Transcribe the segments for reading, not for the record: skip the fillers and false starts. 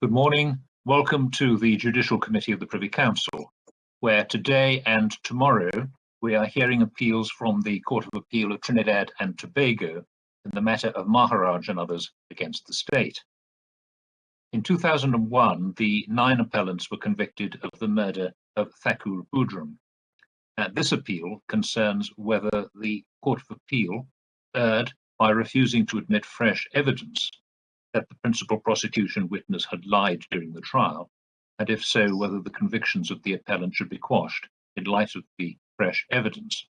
Good morning. Welcome to the Judicial Committee of the Privy Council, where today and tomorrow we are hearing appeals from the Court of Appeal of Trinidad and Tobago in the matter of Maharaj and others against the state. In 2001, the 9 appellants were convicted of the murder of Thakur Budram. This appeal concerns whether the Court of Appeal erred by refusing to admit fresh evidence that the principal prosecution witness had lied during the trial, and if so, whether the convictions of the appellant should be quashed in light of the fresh evidence.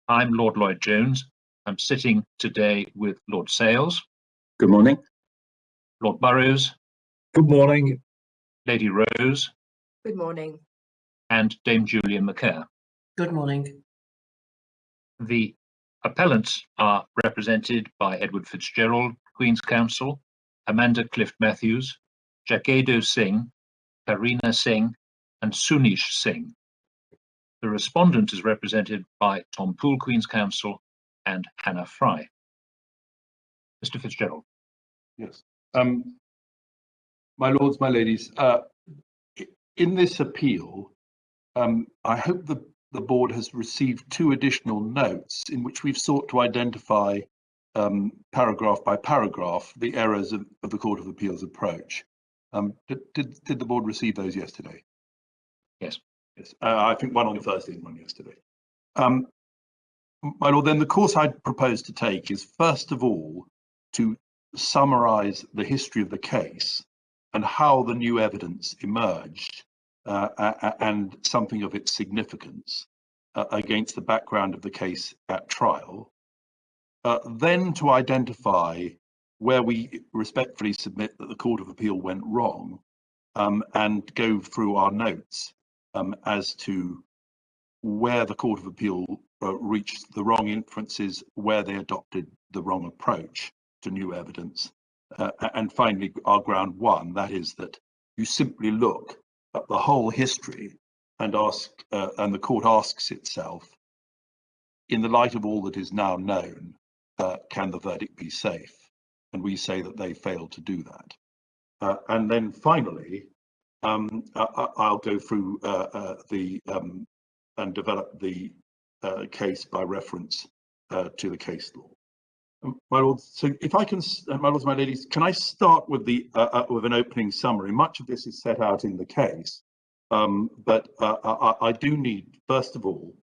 I'm Lord Lloyd Jones. I'm sitting today with Lord Sales. Good morning. Lord Burrows. Good morning. Lady Rose. Good morning. And Dame Julian McCare. Good morning. The appellants are represented by Edward Fitzgerald, Queen's Counsel, Amanda Clift Matthews, Jagedo Singh, Karina Singh, and Sunish Singh. The respondent is represented by Tom Poole, Queen's Counsel, and Hannah Fry. Mr. Fitzgerald. Yes. My lords, my ladies, in this appeal, I hope the board has received 2 additional notes in which we've sought to identify paragraph by paragraph the errors of the Court of Appeal's approach. Did the board receive those yesterday? Yes. Yes. I think one on Thursday and one yesterday. My lord, then the course I propose to take is first of all to summarise the history of the case and how the new evidence emerged and something of its significance against the background of the case at trial. Then to identify where we respectfully submit that the Court of Appeal went wrong and go through our notes as to where the Court of Appeal reached the wrong inferences, where they adopted the wrong approach to new evidence. And finally, our ground 1, that is that you simply look at the whole history and ask, and the court asks itself, in the light of all that is now known, can the verdict be safe? And we say that they failed to do that. And then finally, I'll go through and develop the case by reference to the case law. My lords, so if I can, my lords, my ladies, can I start with with an opening summary? Much of this is set out in the case, but I do need, first of all,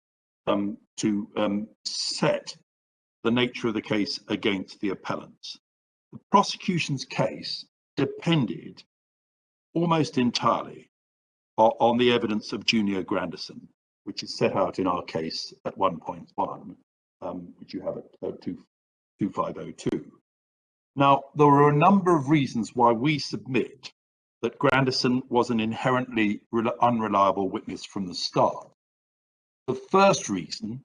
to set the nature of the case against the appellants. The prosecution's case depended almost entirely on the evidence of Junior Grandison, which is set out in our case at 1.1, which you have at 2502. Now, there are a number of reasons why we submit that Grandison was an inherently unreliable witness from the start. The first reason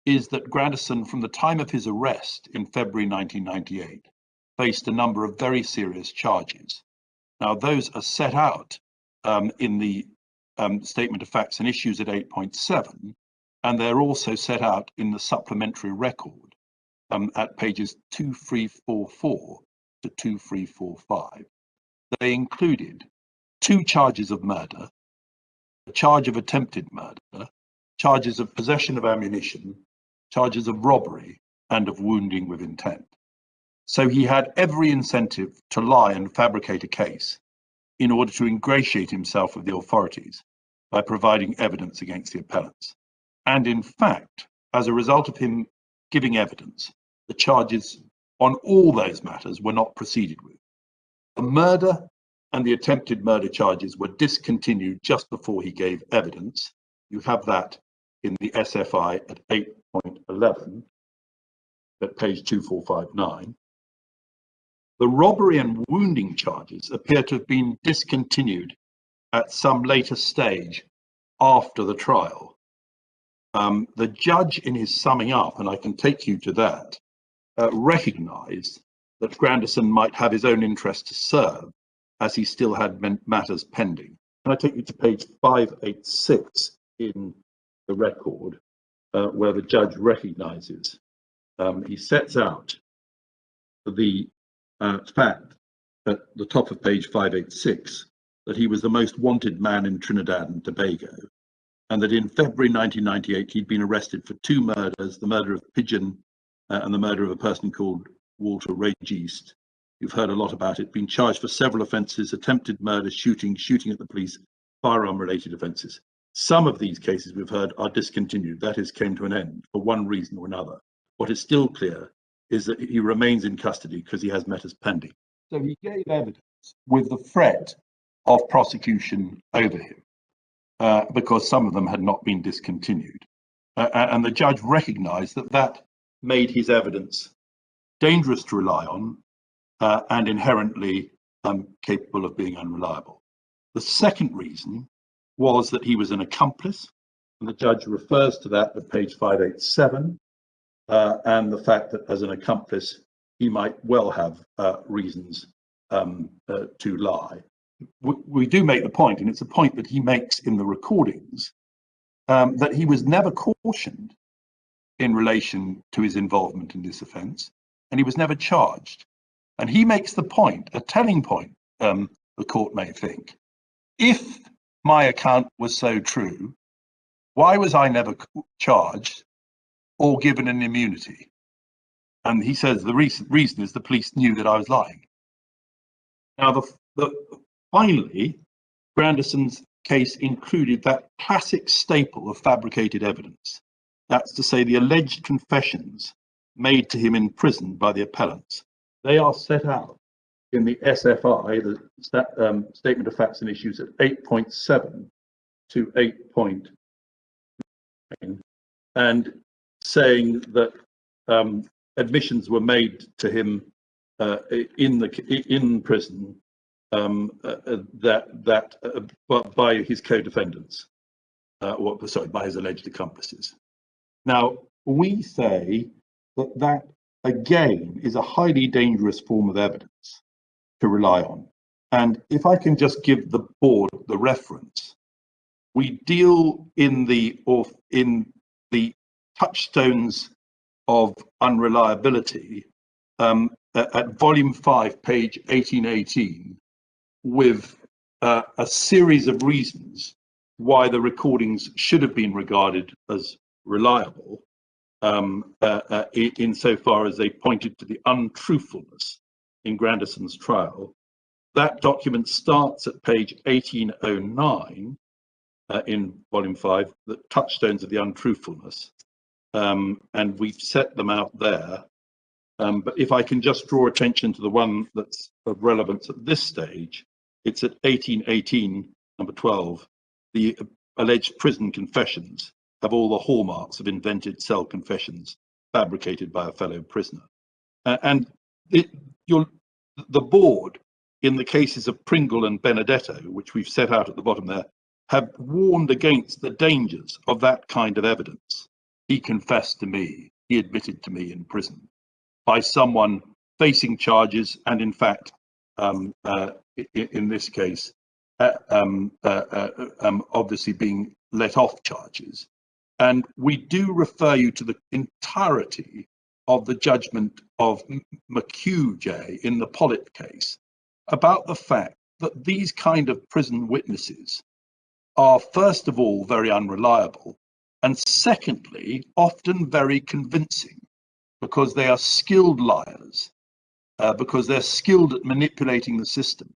is that Grandison, from the time of his arrest in February 1998, faced a number of very serious charges. Now, those are set out in the Statement of Facts and Issues at 8.7, and they're also set out in the supplementary record at pages 2344 to 2345. They included 2 charges of murder, a charge of attempted murder, charges of possession of ammunition, charges of robbery, and of wounding with intent. So he had every incentive to lie and fabricate a case in order to ingratiate himself with the authorities by providing evidence against the appellants. And in fact, as a result of him giving evidence, the charges on all those matters were not proceeded with. The murder and the attempted murder charges were discontinued just before he gave evidence. You have that in the SFI at 8.11 at page 2459. The robbery and wounding charges appear to have been discontinued at some later stage after the trial. The judge, in his summing up, and I can take you to that, recognised that Grandison might have his own interest to serve as he still had matters pending. Can I take you to page 586 in the record, where the judge recognises, he sets out the fact at the top of page 586 that he was the most wanted man in Trinidad and Tobago, and that in February 1998 he'd been arrested for 2 murders, the murder of Pigeon and the murder of a person called Walter Regist. You've heard a lot about it, been charged for several offences: attempted murder, shooting at the police, firearm-related offences. Some of these cases we've heard are discontinued, that is, came to an end for one reason or another. What is still clear is that he remains in custody because he has matters pending. So he gave evidence with the threat of prosecution over him, because some of them had not been discontinued. And the judge recognised that that made his evidence dangerous to rely on and inherently capable of being unreliable. The second reason was that he was an accomplice, and the judge refers to that at page 587, and the fact that as an accomplice he might well have reasons to lie. We do make the point, and it's a point that he makes in the recordings, that he was never cautioned in relation to his involvement in this offence, and he was never charged. And he makes the point, a telling point, the court may think, if my account was so true, why was I never charged or given an immunity? And he says the reason is the police knew that I was lying. Now, finally, Grandison's case included that classic staple of fabricated evidence. That's to say, the alleged confessions made to him in prison by the appellants. They are set out in the SFI, the Statement of Facts and Issues, at 8.7 to 8.9, and saying that admissions were made to him in prison by his co-defendants, by his alleged accomplices. Now, we say that that again is a highly dangerous form of evidence to rely on. And if I can just give the board the reference, we deal in the touchstones of unreliability at volume 5, page 1818, with a series of reasons why the recordings should have been regarded as reliable, insofar as they pointed to the untruthfulness in Grandison's trial. That document starts at page 1809 in volume 5, the touchstones of the untruthfulness, and we've set them out there. But if I can just draw attention to the one that's of relevance at this stage, it's at 1818, number 12. The alleged prison confessions have all the hallmarks of invented cell confessions fabricated by a fellow prisoner. And the board, in the cases of Pringle and Benedetto, which we've set out at the bottom there, have warned against the dangers of that kind of evidence. He confessed to me, he admitted to me in prison, by someone facing charges and, in fact, in this case, obviously being let off charges. And we do refer you to the entirety of the judgment of McHugh in the Pollitt case about the fact that these kind of prison witnesses are, first of all, very unreliable, and secondly, often very convincing, because they are skilled liars, because they're skilled at manipulating the system.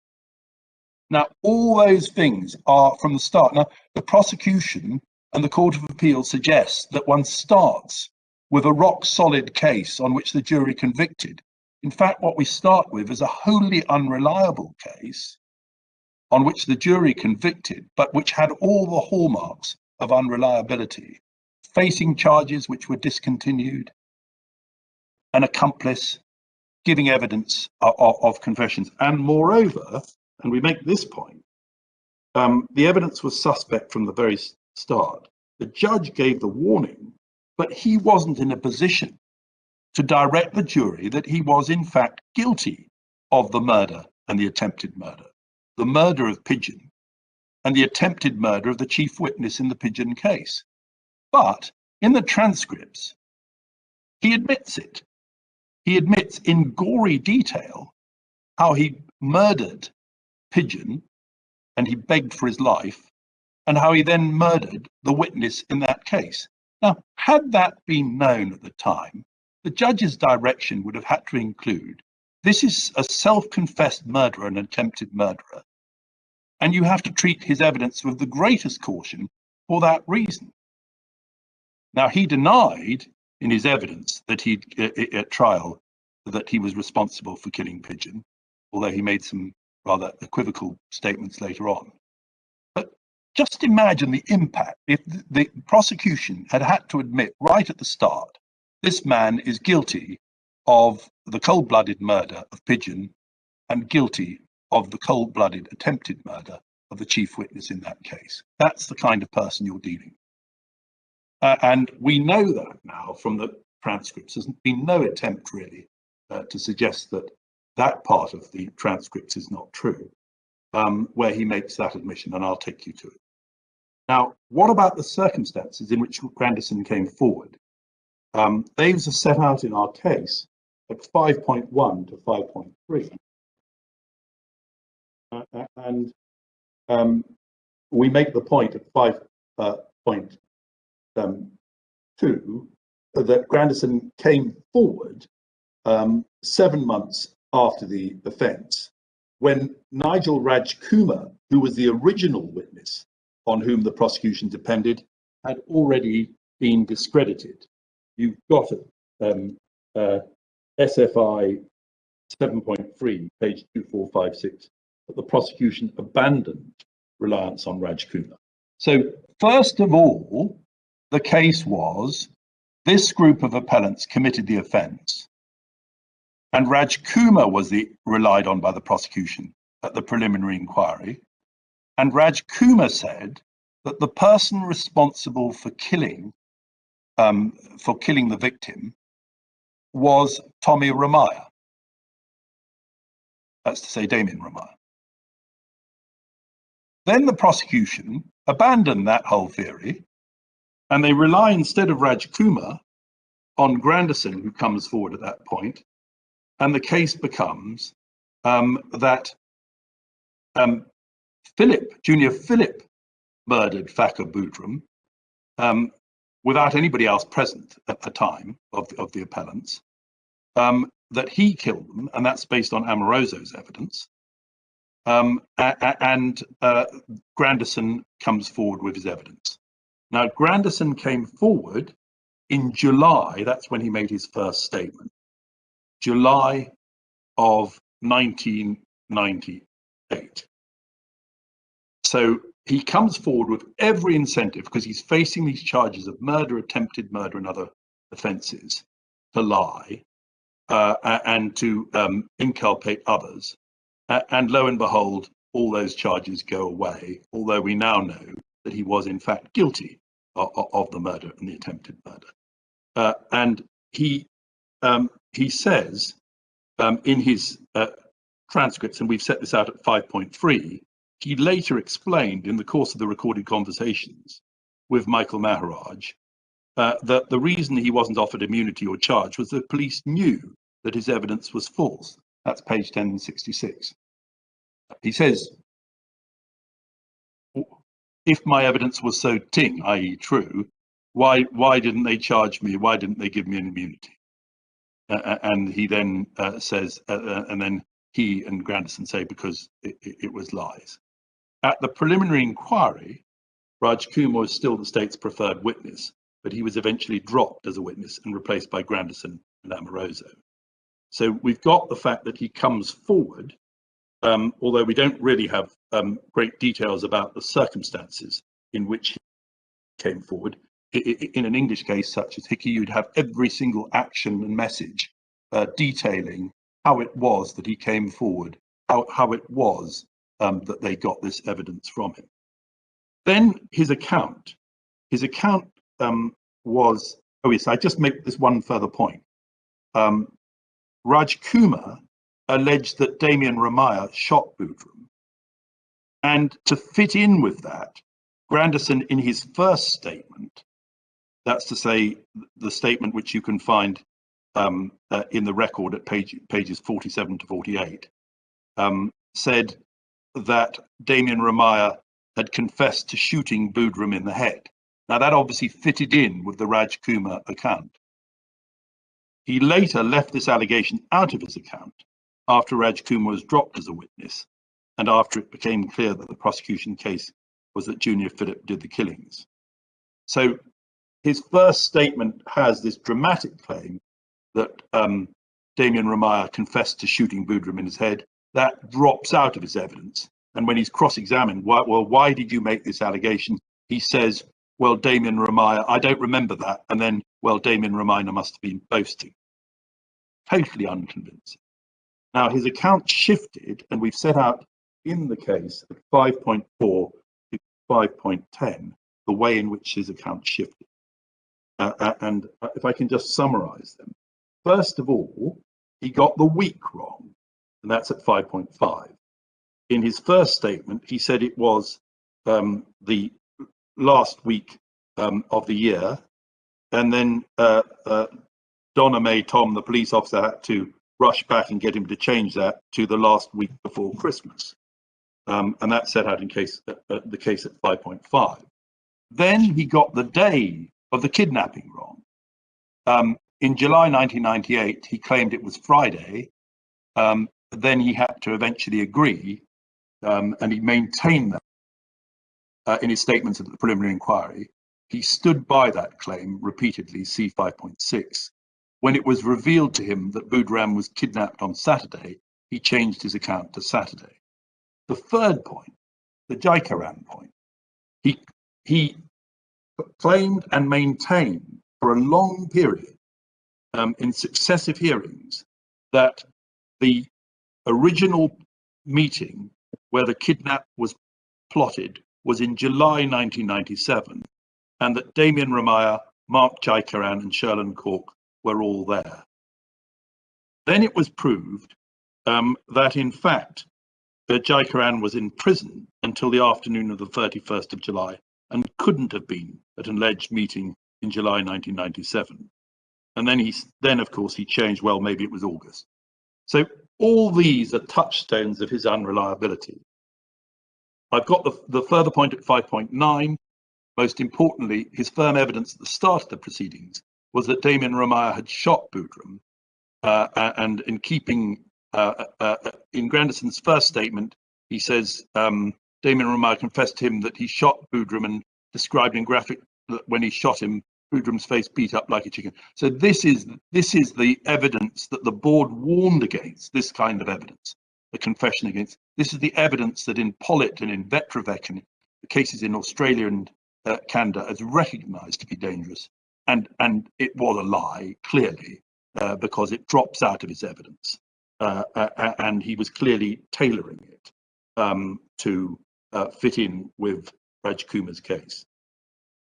Now, all those things are from the start. Now, the prosecution and the Court of Appeal suggests that one starts with a rock-solid case on which the jury convicted. In fact, what we start with is a wholly unreliable case on which the jury convicted, but which had all the hallmarks of unreliability, facing charges which were discontinued, an accomplice, giving evidence of confessions. And moreover, and we make this point, the evidence was suspect from the very start. The judge gave the warning, but he wasn't in a position to direct the jury that he was in fact guilty of the murder and the attempted murder, the murder of Pigeon and the attempted murder of the chief witness in the Pigeon case. But in the transcripts, he admits it. He admits in gory detail how he murdered Pigeon and he begged for his life, and how he then murdered the witness in that case. Now, had that been known at the time, the judge's direction would have had to include, this is a self-confessed murderer and attempted murderer, and you have to treat his evidence with the greatest caution for that reason. Now, he denied in his evidence that at trial that he was responsible for killing Pigeon, although he made some rather equivocal statements later on. But just imagine the impact if the prosecution had to admit right at the start, this man is guilty of the cold-blooded murder of Pigeon and guilty of the cold-blooded attempted murder of the chief witness in that case. That's the kind of person you're dealing with. And we know that now from the transcripts. There's been no attempt really to suggest that that part of the transcripts is not true, where he makes that admission, and I'll take you to it. Now, what about the circumstances in which Grandison came forward? Those are set out in our case at 5.1 to 5.3. And we make the point at 5.2 that Grandison came forward 7 months after the offence, when Nigel Rajkumar, who was the original witness on whom the prosecution depended, had already been discredited. You've got SFI 7.3, page 2456, that the prosecution abandoned reliance on Rajkumar. So first of all, the case was this group of appellants committed the offence, and Rajkumar was relied on by the prosecution at the preliminary inquiry. And Rajkumar said that the person responsible for killing the victim was Tommy Ramaya. That's to say, Damien Ramaya. Then the prosecution abandoned that whole theory, and they rely instead of Rajkumar on Grandison, who comes forward at that point. And the case becomes that Junior Philip murdered Thakur Boodram without anybody else present at the time of the appellants, that he killed them, and that's based on Amoroso's evidence. And Grandison comes forward with his evidence. Now, Grandison came forward in July, that's when he made his first statement. July of 1998. So he comes forward with every incentive, because he's facing these charges of murder, attempted murder, and other offences, to lie and to inculpate others. And lo and behold, all those charges go away, although we now know that he was in fact guilty of the murder and the attempted murder. And he says in his transcripts, and we've set this out at 5.3, he later explained in the course of the recorded conversations with Michael Maharaj that the reason he wasn't offered immunity or charge was the police knew that his evidence was false. That's page 1066. He says, if my evidence was so ting, i.e. true, why didn't they charge me? Why didn't they give me an immunity? And he then says, and then he and Grandison say, because it was lies. At the preliminary inquiry, Rajkumar was still the state's preferred witness, but he was eventually dropped as a witness and replaced by Grandison and Amoroso. So we've got the fact that he comes forward, although we don't really have great details about the circumstances in which he came forward. In an English case such as Hickey, you'd have every single action and message detailing how it was that he came forward, how it was that they got this evidence from him. Then his account was, oh yes, I just make this one further point. Rajkumar alleged that Damien Ramaya shot Boodram. And to fit in with that, Grandison in his first statement, that's to say the statement which you can find in the record at pages 47 to 48, said that Damien Ramaya had confessed to shooting Boodram in the head. Now that obviously fitted in with the Raj Kumar account. He later left this allegation out of his account after Raj Kumar was dropped as a witness and after it became clear that the prosecution case was that Junior Philip did the killings. So his first statement has this dramatic claim that Damien Ramaya confessed to shooting Boodram in his head. That drops out of his evidence. And when he's cross-examined, why did you make this allegation? He says, well, Damien Ramaya, I don't remember that. And then, well, Damien Ramaya must have been boasting. Totally unconvincing. Now, his account shifted, and we've set out in the case at 5.4 to 5.10, the way in which his account shifted. And if I can just summarize them. First of all, he got the week wrong, and that's at 5.5. In his first statement, he said it was the last week of the year, and then Donna Mae Tom, the police officer, had to rush back and get him to change that to the last week before Christmas. And that's set out in the case at 5.5. Then he got the day of the kidnapping wrong. In July 1998, he claimed it was Friday. Then he had to eventually agree, and he maintained that in his statements at the preliminary inquiry. He stood by that claim repeatedly, see 5.6. When it was revealed to him that Boodram was kidnapped on Saturday, he changed his account to Saturday. The third point, the Jaikaran point, he claimed and maintained for a long period in successive hearings that the original meeting where the kidnap was plotted was in July 1997, and that Damien Ramaya, Mark Jaikaran and Sherlyn Cork were all there. Then it was proved that in fact Jaikaran was in prison until the afternoon of the 31st of July and couldn't have been at an alleged meeting in July 1997. And then of course he changed, well, maybe it was August. So all these are touchstones of his unreliability. I've got the further point at 5.9. Most importantly, his firm evidence at the start of the proceedings was that Damien Ramaya had shot Boodram, and in keeping, in Grandison's first statement, he says Damien Ramaya confessed to him that he shot Boodram and described in graphic that when he shot him, Boodram's face beat up like a chicken. So this is the evidence that the board warned against, this kind of evidence, the confession against. This is the evidence that in Pollitt and in Vetrovec and the cases in Australia and Canada is recognised to be dangerous. And it was a lie, clearly, because it drops out of his evidence. And he was clearly tailoring it to fit in with Raj Kumar's case.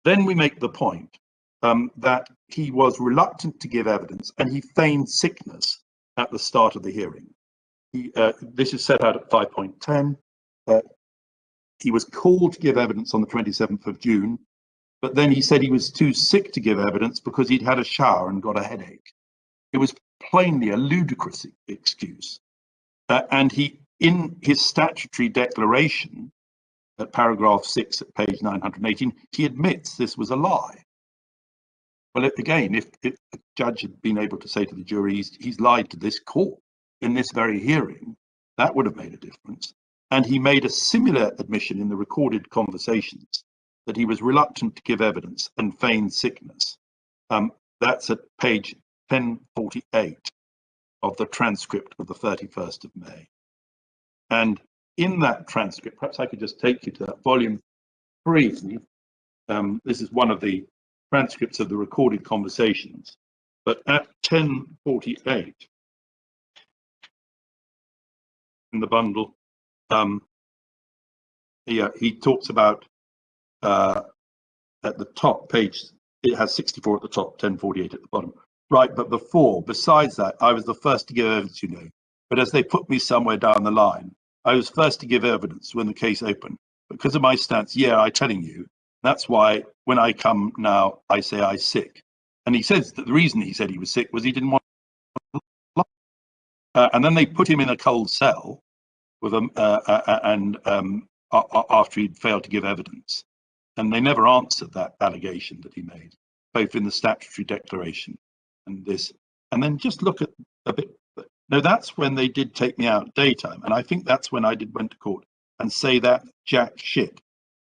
Then we make the point that he was reluctant to give evidence and he feigned sickness at the start of the hearing. This is set out at 5.10. He was called to give evidence on the 27th of June, but then he said he was too sick to give evidence because he'd had a shower and got a headache. It was plainly a ludicrous excuse. And he, in his statutory declaration, at paragraph 6 at page 918, he admits this was a lie. Well, again, if the judge had been able to say to the jury, he's lied to this court in this very hearing, that would have made a difference. And he made a similar admission in the recorded conversations that he was reluctant to give evidence and feigned sickness. That's at page 1048 of the transcript of the 31st of May. And in that transcript, perhaps I could just take you to that volume 3. This is one of the transcripts of the recorded conversations. But at 1048 in the bundle, he talks about at the top page, it has 64 at the top, 1048 at the bottom. Right, but besides that, I was the first to give evidence, you know. But as they put me somewhere down the line, I was first to give evidence when the case opened. Because of my stance, yeah, I'm telling you, that's why when I come now, I say I'm sick. And he says that the reason he said he was sick was he didn't want to lie. And then they put him in a cold cell. with after he'd failed to give evidence, and they never answered that allegation that he made, both in the statutory declaration and this. And then just look at a bit. No, that's when they did take me out daytime, and I think that's when I went to court and say that jack shit.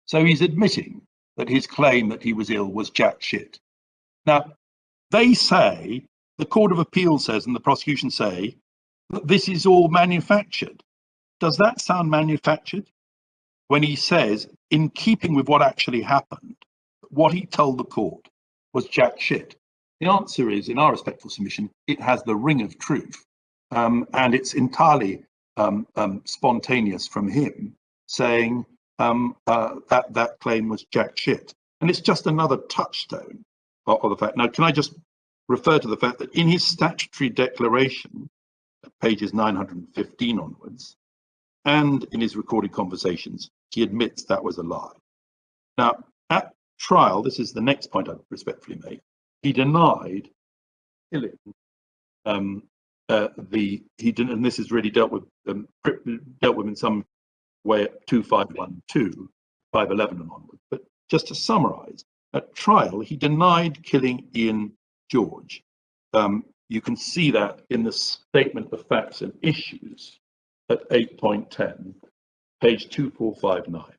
So he's admitting that his claim that he was ill was jack shit. Now, they say, the Court of Appeal says, and the prosecution say, that this is all manufactured. Does that sound manufactured? When he says, in keeping with what actually happened, what he told the court was jack shit. The answer is, in our respectful submission, it has the ring of truth. And it's entirely spontaneous from him saying that claim was jack shit. And it's just another touchstone of the fact. Now, can I just refer to the fact that in his statutory declaration, at pages 915 onwards, and in his recorded conversations, he admits that was a lie. Now, at trial, this is the next point I respectfully make, he denied killing he didn't, and this is really dealt with in some way at 2512, 511 and onward. But just to summarise, at trial he denied killing Ian George. You can see that in the statement of facts and issues at 8.10, page 2459.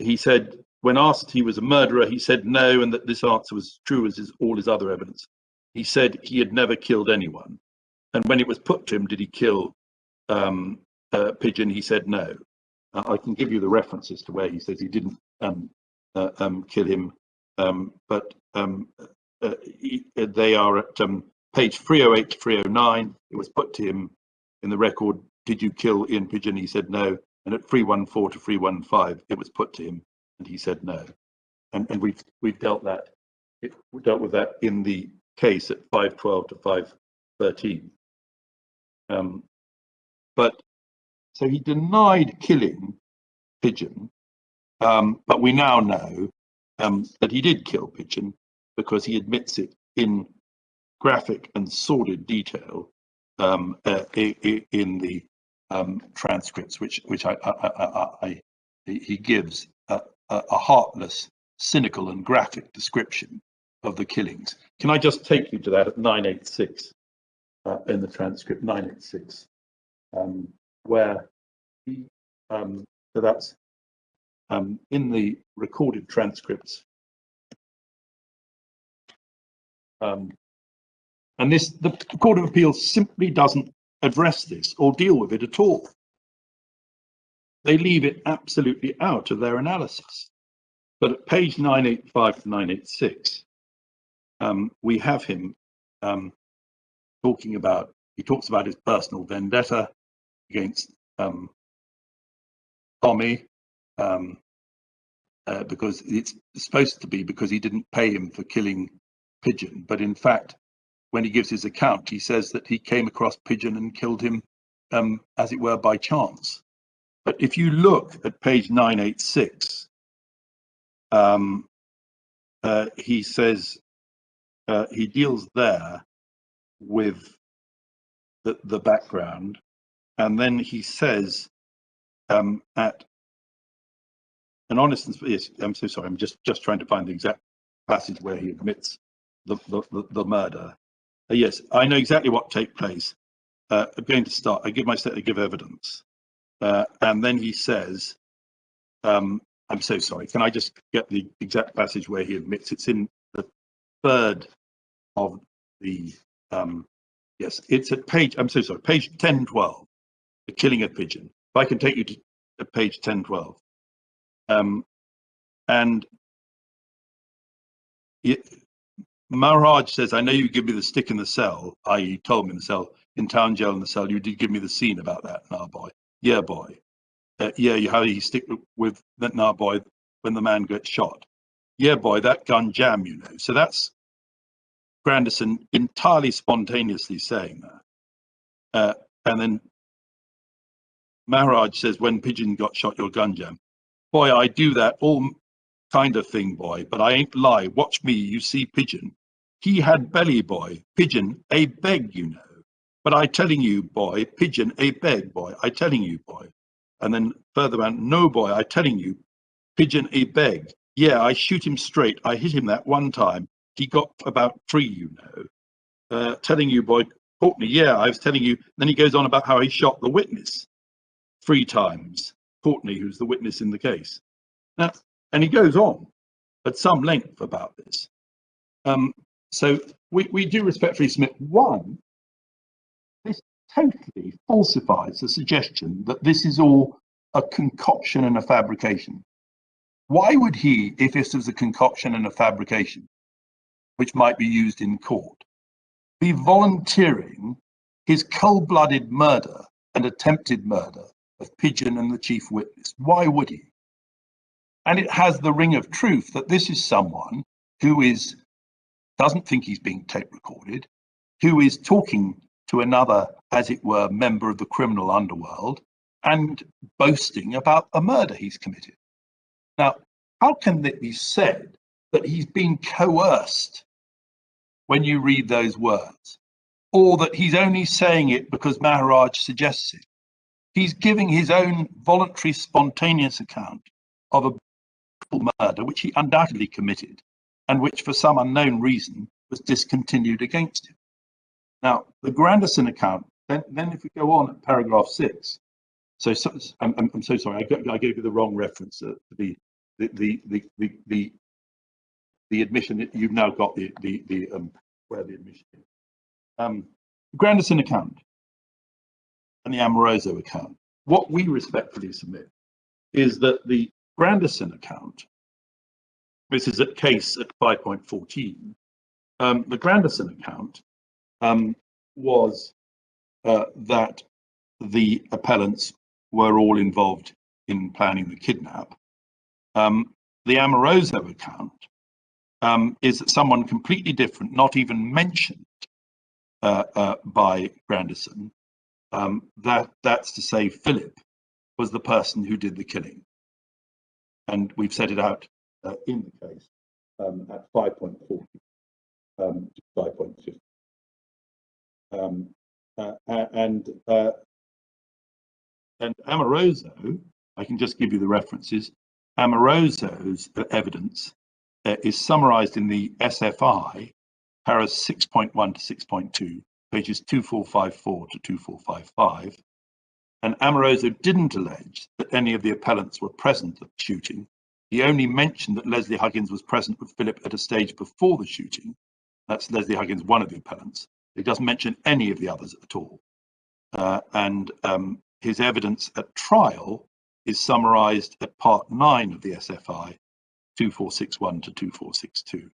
He said, when asked he was a murderer, he said no, and that this answer was true as all his other evidence. He said he had never killed anyone. And when it was put to him, did he kill Pigeon? He said no. I can give you the references to where he says he didn't kill him, but they are at page 308 to 309. It was put to him in the record, did you kill Ian Pigeon? He said no. And at 314 to 315, it was put to him, and he said no. And we've dealt with that in the case at 512 to 513. But so he denied killing Pigeon, but we now know that he did kill Pigeon because he admits it in graphic and sordid detail in the transcripts, which he gives a heartless, cynical, and graphic description of the killings. Can I just take you to that at 986 in the transcript, 986, where he, so that's in the recorded transcripts. And this, the Court of Appeal simply doesn't address this or deal with it at all. They leave it absolutely out of their analysis. But at page 985 to 986, we have him talking about, he talks about his personal vendetta against Tommy, because it's supposed to be because he didn't pay him for killing Pigeon. But in fact, when he gives his account, he says that he came across Pigeon and killed him, as it were, by chance. But if you look at page 986, he says he deals there with the background, and then he says at an honest, yes, I'm so sorry, I'm just trying to find the exact passage where he admits the murder. Yes, I know exactly what take place. I'm going to start. I give my statement, I give evidence, and then he says, "I'm so sorry. Can I just get the exact passage where he admits?" It's in the third of the. Yes, it's at page. I'm so sorry. Page 1012. The killing of Pigeon. If I can take you to page 1012, and Maharaj says, "I know you give me the stick in the cell, i.e. you told me in the cell, in town jail in the cell, you did give me the scene about that, nah boy. Yeah, boy. Yeah, how you stick with that, nah boy, when the man gets shot. Yeah, boy, that gun jam, you know." So that's Grandison entirely spontaneously saying that. And then Maharaj says, "When Pigeon got shot, your gun jam. Boy, I do that all kind of thing, boy, but I ain't lie. Watch me, you see Pigeon. He had belly, boy. Pigeon, a beg, you know. but I telling you, boy, pigeon a beg, boy, I telling you, boy. And then further down, no, boy, I telling you, pigeon a beg. Yeah, I shoot him straight. I hit him that one time. He got about 3, you know. Telling you, boy, Courtney, yeah, I was telling you. Then he goes on about how he shot the witness 3 times. Courtney, who's the witness in the case. Now, and he goes on at some length about this. So we do respectfully submit, one, this totally falsifies the suggestion that this is all a concoction and a fabrication. Why would he, if this was a concoction and a fabrication, which might be used in court, be volunteering his cold-blooded murder and attempted murder of Pigeon and the chief witness? Why would he? And it has the ring of truth that this is someone who doesn't think he's being tape recorded, who is talking to another, as it were, member of the criminal underworld and boasting about a murder he's committed. Now, how can it be said that he's been coerced when you read those words, or that he's only saying it because Maharaj suggests it? He's giving his own voluntary, spontaneous account of a brutal murder which he undoubtedly committed and which, for some unknown reason, was discontinued against him. Now, the Grandison account, then if we go on at paragraph 6, I'm so sorry, I gave you the wrong reference to the admission that you've now got where the admission is. The Grandison account and the Amoroso account. What we respectfully submit is that the Grandison account, this is a case at 5.14, the Grandison account was that the appellants were all involved in planning the kidnap. The Amoroso account is that someone completely different, not even mentioned by Grandison, that's to say Philip, was the person who did the killing. And we've set it out in the case at 5.40 to 5.50. And Amoroso, I can just give you the references. Amoroso's evidence is summarized in the SFI, paras 6.1 to 6.2, pages 2454 to 2455. And Amoroso didn't allege that any of the appellants were present at the shooting. He only mentioned that Leslie Huggins was present with Philip at a stage before the shooting. That's Leslie Huggins, one of the appellants. He doesn't mention any of the others at all. His evidence at trial is summarized at part 9 of the SFI, 2461 to 2462.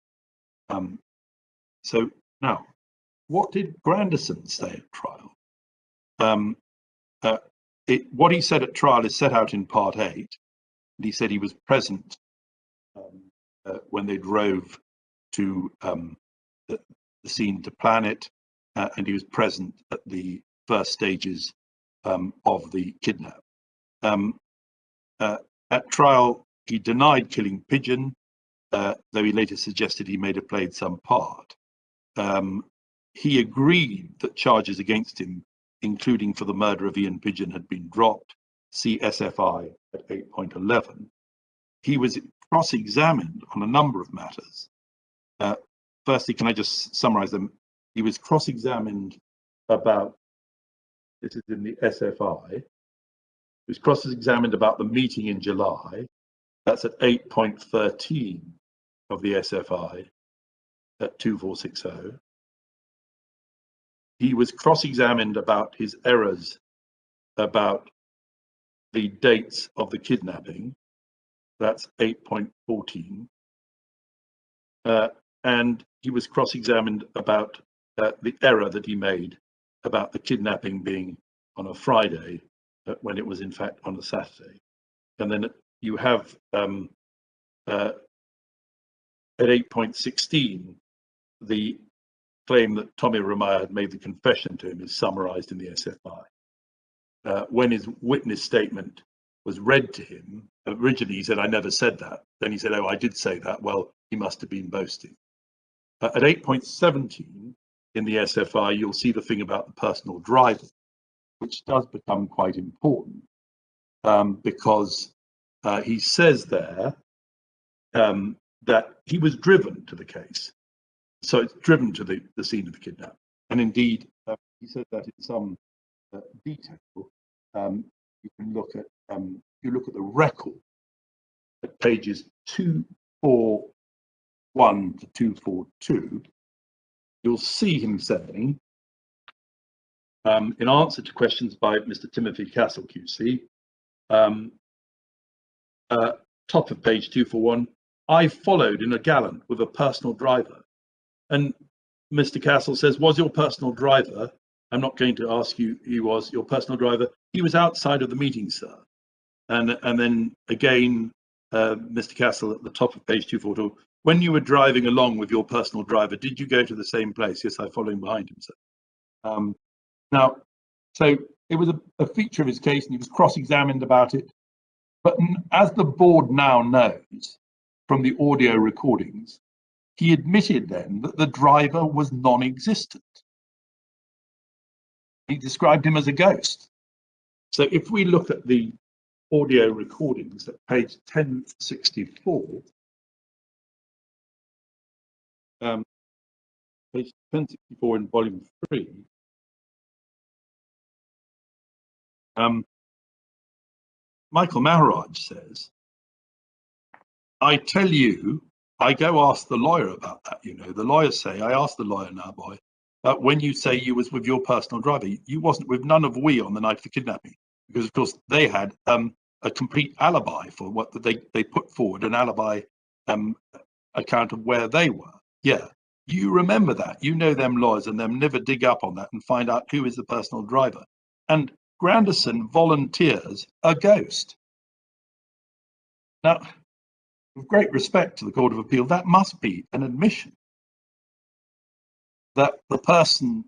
So now, what did Grandison say at trial? What he said at trial is set out in part 8. And he said he was present when they drove to the scene to plan it, and he was present at the first stages of the kidnap. At trial, he denied killing Pigeon, though he later suggested he may have played some part. He agreed that charges against him, including for the murder of Ian Pigeon, had been dropped. See SFI at 8.11. He was cross-examined on a number of matters. Firstly, can I just summarize them? He was cross-examined about, this is in the SFI, he was cross-examined about the meeting in July. That's at 8.13 of the SFI at 2460. He was cross-examined about his errors about the dates of the kidnapping. That's 8.14. And he was cross-examined about the error that he made about the kidnapping being on a Friday when it was in fact on a Saturday. And then you have at 8.16, the claim that Tommy Ramaya had made the confession to him is summarized in the SFI. When his witness statement was read to him, originally he said, "I never said that." Then he said, "Oh, I did say that." Well, he must have been boasting. At 8.17, in the SFI, you'll see the thing about the personal driver, which does become quite important because he says there that he was driven to the case. So it's driven to the scene of the kidnapping. And indeed, he said that in some detail. You can look at you look at the record at pages 241 to 242. You'll see him saying, in answer to questions by Mr. Timothy Castle QC, top of page 241, I followed in a gallant with a personal driver. And Mr. Castle says, was your personal driver? I'm not going to ask you, he was your personal driver. He was outside of the meeting, sir. And then again, Mr. Castle at the top of page 242, when you were driving along with your personal driver, did you go to the same place? Yes, I followed him behind him, sir. Now, so it was a feature of his case and he was cross-examined about it. But as the board now knows from the audio recordings, he admitted then that the driver was non-existent. He described him as a ghost. So if we look at the audio recordings at page 1064, page 1064 in volume 3, Michael Maharaj says, I tell you, I go ask the lawyer about that, you know. The lawyers say, I asked the lawyer now, boy, when you say you was with your personal driver, you wasn't with none of we on the night of the kidnapping, because of course they had a complete alibi for what they put forward, an alibi account of where they were. Yeah, you remember that. You know them lawyers and them never dig up on that and find out who is the personal driver. And Granderson volunteers a ghost. Now, with great respect to the Court of Appeal, that must be an admission that the person,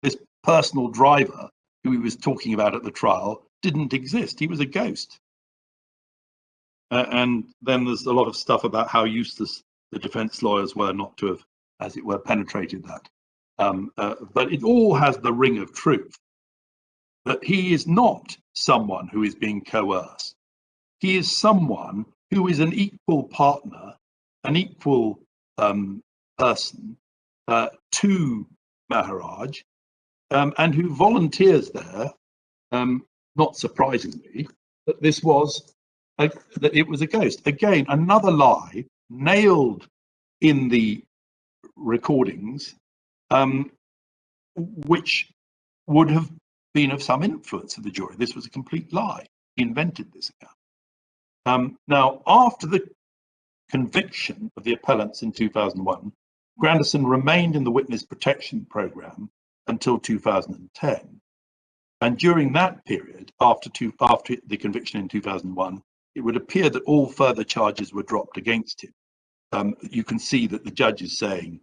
this personal driver who he was talking about at the trial, didn't exist. He was a ghost. And then there's a lot of stuff about how useless the defense lawyers were not to have, as it were, penetrated that. But it all has the ring of truth, that he is not someone who is being coerced. He is someone who is an equal partner, an equal person to Maharaj, and who volunteers there, not surprisingly, that this was that it was a ghost. Again, another lie nailed in the recordings, which would have been of some influence of the jury. This was a complete lie. He invented this account. Now, after the conviction of the appellants in 2001, Granderson remained in the witness protection program until 2010. And during that period, after the conviction in 2001, it would appear that all further charges were dropped against him. You can see that the judge is saying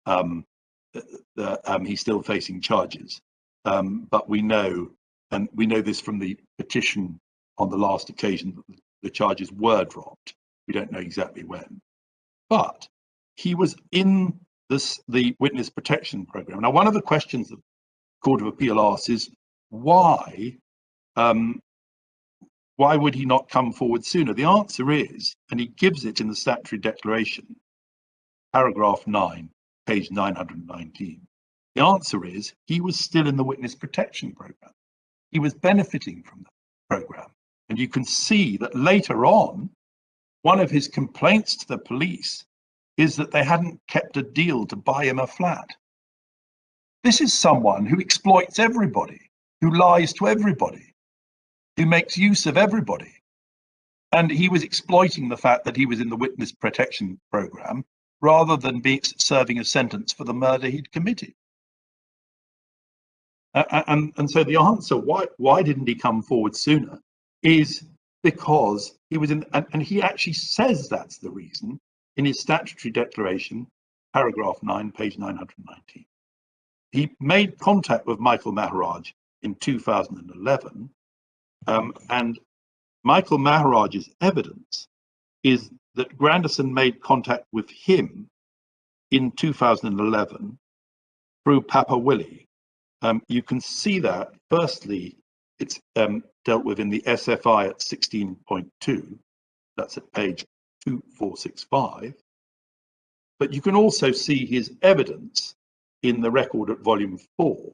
that he's still facing charges. But we know, and we know this from the petition on the last occasion, that the charges were dropped. We don't know exactly when. But he was in the witness protection program. Now, one of the questions the Court of Appeal asks is, why would he not come forward sooner? The answer is, and he gives it in the statutory declaration, paragraph 9, page 919. The answer is, he was still in the witness protection program. He was benefiting from the program. And you can see that later on, one of his complaints to the police is that they hadn't kept a deal to buy him a flat. This is someone who exploits everybody, who lies to everybody, who makes use of everybody. And he was exploiting the fact that he was in the witness protection program rather than serving a sentence for the murder he'd committed. And so the answer, why didn't he come forward sooner, is because he was in, and he actually says that's the reason in his statutory declaration, paragraph 9, page 919. He made contact with Michael Maharaj in 2011, and Michael Maharaj's evidence is that Granderson made contact with him in 2011 through Papa Willie. You can see that, firstly, it's dealt with in the SFI at 16.2. That's at page 2465. But you can also see his evidence in the record at volume 4,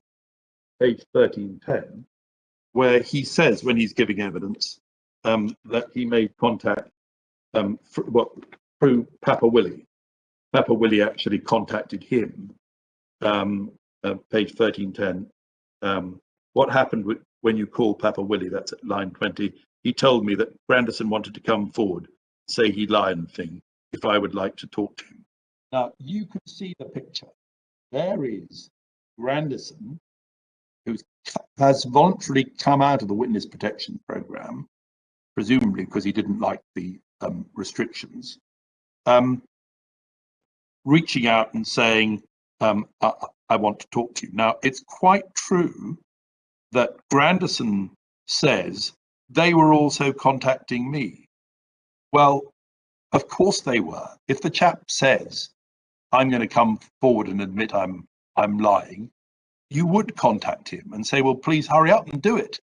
page 1310, where he says, when he's giving evidence, that he made contact through Papa Willie. Papa Willie actually contacted him. Page 1310. What happened when you called Papa Willie? That's at line 20. He told me that Grandison wanted to come forward, say he'd lie and thing, if I would like to talk to him. Now, you can see the picture. There is Grandison, who has voluntarily come out of the witness protection program, presumably because he didn't like the restrictions, reaching out and saying, I want to talk to you. Now, it's quite true that Grandison says they were also contacting me. Well, of course they were. If the chap says, I'm going to come forward and admit I'm lying, you would contact him and say, well, please hurry up and do it.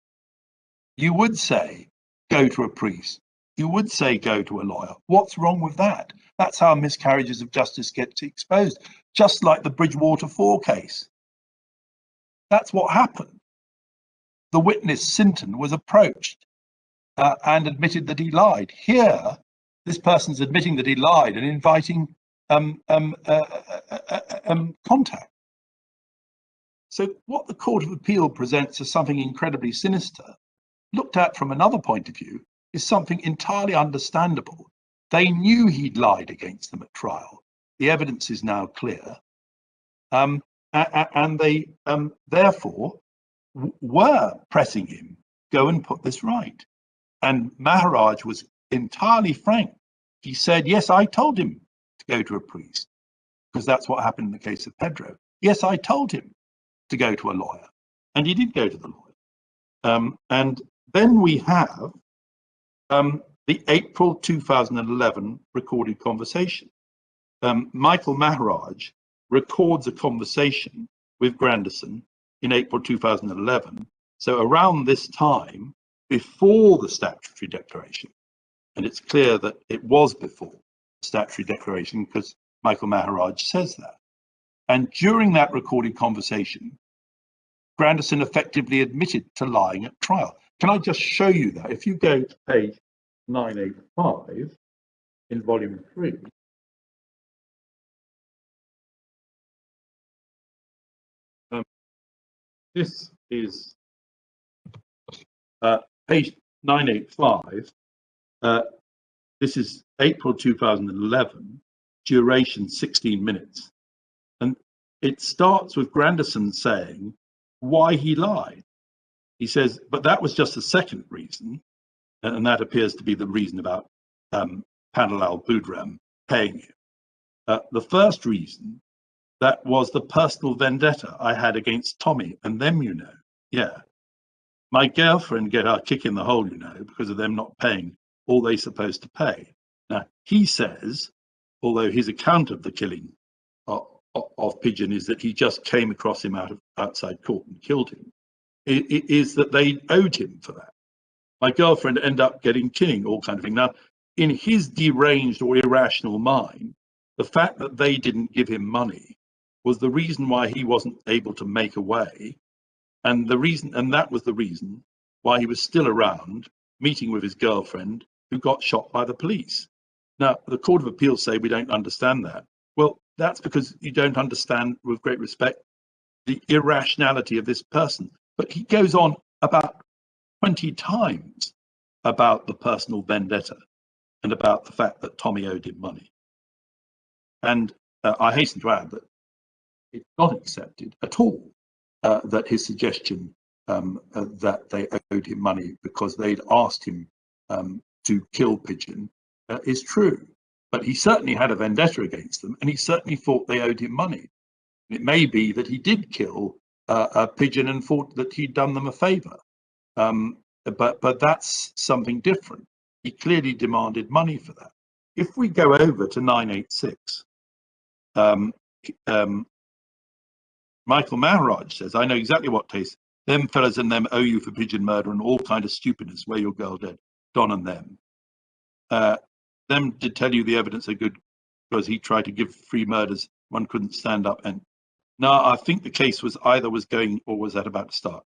You would say, go to a priest. You would say, go to a lawyer. What's wrong with that? That's how miscarriages of justice get exposed, just like the Bridgewater 4 case. That's what happened. The witness, Sinton, was approached and admitted that he lied. Here, this person's admitting that he lied and inviting contact. So what the Court of Appeal presents as something incredibly sinister, looked at from another point of view, is something entirely understandable. They knew he'd lied against them at trial. The evidence is now clear. And they therefore were pressing him, go and put this right. And Maharaj was entirely frank. He said, yes, I told him to go to a priest, because that's what happened in the case of Pedro. Yes, I told him to go to a lawyer, and he did go to the lawyer. And then we have the April 2011 recorded conversation. Michael Maharaj records a conversation with Grandison in April 2011. So around this time, before the statutory declaration, and it's clear that it was before the statutory declaration because Michael Maharaj says that. And during that recorded conversation, Grandison effectively admitted to lying at trial. Can I just show you that? If you go to page 985 in volume 3, this is page 985. This is April 2011, duration 16 minutes. And it starts with Grandison saying why he lied. He says, but that was just the second reason, and that appears to be the reason about Panalal Budram paying him. The first reason, that was the personal vendetta I had against Tommy and them, you know. Yeah. My girlfriend get our kick in the hole, you know, because of them not paying all they supposed to pay. Now, he says, although his account of the killing of Pigeon is that he just came across him outside court and killed him, it is that they owed him for that. My girlfriend ended up getting king, all kind of thing. Now, in his deranged or irrational mind, the fact that they didn't give him money was the reason why he wasn't able to make away, and that was the reason why he was still around meeting with his girlfriend who got shot by the police. Now, the Court of Appeal say we don't understand that. Well, that's because you don't understand, with great respect, the irrationality of this person. But he goes on about 20 times about the personal vendetta and about the fact that Tommy owed him money. And I hasten to add that it's not accepted at all that his suggestion that they owed him money because they'd asked him to kill Pigeon is true. But he certainly had a vendetta against them, and he certainly thought they owed him money. It may be that he did kill Pigeon and thought that he'd done them a favour, but that's something different. He clearly demanded money for that. If we go over to 986, Michael Maharaj says, I know exactly what taste. Them fellas and them owe you for pigeon murder and all kind of stupidness. Where your girl dead, Don and them. Them did tell you the evidence are good because he tried to give free murders. One couldn't stand up. And no, I think the case was either was going or was at about to start.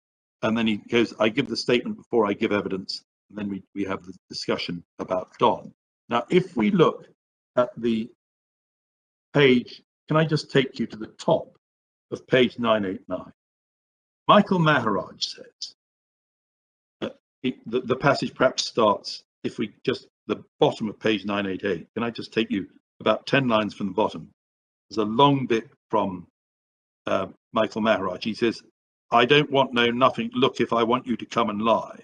And then he goes, I give the statement before I give evidence. And then we have the discussion about Don. Now, if we look at the page, can I just take you to the top of page 989? Michael Maharaj says, the passage perhaps starts, if we just, the bottom of page 988, can I just take you about 10 lines from the bottom? There's a long bit from Michael Maharaj. He says, I don't want no nothing. Look, if I want you to come and lie.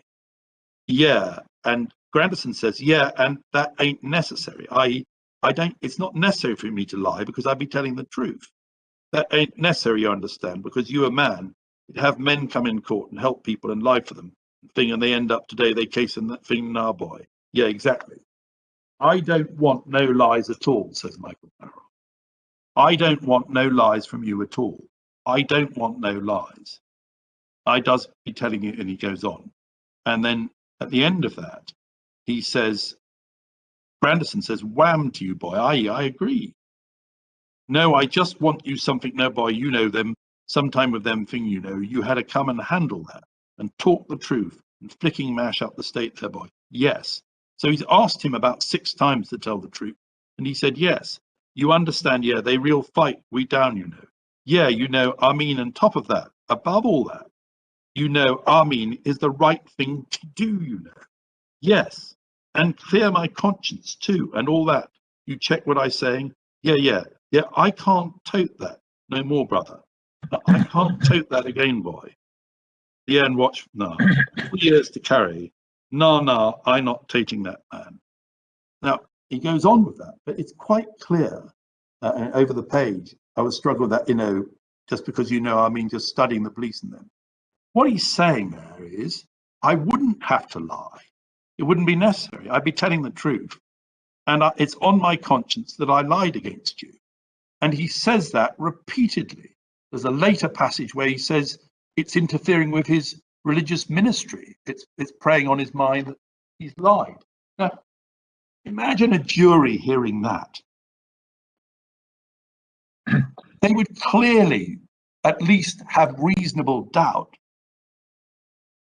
Yeah. And Grandison says, yeah, and that ain't necessary. I don't, it's not necessary for me to lie because I'd be telling the truth. That ain't necessary, you understand, because you a man, you'd have men come in court and help people and lie for them. Thing, and they end up today, they casing that thing now, boy. Yeah, exactly. I don't want no lies at all, says Michael Maharaj. I don't want no lies from you at all. I don't want no lies. I does be telling you, and he goes on. And then at the end of that, he says, Grandison says, wham to you, boy. I agree. No, I just want you something, no, boy, you know them, sometime with them thing, you know, you had to come and handle that and talk the truth and flicking mash up the state there, boy. Yes. So he's asked him about 6 times to tell the truth. And he said, yes, you understand, yeah, they real fight, we down, you know. Yeah, you know, I mean, on top of that, above all that, you know, Armin is the right thing to do, you know. Yes, and clear my conscience too, and all that. You check what I'm saying? Yeah, I can't tote that no more, brother. I can't tote that again, boy. Yeah, and watch, no, 3 years to carry. No, I'm not toting that, man. Now, he goes on with that, but it's quite clear over the page. I was struggling with that, you know, just because, you know, I mean, just studying the police and them. What he's saying there is, I wouldn't have to lie. It wouldn't be necessary. I'd be telling the truth. And it's on my conscience that I lied against you. And he says that repeatedly. There's a later passage where he says it's interfering with his religious ministry. It's preying on his mind that he's lied. Now, imagine a jury hearing that. They would clearly at least have reasonable doubt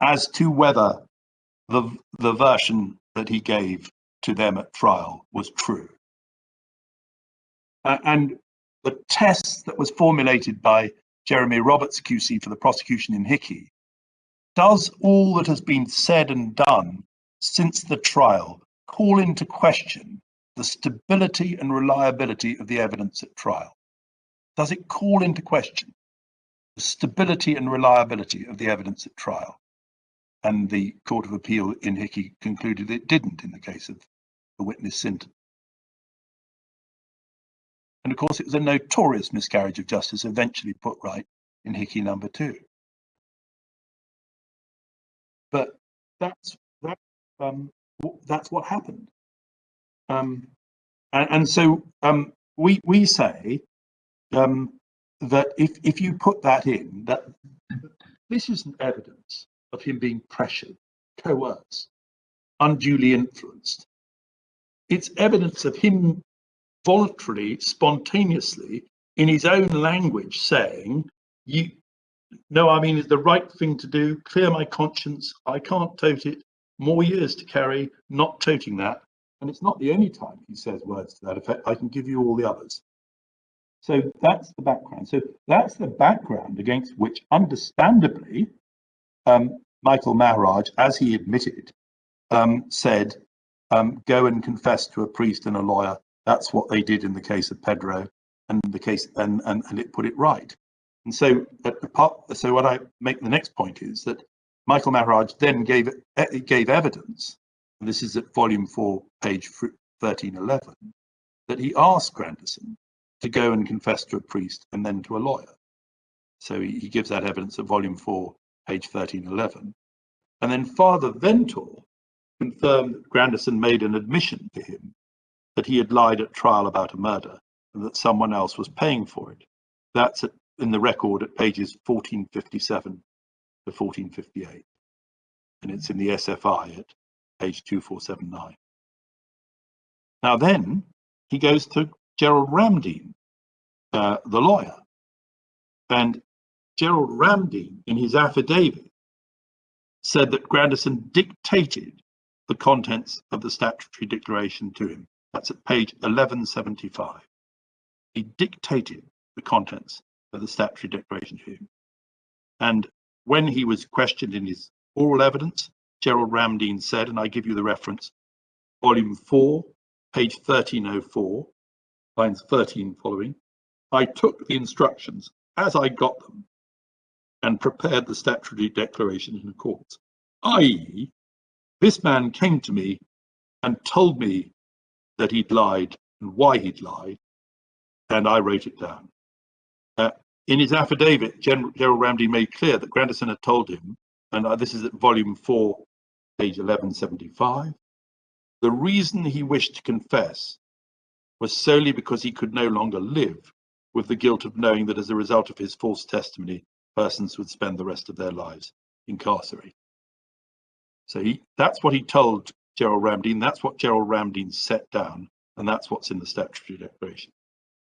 as to whether the version that he gave to them at trial was true. And the test that was formulated by Jeremy Roberts QC for the prosecution in Hickey, does all that has been said and done since the trial call into question the stability and reliability of the evidence at trial? Does it call into question the stability and reliability of the evidence at trial? And the Court of Appeal in Hickey concluded it didn't in the case of the witness Sinton. And of course, it was a notorious miscarriage of justice eventually put right in Hickey number 2. But that's what happened. And so we say that if you put that in, that this isn't evidence of him being pressured, coerced, unduly influenced. It's evidence of him voluntarily, spontaneously, in his own language, saying, no, I mean, it's the right thing to do, clear my conscience, I can't tote it, more years to carry, not toting that. And it's not the only time he says words to that effect. I can give you all the others. So that's the background. So that's the background against which, understandably, Michael Maharaj, as he admitted, said, go and confess to a priest and a lawyer. That's what they did in the case of Pedro, and the case, and it put it right. And so, so what I make the next point is that Michael Maharaj then gave evidence, and this is at volume 4, page 1311, that he asked Grandison to go and confess to a priest and then to a lawyer. So he gives that evidence at volume 4, page 1311. And then Father Ventor confirmed that Grandison made an admission to him that he had lied at trial about a murder and that someone else was paying for it. That's at in the record at pages 1457 to 1458. And it's in the SFI at page 2479. Now then, he goes to Gerald Ramdeen, the lawyer. And Gerald Ramdeen, in his affidavit, said that Grandison dictated the contents of the statutory declaration to him. That's at page 1175. He dictated the contents of the statutory declaration to him. And when he was questioned in his oral evidence, Gerald Ramdeen said, and I give you the reference, volume 4, page 1304, lines 13 following, I took the instructions as I got them and prepared the statutory declaration in accordance. i.e., this man came to me and told me that he'd lied and why he'd lied, and I wrote it down. In his affidavit, Gerald Ramdeen made clear that Grandison had told him, and this is at volume 4, page 1175, the reason he wished to confess was solely because he could no longer live with the guilt of knowing that as a result of his false testimony, persons would spend the rest of their lives incarcerated. So that's what he told Gerald Ramdeen, that's what Gerald Ramdeen set down, and that's what's in the statutory declaration.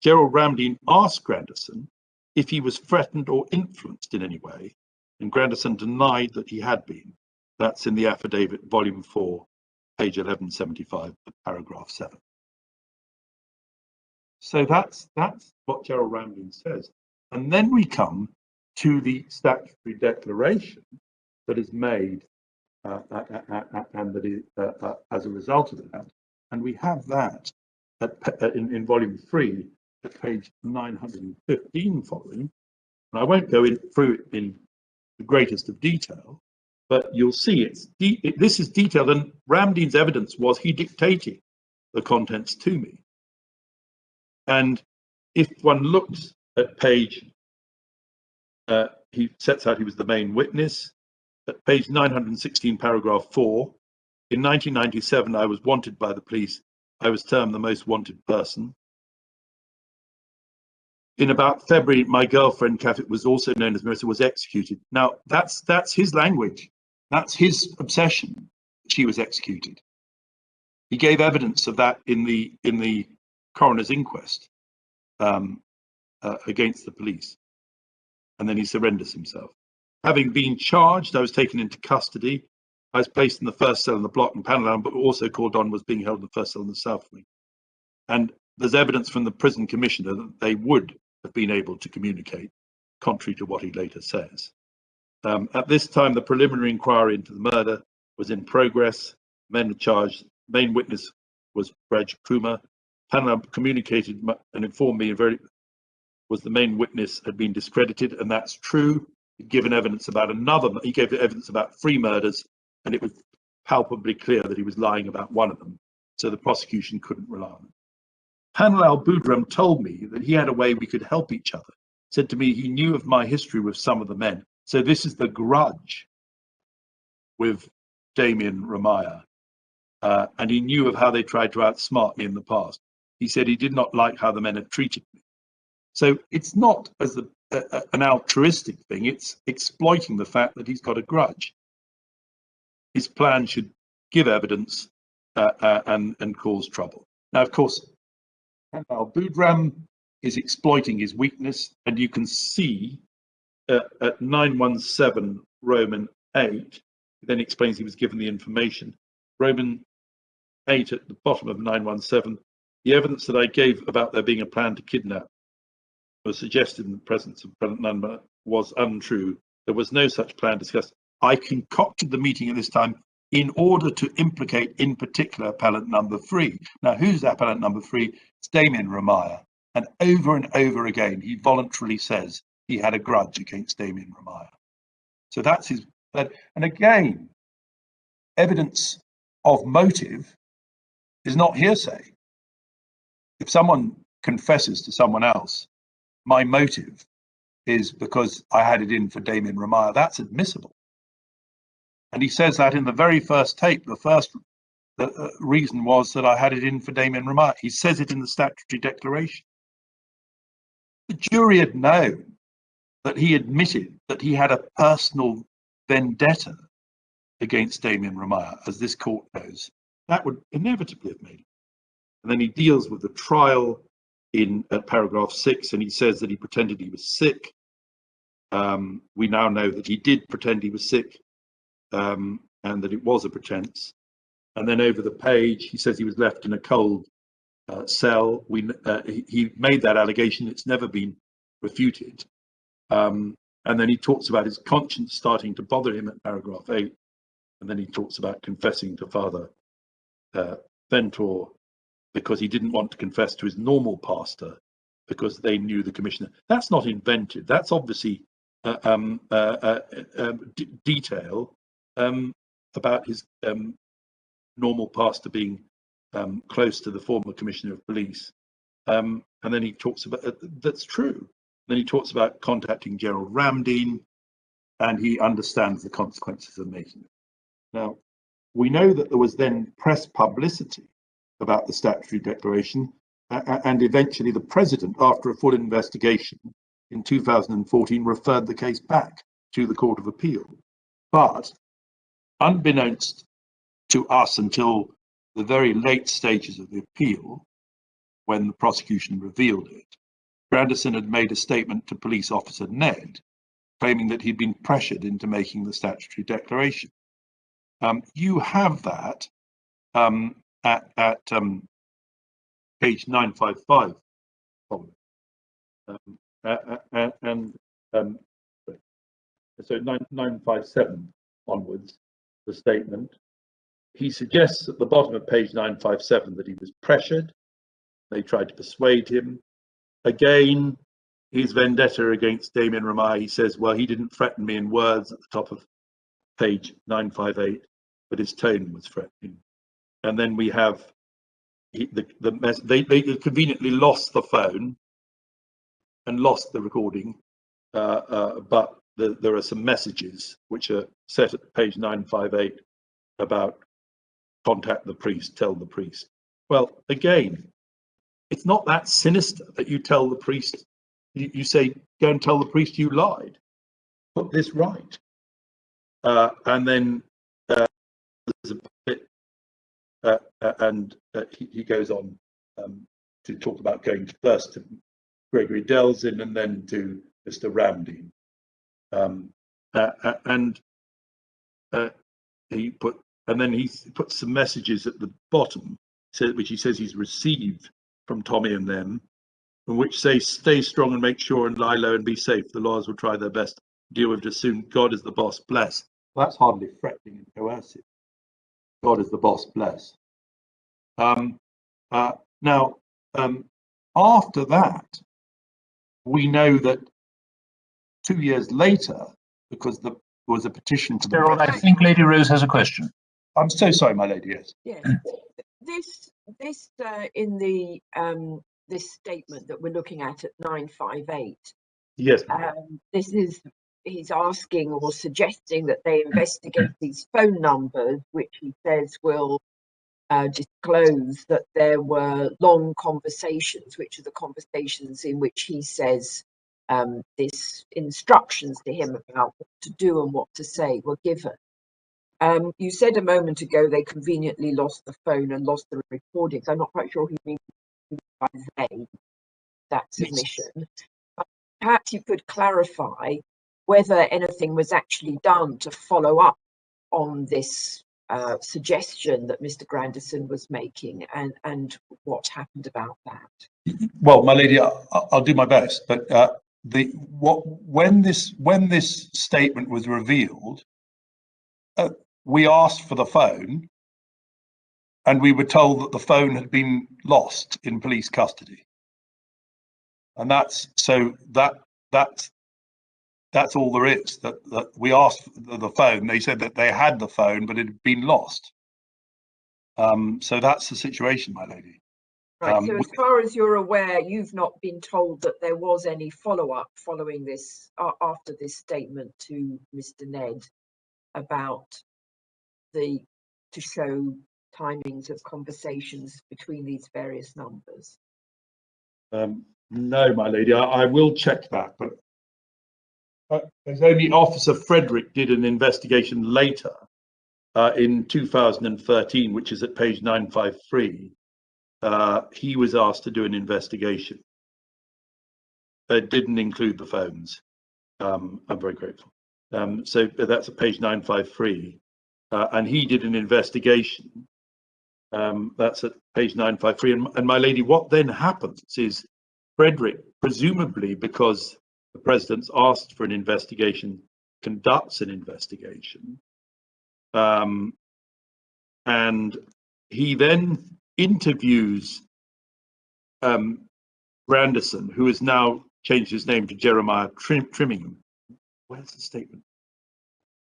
Gerald Ramdeen asked Grandison if he was threatened or influenced in any way, and Grandison denied that he had been. That's in the affidavit, volume 4, page 1175, paragraph 7. So that's what Gerald Ramdeen says. And then we come to the statutory declaration that is made and that is as a result of that. And we have that in volume 3 at page 915 following. And I won't go through it in the greatest of detail, but you'll see this is detailed, and Ramdeen's evidence was he dictated the contents to me. And if one looks at page, he sets out he was the main witness. At page 916, paragraph 4, in 1997, I was wanted by the police. I was termed the most wanted person. In about February, my girlfriend, Kathy, was also known as Marissa, was executed. Now, that's his language. That's his obsession. She was executed. He gave evidence of that in the coroner's inquest against the police, and then he surrenders himself. Having been charged, I was taken into custody. I was placed in the first cell in the block in Panellam, but also called on was being held in the first cell in the South Wing. And there's evidence from the prison commissioner that they would have been able to communicate, contrary to what he later says. At this time, the preliminary inquiry into the murder was in progress. Men charged, main witness was Raj Kumar. Panellam communicated and informed me was the main witness had been discredited, and that's true. He'd given evidence about he gave evidence about 3 murders, and it was palpably clear that he was lying about one of them, so the prosecution couldn't rely on it. Panelal Budram told me that he had a way we could help each other, said to me he knew of my history with some of the men. So this is the grudge with Damien Ramaya, and he knew of how they tried to outsmart me in the past. He said he did not like how the men had treated me. So it's not as an altruistic thing, it's exploiting the fact that he's got a grudge. His plan should give evidence and cause trouble. Now, of course, Panelal Budram is exploiting his weakness, and you can see at 917 Roman 8, he then explains he was given the information. Roman 8 at the bottom of 917, the evidence that I gave about there being a plan to kidnap was suggested in the presence of Appellant number was untrue. There was no such plan discussed. I concocted the meeting at this time in order to implicate in particular Appellant number 3. Now, who's Appellant number 3? It's Damien Ramaya. And over again, he voluntarily says he had a grudge against Damien Ramaya. So that's his, and again, evidence of motive is not hearsay. If someone confesses to someone else, my motive is because I had it in for Damien Ramaya, that's admissible. And he says that in the very first tape, the reason was that I had it in for Damien Ramaya. He says it in the statutory declaration. The jury had known that he admitted that he had a personal vendetta against Damien Ramaya, as this court knows, that would inevitably have made it. And then he deals with the trial at paragraph 6, and he says that he pretended he was sick. We now know that he did pretend he was sick, and that it was a pretense. And then over the page, he says he was left in a cold cell. He made that allegation. It's never been refuted. And then he talks about his conscience starting to bother him at paragraph 8. And then he talks about confessing to Father Ventor because he didn't want to confess to his normal pastor because they knew the commissioner. That's not invented. That's obviously detail about his normal pastor being close to the former commissioner of police. And then he talks about, that's true. Then he talks about contacting Gerald Ramdeen, and he understands the consequences of making it. Now, we know that there was then press publicity about the statutory declaration, and eventually the president, after a full investigation in 2014, referred the case back to the Court of Appeal. But unbeknownst to us until the very late stages of the appeal, when the prosecution revealed it, Grandison had made a statement to police officer Ned, claiming that he'd been pressured into making the statutory declaration. You have that at page 955, so 957 onwards, the statement. He suggests at the bottom of page 957 that he was pressured. They tried to persuade him. Again, his vendetta against Damien Ramaya, he says, well, he didn't threaten me in words at the top of page 958, but his tone was threatening. And then we have they conveniently lost the phone and lost the recording, but there are some messages which are set at page 958 about contact the priest, tell the priest. Well, again, it's not that sinister that you tell the priest, you say, go and tell the priest you lied. Put this right. And then there's a bit, and he goes on to talk about going first to Gregory Delzin and then to Mr. Ramdeen. And he puts some messages at the bottom, which he says he's received from Tommy and them, which say, stay strong and make sure and lie low and be safe. The lawyers will try their best to deal with it as soon. God is the boss, bless. Well, that's hardly threatening and coercive. God is the boss, bless. Now, after that, we know that 2 years later, because there was a petition to the Gerald, I think Lady Rose has a question. I'm so sorry, my lady, yes. Yes. This in the this statement that we're looking at 958. Yes. This is, he's asking or suggesting that they investigate these phone numbers, which he says will disclose that there were long conversations, which are the conversations in which he says this instructions to him about what to do and what to say were given. You said a moment ago they conveniently lost the phone and lost the recordings. I'm not quite sure who means by they, that submission. But perhaps you could clarify whether anything was actually done to follow up on this suggestion that Mr. Grandison was making, and what happened about that. Well, my lady, I'll do my best. But when this statement was revealed, we asked for the phone, and we were told that the phone had been lost in police custody. And that's all there is. That we asked for the phone. They said that they had the phone, but it had been lost. So that's the situation, my lady. Right. So as far as you're aware, you've not been told that there was any follow-up following this, after this statement to Mr. Ned about to show timings of conversations between these various numbers. No, my lady, I will check that, but There's only Officer Frederick did an investigation later in 2013, which is at page 953. He was asked to do an investigation. It didn't include the phones. I'm very grateful. So that's at page 953. And he did an investigation. That's at page 953. And my lady, what then happens is Frederick, presumably because the president's asked for an investigation, conducts an investigation. And he then interviews Grandison, who has now changed his name to Jeremiah Trimmingham. Where's the statement?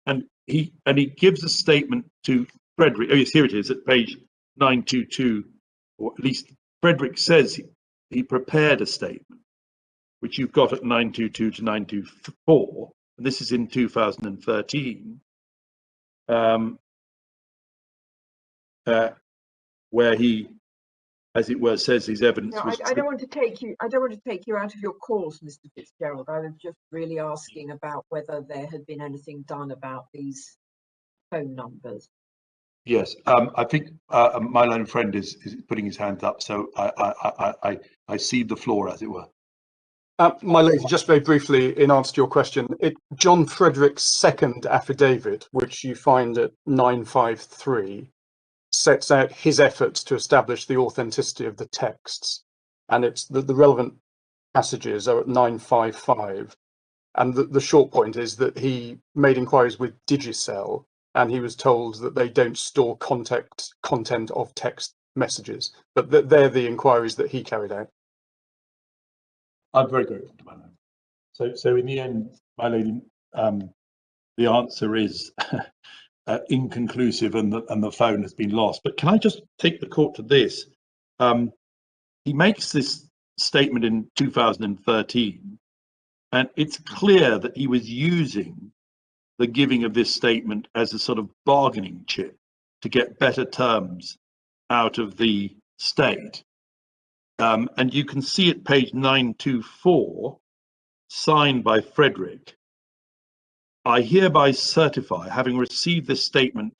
And he gives a statement to Frederick. Oh yes, here it is at page 922, or at least Frederick says he prepared a statement, which you've got at 922 to 924, and this is in 2013, where he, as it were, says his evidence was. I don't want to take you out of your course, Mr. Fitzgerald. I was just really asking about whether there had been anything done about these phone numbers. Yes, I think my learned friend is putting his hand up, so I cede the floor, as it were. My lady, just very briefly, in answer to your question, John Frederick's second affidavit, which you find at 953, sets out his efforts to establish the authenticity of the texts, and it's the relevant passages are at 955. And the short point is that he made inquiries with Digicel, and he was told that they don't store content of text messages, but they're the inquiries that he carried out. I'm very grateful to my lady. So in the end, my lady, the answer is inconclusive, and the phone has been lost. But can I just take the court to this? He makes this statement in 2013, and it's clear that he was using the giving of this statement as a sort of bargaining chip to get better terms out of the state. And you can see at page 924, signed by Frederick, I hereby certify, having received this statement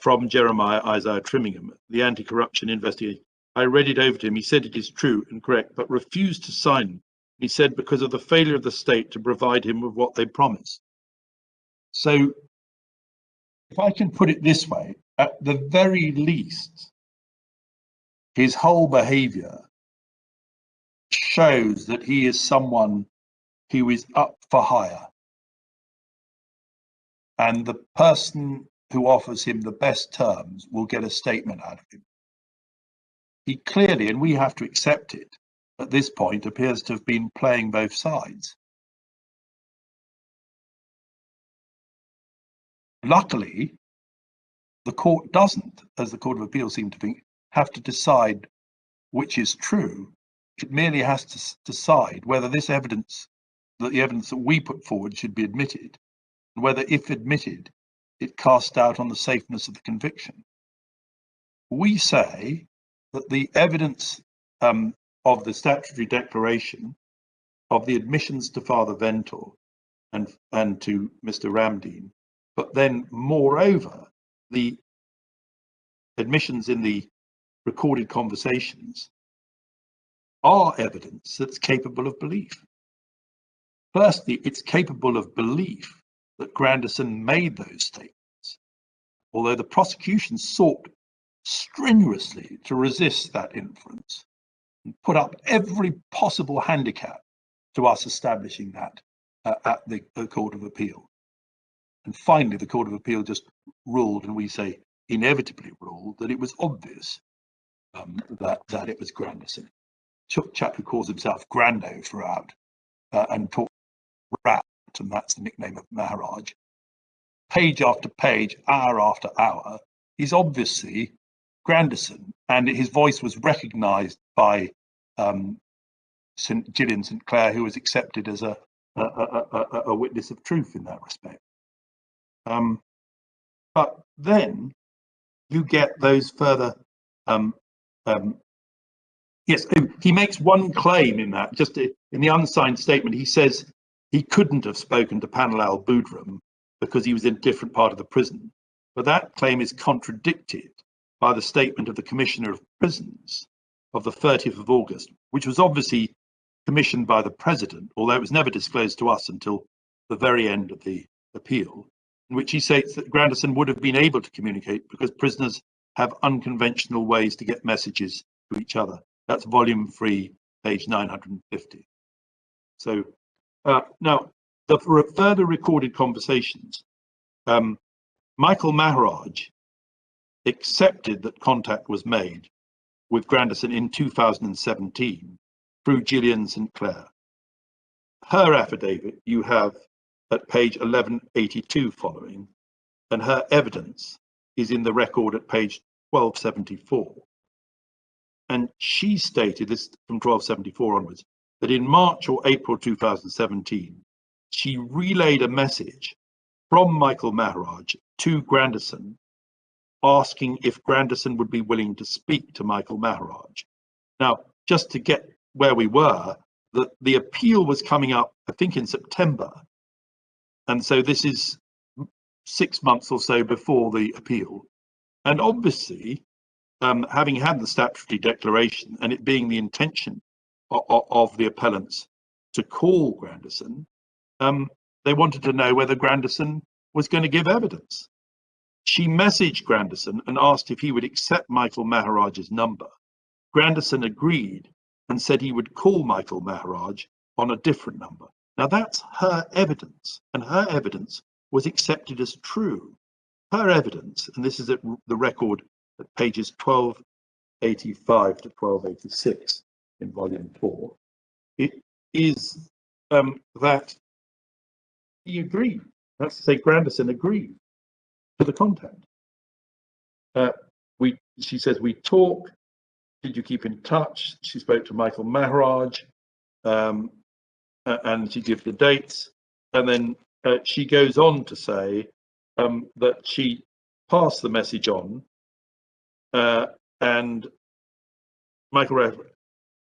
from Jeremiah Isaiah Trimmingham, the anti-corruption investigator, I read it over to him. He said it is true and correct, but refused to sign. He said because of the failure of the state to provide him with what they promised. So, if I can put it this way, at the very least, his whole behavior shows that he is someone who is up for hire. And the person who offers him the best terms will get a statement out of him. He clearly, and we have to accept it, at this point appears to have been playing both sides. Luckily, the court doesn't, as the Court of Appeal seemed to think, have to decide which is true. It merely has to decide whether this evidence, the evidence that we put forward, should be admitted, and whether, if admitted, it casts doubt on the safeness of the conviction. We say that the evidence of the statutory declaration, of the admissions to Father Ventor and to Mr. Ramdeen, but then moreover, the admissions in the recorded conversations are evidence that's capable of belief. Firstly, it's capable of belief that Grandison made those statements, although the prosecution sought strenuously to resist that inference and put up every possible handicap to us establishing that at the Court of Appeal. And finally, the Court of Appeal just ruled, and we say inevitably ruled, that it was obvious that it was Grandison. Chap who calls himself Grando throughout and talks rat, and that's the nickname of Maharaj. Page after page, hour after hour, he's obviously Grandison, and his voice was recognised by Gillian St. Clair, who was accepted as a witness of truth in that respect. But then you get those further. Yes, he makes one claim in that, just in the unsigned statement. He says he couldn't have spoken to Panalal Budram because he was in a different part of the prison. But that claim is contradicted by the statement of the Commissioner of Prisons of the 30th of August, which was obviously commissioned by the President, although it was never disclosed to us until the very end of the appeal, in which he states that Grandison would have been able to communicate because prisoners have unconventional ways to get messages to each other. That's volume 3, page 950. So now, the further recorded conversations, Michael Maharaj accepted that contact was made with Grandison in 2017 through Gillian St. Clair. Her affidavit you have at page 1182 following, and her evidence is in the record at page 1274. And she stated, this from 1274 onwards, that in March or April 2017, she relayed a message from Michael Maharaj to Grandison, asking if Grandison would be willing to speak to Michael Maharaj. Now, just to get where we were, the appeal was coming up, I think, in September. And so this is 6 months or so before the appeal. And obviously, having had the statutory declaration and it being the intention of the appellants to call Grandison, they wanted to know whether Grandison was going to give evidence. She messaged Grandison and asked if he would accept Michael Maharaj's number. Grandison agreed and said he would call Michael Maharaj on a different number. Now that's her evidence, and her evidence was accepted as true. Her evidence, and this is at the record at pages 1285 to 1286 in volume 4, it is that he agreed. That's to say, Grandison agreed to the contact. She says, we talk. Did you keep in touch? She spoke to Michael Maharaj, and she gives the dates. And then she goes on to say that she passed the message on. And Michael,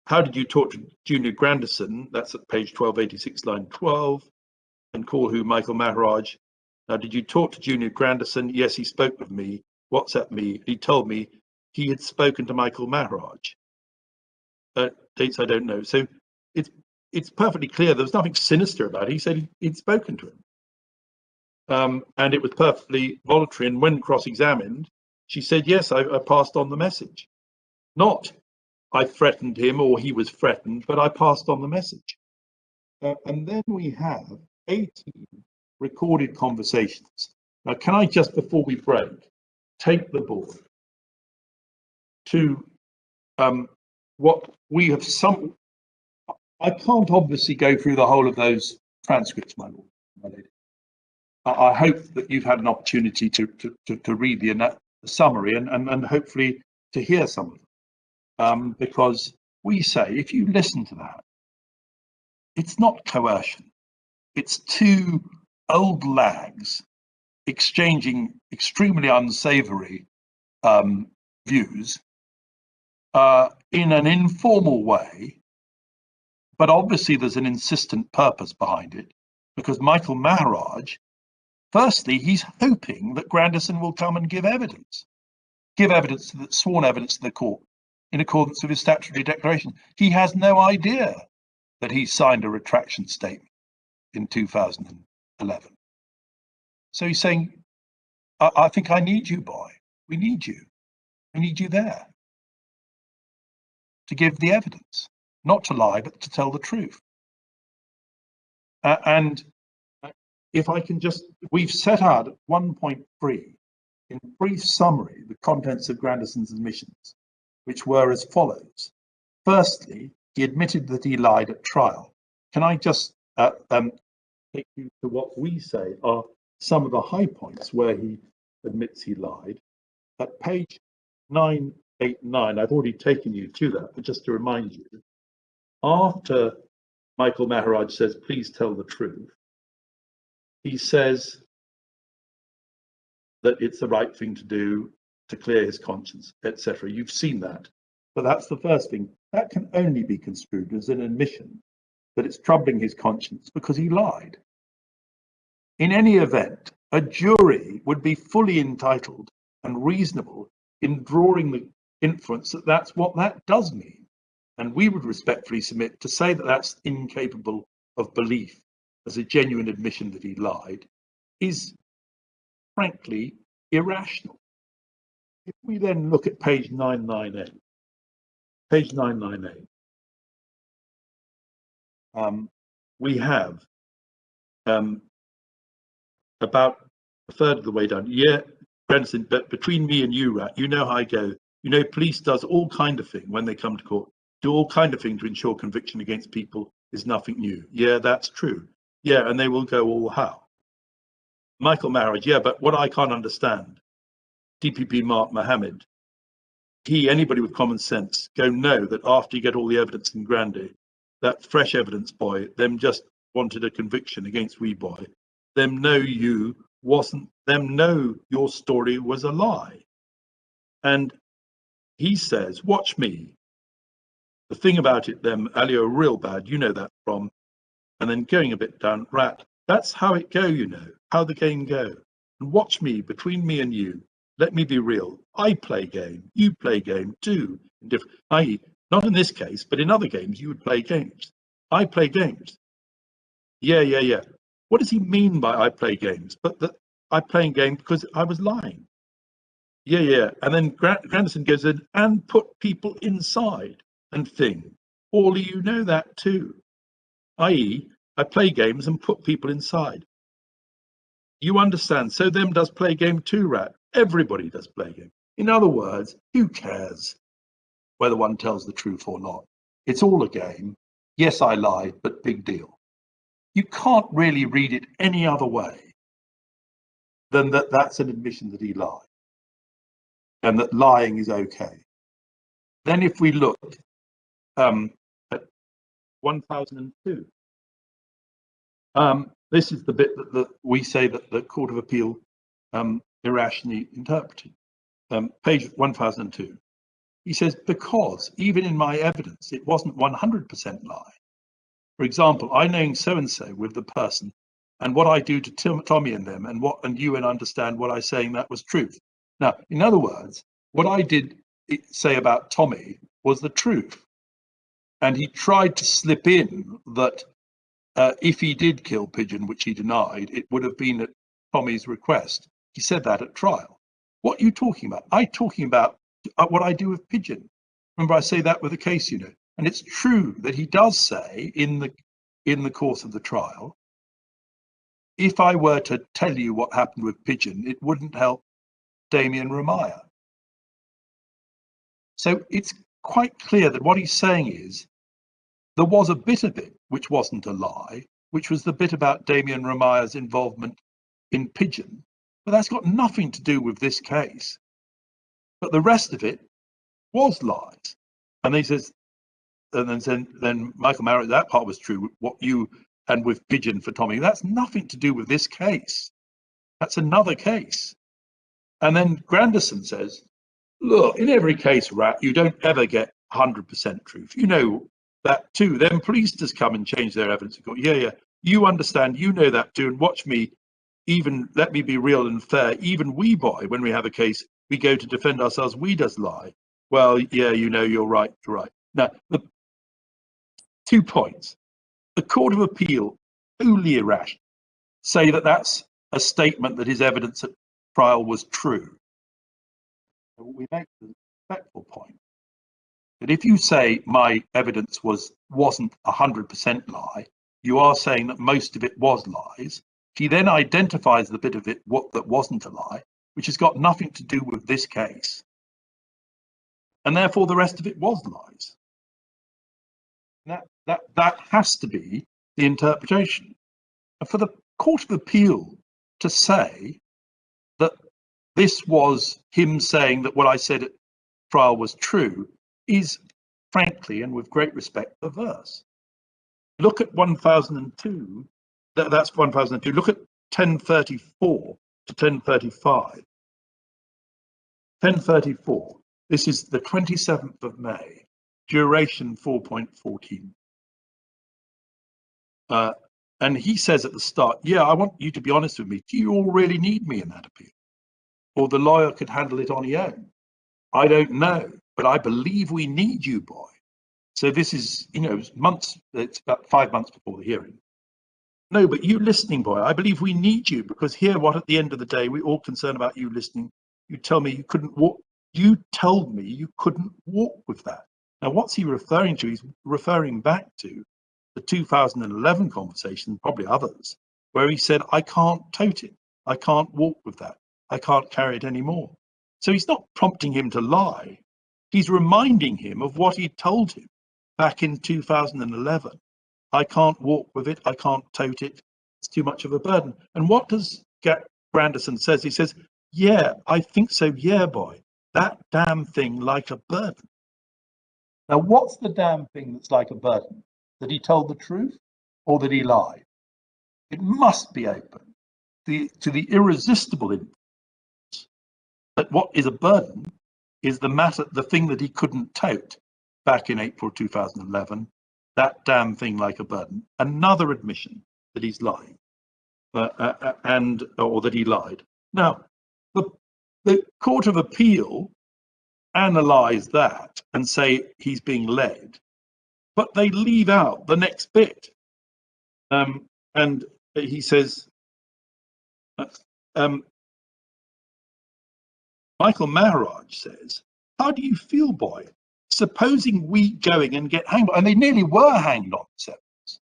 how did you talk to Junior Grandison? That's at page 1286, line 12. And call who? Michael Maharaj. Now, did you talk to Junior Grandison? Yes, he spoke with me. WhatsApp me. He told me he had spoken to Michael Maharaj. Dates I don't know. So it's perfectly clear there was nothing sinister about it. He said he'd spoken to him. And it was perfectly voluntary. And when cross-examined, she said, yes, I passed on the message. Not I threatened him or he was threatened, but I passed on the message. And then we have 18 recorded conversations. Now, can I just, before we break, take the board to what we have some. I can't obviously go through the whole of those transcripts, my lord, my lady. I hope that you've had an opportunity to read the summary and hopefully to hear some of them, because we say, if you listen to that, it's not coercion. It's two old lags exchanging extremely unsavory views in an informal way, but obviously there's an insistent purpose behind it, because Michael Maharaj, firstly, he's hoping that Grandison will come and give evidence sworn evidence to the court in accordance with his statutory declaration. He has no idea that he signed a retraction statement in 2011. So he's saying, I think I need you, boy. We need you. We need you there to give the evidence, not to lie, but to tell the truth. And if I can just, we've set out at 1.3, in brief summary, the contents of Grandison's admissions, which were as follows. Firstly, he admitted that he lied at trial. Can I just take you to what we say are some of the high points where he admits he lied? At page 989, I've already taken you to that, but just to remind you, after Michael Maharaj says, please tell the truth, he says that it's the right thing to do to clear his conscience, etc. You've seen that. But that's the first thing. That can only be construed as an admission that it's troubling his conscience because he lied. In any event, a jury would be fully entitled and reasonable in drawing the inference that that's what that does mean. And we would respectfully submit to say that that's incapable of belief as a genuine admission that he lied is frankly irrational. If we then look at page 998, we have about a third of the way down. Yeah, Brenton, but between me and you, Rat, you know how I go. You know, police does all kind of thing when they come to court, do all kind of thing to ensure conviction against people is nothing new. Yeah, that's true. Yeah, and they will go, oh, how? Michael Maharaj, yeah, but what I can't understand, DPP Mark Mohammed, anybody with common sense, go know that after you get all the evidence in Grande, that fresh evidence boy, them just wanted a conviction against wee boy, them know you wasn't, them know your story was a lie. And he says, watch me. The thing about it, them, Alio, real bad, you know that from, and then going a bit down, Rat, that's how it go, you know, how the game go. And watch me, between me and you, let me be real. I play game, you play game too. I.e., not in this case, but in other games, you would play games. I play games. Yeah. What does he mean by I play games? But that I playing game because I was lying. Yeah. And then Grandison goes in and put people inside and thing. All of you know that too. I.e., I play games and put people inside. You understand? So them does play game too, Rat. Everybody does play game. In other words, who cares whether one tells the truth or not? It's all a game. Yes, I lied, but big deal. You can't really read it any other way than that that's an admission that he lied and that lying is okay. Then if we look at 1002, this is the bit that we say that the Court of Appeal irrationally interpreted. Page 1002. He says, because even in my evidence, it wasn't 100% lie. For example, I knowing so-and-so with the person and what I do to Tommy and them and you and understand what I saying that was truth. Now, in other words, what I did say about Tommy was the truth. And he tried to slip in that if he did kill Pigeon, which he denied, it would have been at Tommy's request. He said that at trial. What are you talking about? I'm talking about what I do with Pigeon. Remember, I say that with the case, you know. And it's true that he does say in the course of the trial, if I were to tell you what happened with Pigeon, it wouldn't help Damien Ramaya. So it's quite clear that what he's saying is there was a bit of it which wasn't a lie, which was the bit about Damien Ramaya's involvement in Pigeon, but that's got nothing to do with this case. But the rest of it was lies. And he says, and then Michael Marriott, that part was true. What you and with Pigeon for Tommy, that's nothing to do with this case. That's another case. And then Grandison says, look, in every case, Rat, you don't ever get 100% truth. You know that too. Then police just come and change their evidence and go, yeah, you understand, you know that too. And watch me, even let me be real and fair. Even we boy, when we have a case, we go to defend ourselves, we does lie. Well, yeah, you know, you're right. Now, the 2 points. The Court of Appeal, wholly irrational, say that that's a statement that his evidence at trial was true. We make the respectful point that if you say my evidence wasn't 100% lie, you are saying that most of it was lies. She then identifies the bit of it that wasn't a lie, which has got nothing to do with this case. And therefore the rest of it was lies. That has to be the interpretation. And for the Court of Appeal to say that this was him saying that what I said at trial was true is, frankly, and with great respect, perverse. Look at 1002. That's 1002. Look at 1034 to 1035. 1034. This is the 27th of May. Duration 4.14. And he says at the start, yeah, I want you to be honest with me. Do you all really need me in that appeal? Or the lawyer could handle it on his own? I don't know, but I believe we need you, boy. So this is, months, it's about 5 months before the hearing. No, but you listening, boy, I believe we need you, because here, what at the end of the day, we're all concerned about you listening. You tell me you couldn't walk. You told me you couldn't walk with that. Now, what's he referring to? He's referring back to the 2011 conversation, probably others, where he said, I can't tote it. I can't walk with that. I can't carry it anymore. So he's not prompting him to lie. He's reminding him of what he told him back in 2011. I can't walk with it. I can't tote it. It's too much of a burden. And what does Grandison says? He says, yeah, I think so. Yeah, boy, that damn thing like a burden. Now, what's the damn thing that's like a burden? That he told the truth or that he lied? It must be open to the irresistible inference that what is a burden is the thing that he couldn't tote back in April 2011, that damn thing like a burden. Another admission that he's lying, or that he lied. Now, the Court of Appeal analyse that and say he's being led, but they leave out the next bit. And he says, Michael Maharaj says, how do you feel, boy? Supposing we going and get hanged, and they nearly were hanged on this evidence.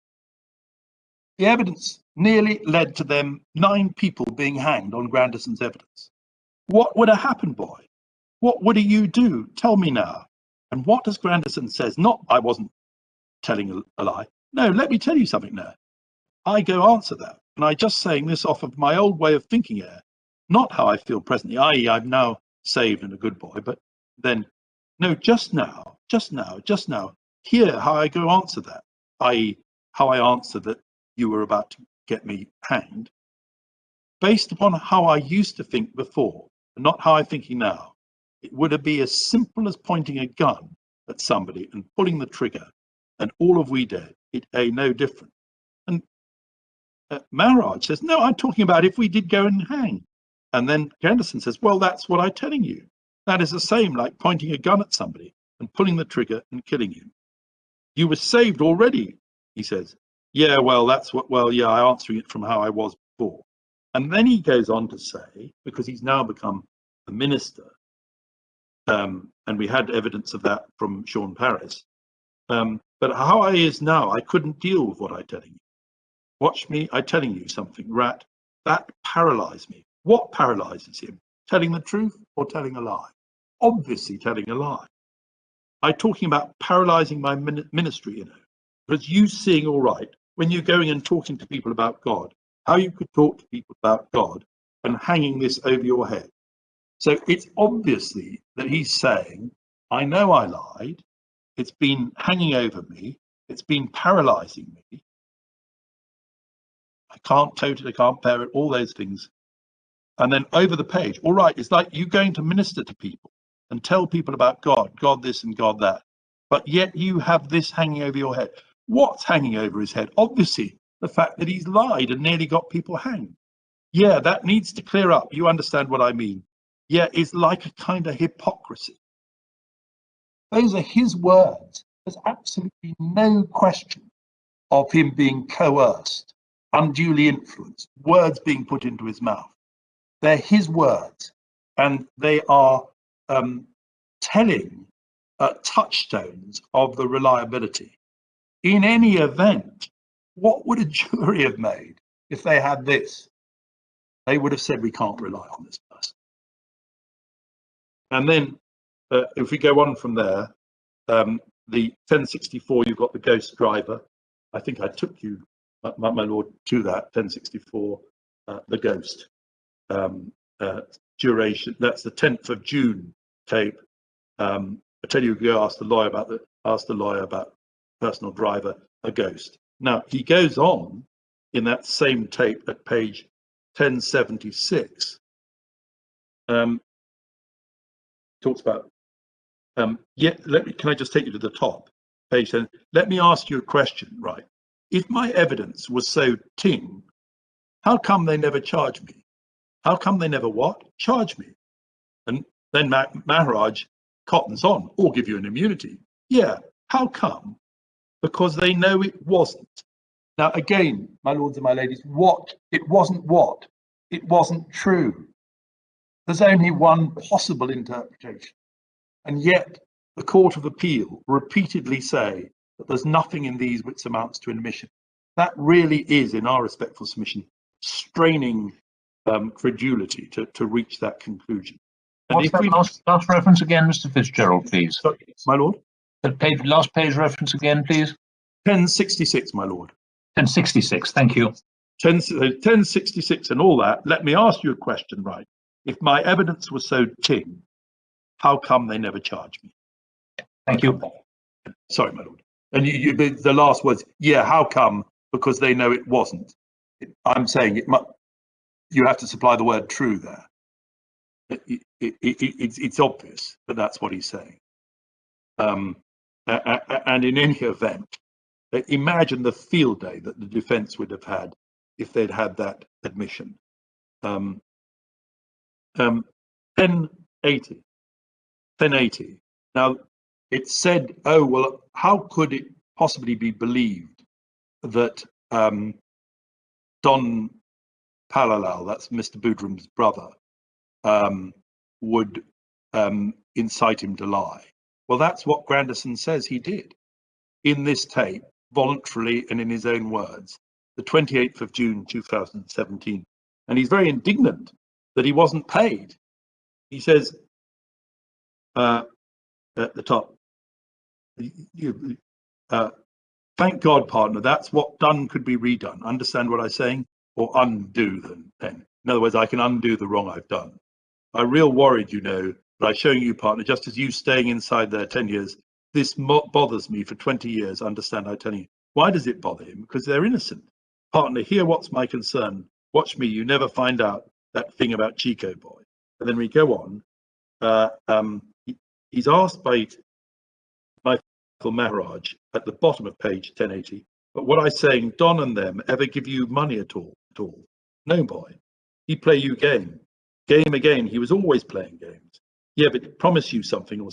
The evidence nearly led to them 9 people being hanged on Grandison's evidence. What would have happened, boy? What would you do? Tell me now. And what does Grandison says? Not, I wasn't telling a lie. No, let me tell you something now. I go answer that. And I just saying this off of my old way of thinking here, not how I feel presently, i.e. I'm now saved and a good boy, but then, no, just now, hear how I go answer that, i.e. how I answer that you were about to get me hanged, based upon how I used to think before, and not how I'm thinking now. It would be as simple as pointing a gun at somebody and pulling the trigger, and all of we dead. It ain't no different. And Maharaj says, no, I'm talking about if we did go and hang. And then Grandison says, well, that's what I'm telling you. That is the same like pointing a gun at somebody and pulling the trigger and killing him. You were saved already, he says. Yeah, well, yeah, I'm answering it from how I was before. And then he goes on to say, because he's now become a minister, and we had evidence of that from Sean Paris, but how I is now, I couldn't deal with what I'm telling you. Watch me, I'm telling you something, rat, that paralyzed me. What paralyzes him? Telling the truth or telling a lie? Obviously telling a lie. I'm talking about paralyzing my ministry, because you seeing all right, when you're going and talking to people about God, how you could talk to people about God and hanging this over your head. So it's obviously that he's saying, I know I lied, it's been hanging over me, it's been paralyzing me, I can't tote it, I can't bear it, all those things. And then over the page, all right, it's like you going to minister to people and tell people about God, God this and God that, but yet you have this hanging over your head. What's hanging over his head? Obviously, the fact that he's lied and nearly got people hanged. Yeah, that needs to clear up. You understand what I mean? Yeah, it's like a kind of hypocrisy. Those are his words. There's absolutely no question of him being coerced, unduly influenced, words being put into his mouth. They're his words, and they are telling touchstones of the reliability. In any event, what would a jury have made if they had this? They would have said, we can't rely on this person. And then if we go on from there, the 1064, you've got the ghost driver. I think I took you, my lord, to that 1064, the ghost. Duration, that's the 10th of June tape. I tell you, go ask the lawyer about personal driver, a ghost. Now he goes on in that same tape at page 1076. Talks about can I just take you to the top page 10? Let me ask you a question, right? if my evidence was so ting, how come they never charge me? How come they never what? Charge me. And then Maharaj cottons on, or give you an immunity. Yeah, how come? Because they know it wasn't. Now, again, my lords and my ladies, what? It wasn't what? It wasn't true. There's only one possible interpretation. And yet, the Court of Appeal repeatedly say that there's nothing in these which amounts to an admission. That really is, in our respectful submission, straining credulity to reach that conclusion. And What's that last reference again, Mr. Fitzgerald, please? Sorry, my lord? The last page reference again, please? 1066, my lord. 1066, thank you. 1066 and all that. Let me ask you a question, right? If my evidence was so ting, how come they never charged me? Thank you. Sorry, my lord. And the last words, yeah, how come? Because they know it wasn't. I'm saying it must, you have to supply the word true there. It's obvious, but that's what he's saying. And in any event, imagine the field day that the defence would have had if they'd had that admission. 1080. Now, it said, oh, well, how could it possibly be believed that Don Palalal, that's Mr. Boodram's brother, would incite him to lie? Well, that's what Granderson says he did in this tape, voluntarily and in his own words, the 28th of June 2017. And he's very indignant that he wasn't paid. He says at the top, thank God, partner, that's what done could be redone. Understand what I'm saying? Or undo then. In other words, I can undo the wrong I've done. I'm real worried, you know, by showing you, partner, just as you staying inside there 10 years, this bothers me for 20 years, understand, I'm telling you. Why does it bother him? Because they're innocent. Partner, here what's my concern. Watch me, you never find out that thing about Chico Boy. And then we go on. He's asked by Michael Maharaj at the bottom of page 1080, but what I'm saying, Don and them ever give you money at all? No, boy. He play you game again. He was always playing games. Yeah, but he promise you something or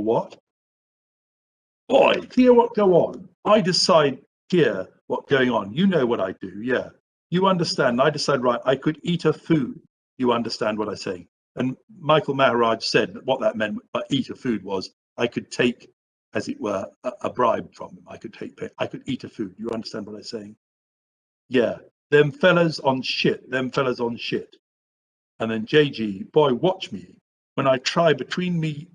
what? Boy, hear what go on. I decide here what going on. You know what I do, yeah. You understand. I decide, right, I could eat a food. You understand what I'm saying? And Michael Maharaj said that what that meant by eat a food was I could take, as it were, a bribe from him. I could eat a food. You understand what I'm saying? Yeah, them fellas on shit. And then JG, boy, watch me. When I try between me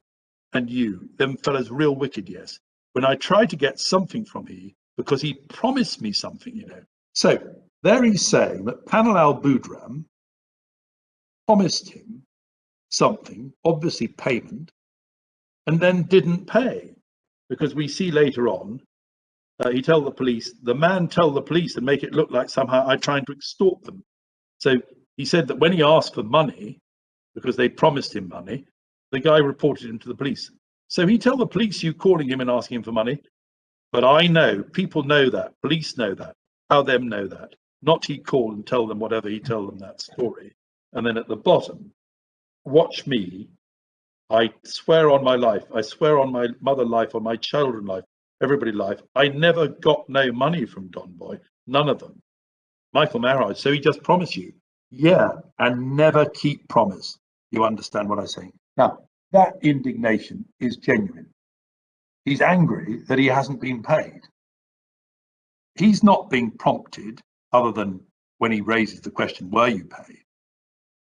and you, them fellas real wicked, yes. When I try to get something from he, because he promised me something, you know. So there he's saying that Panalal Boodram promised him something, obviously payment, and then didn't pay. Because we see later on, he told the police, the man told the police and make it look like somehow I trying to extort them. So he said that when he asked for money, because they promised him money, the guy reported him to the police. So he told the police you calling him and asking him for money, but I know, people know that, police know that, how them know that. Not he call and tell them whatever he tell them that story. And then at the bottom, watch me, I swear on my life, I swear on my mother life, on my children life, everybody life, I never got no money from Don Boy, none of them. Michael Maharaj, so he just promised you. Yeah, and never keep promise. You understand what I'm saying? Now, that indignation is genuine. He's angry that he hasn't been paid. He's not being prompted, other than when he raises the question, were you paid?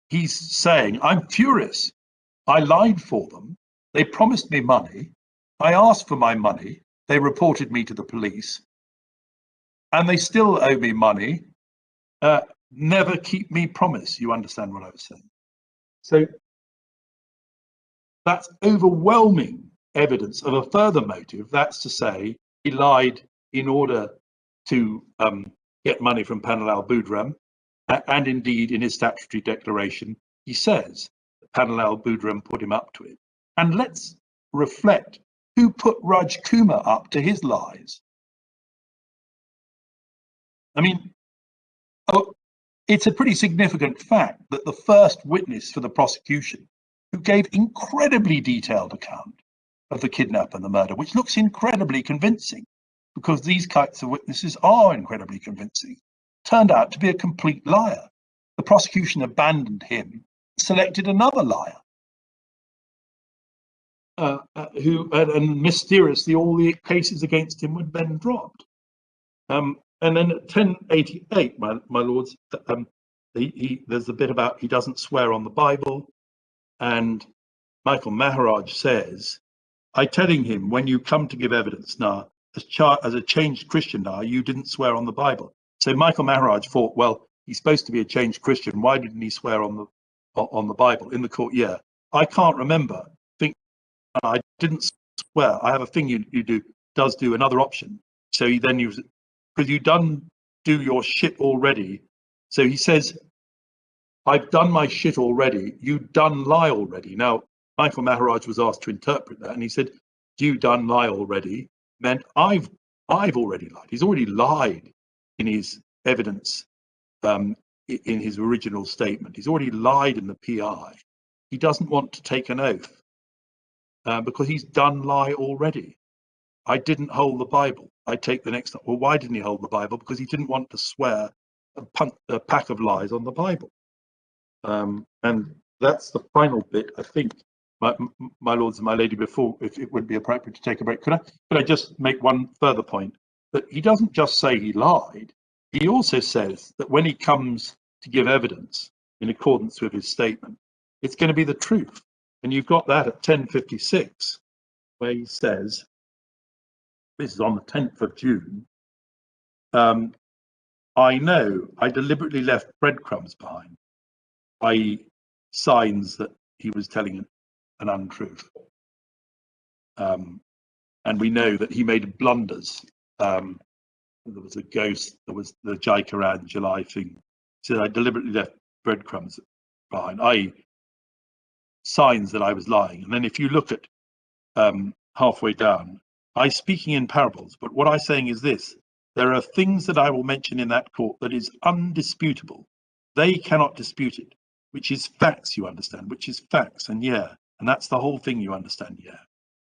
He's saying, I'm furious. I lied for them. They promised me money. I asked for my money. They reported me to the police. And they still owe me money. Never keep me promise. You understand what I was saying? So that's overwhelming evidence of a further motive. That's to say, he lied in order to get money from Panalal Boodram. And indeed, in his statutory declaration, he says that Panalal Boodram put him up to it. And let's reflect, who put Raj Kumar up to his lies? I mean, it's a pretty significant fact that the first witness for the prosecution, who gave incredibly detailed account of the kidnap and the murder, which looks incredibly convincing, because these kinds of witnesses are incredibly convincing, turned out to be a complete liar. The prosecution abandoned him, selected another liar, and mysteriously all the cases against him were then dropped. And then at 1088, my lords, there's a bit about he doesn't swear on the Bible, and Michael Maharaj says, I telling him, when you come to give evidence now, as a changed Christian now, you didn't swear on the Bible. So Michael Maharaj thought, well, he's supposed to be a changed Christian. Why didn't he swear on the Bible in the court? Yeah, I can't remember. I didn't swear. I have a thing you does do another option. So he then uses, because you done do your shit already. So he says, I've done my shit already. You done lie already. Now, Michael Maharaj was asked to interpret that, and he said, you done lie already meant I've already lied. He's already lied in his evidence, in his original statement. He's already lied in the PI. He doesn't want to take an oath because he's done lie already. I didn't hold the Bible. I take the next. Well, why didn't he hold the Bible? Because he didn't want to swear a pack of lies on the Bible. And that's the final bit, I think, my lords and my lady, before, if it would be appropriate to take a break. Could I just make one further point? That he doesn't just say he lied, he also says that when he comes to give evidence in accordance with his statement, it's going to be the truth. And you've got that at 1056, where he says, this is on the 10th of June, I know I deliberately left breadcrumbs behind, i.e. signs that he was telling an untruth. And we know that he made blunders. There was a ghost, there was the Jaikaran July thing. So I deliberately left breadcrumbs behind, i.e. signs that I was lying. And then if you look at halfway down, I speaking in parables, but what I'm saying is this: there are things that I will mention in that court that is undisputable. They cannot dispute it, which is facts, you understand, which is facts. And yeah, and that's the whole thing, you understand.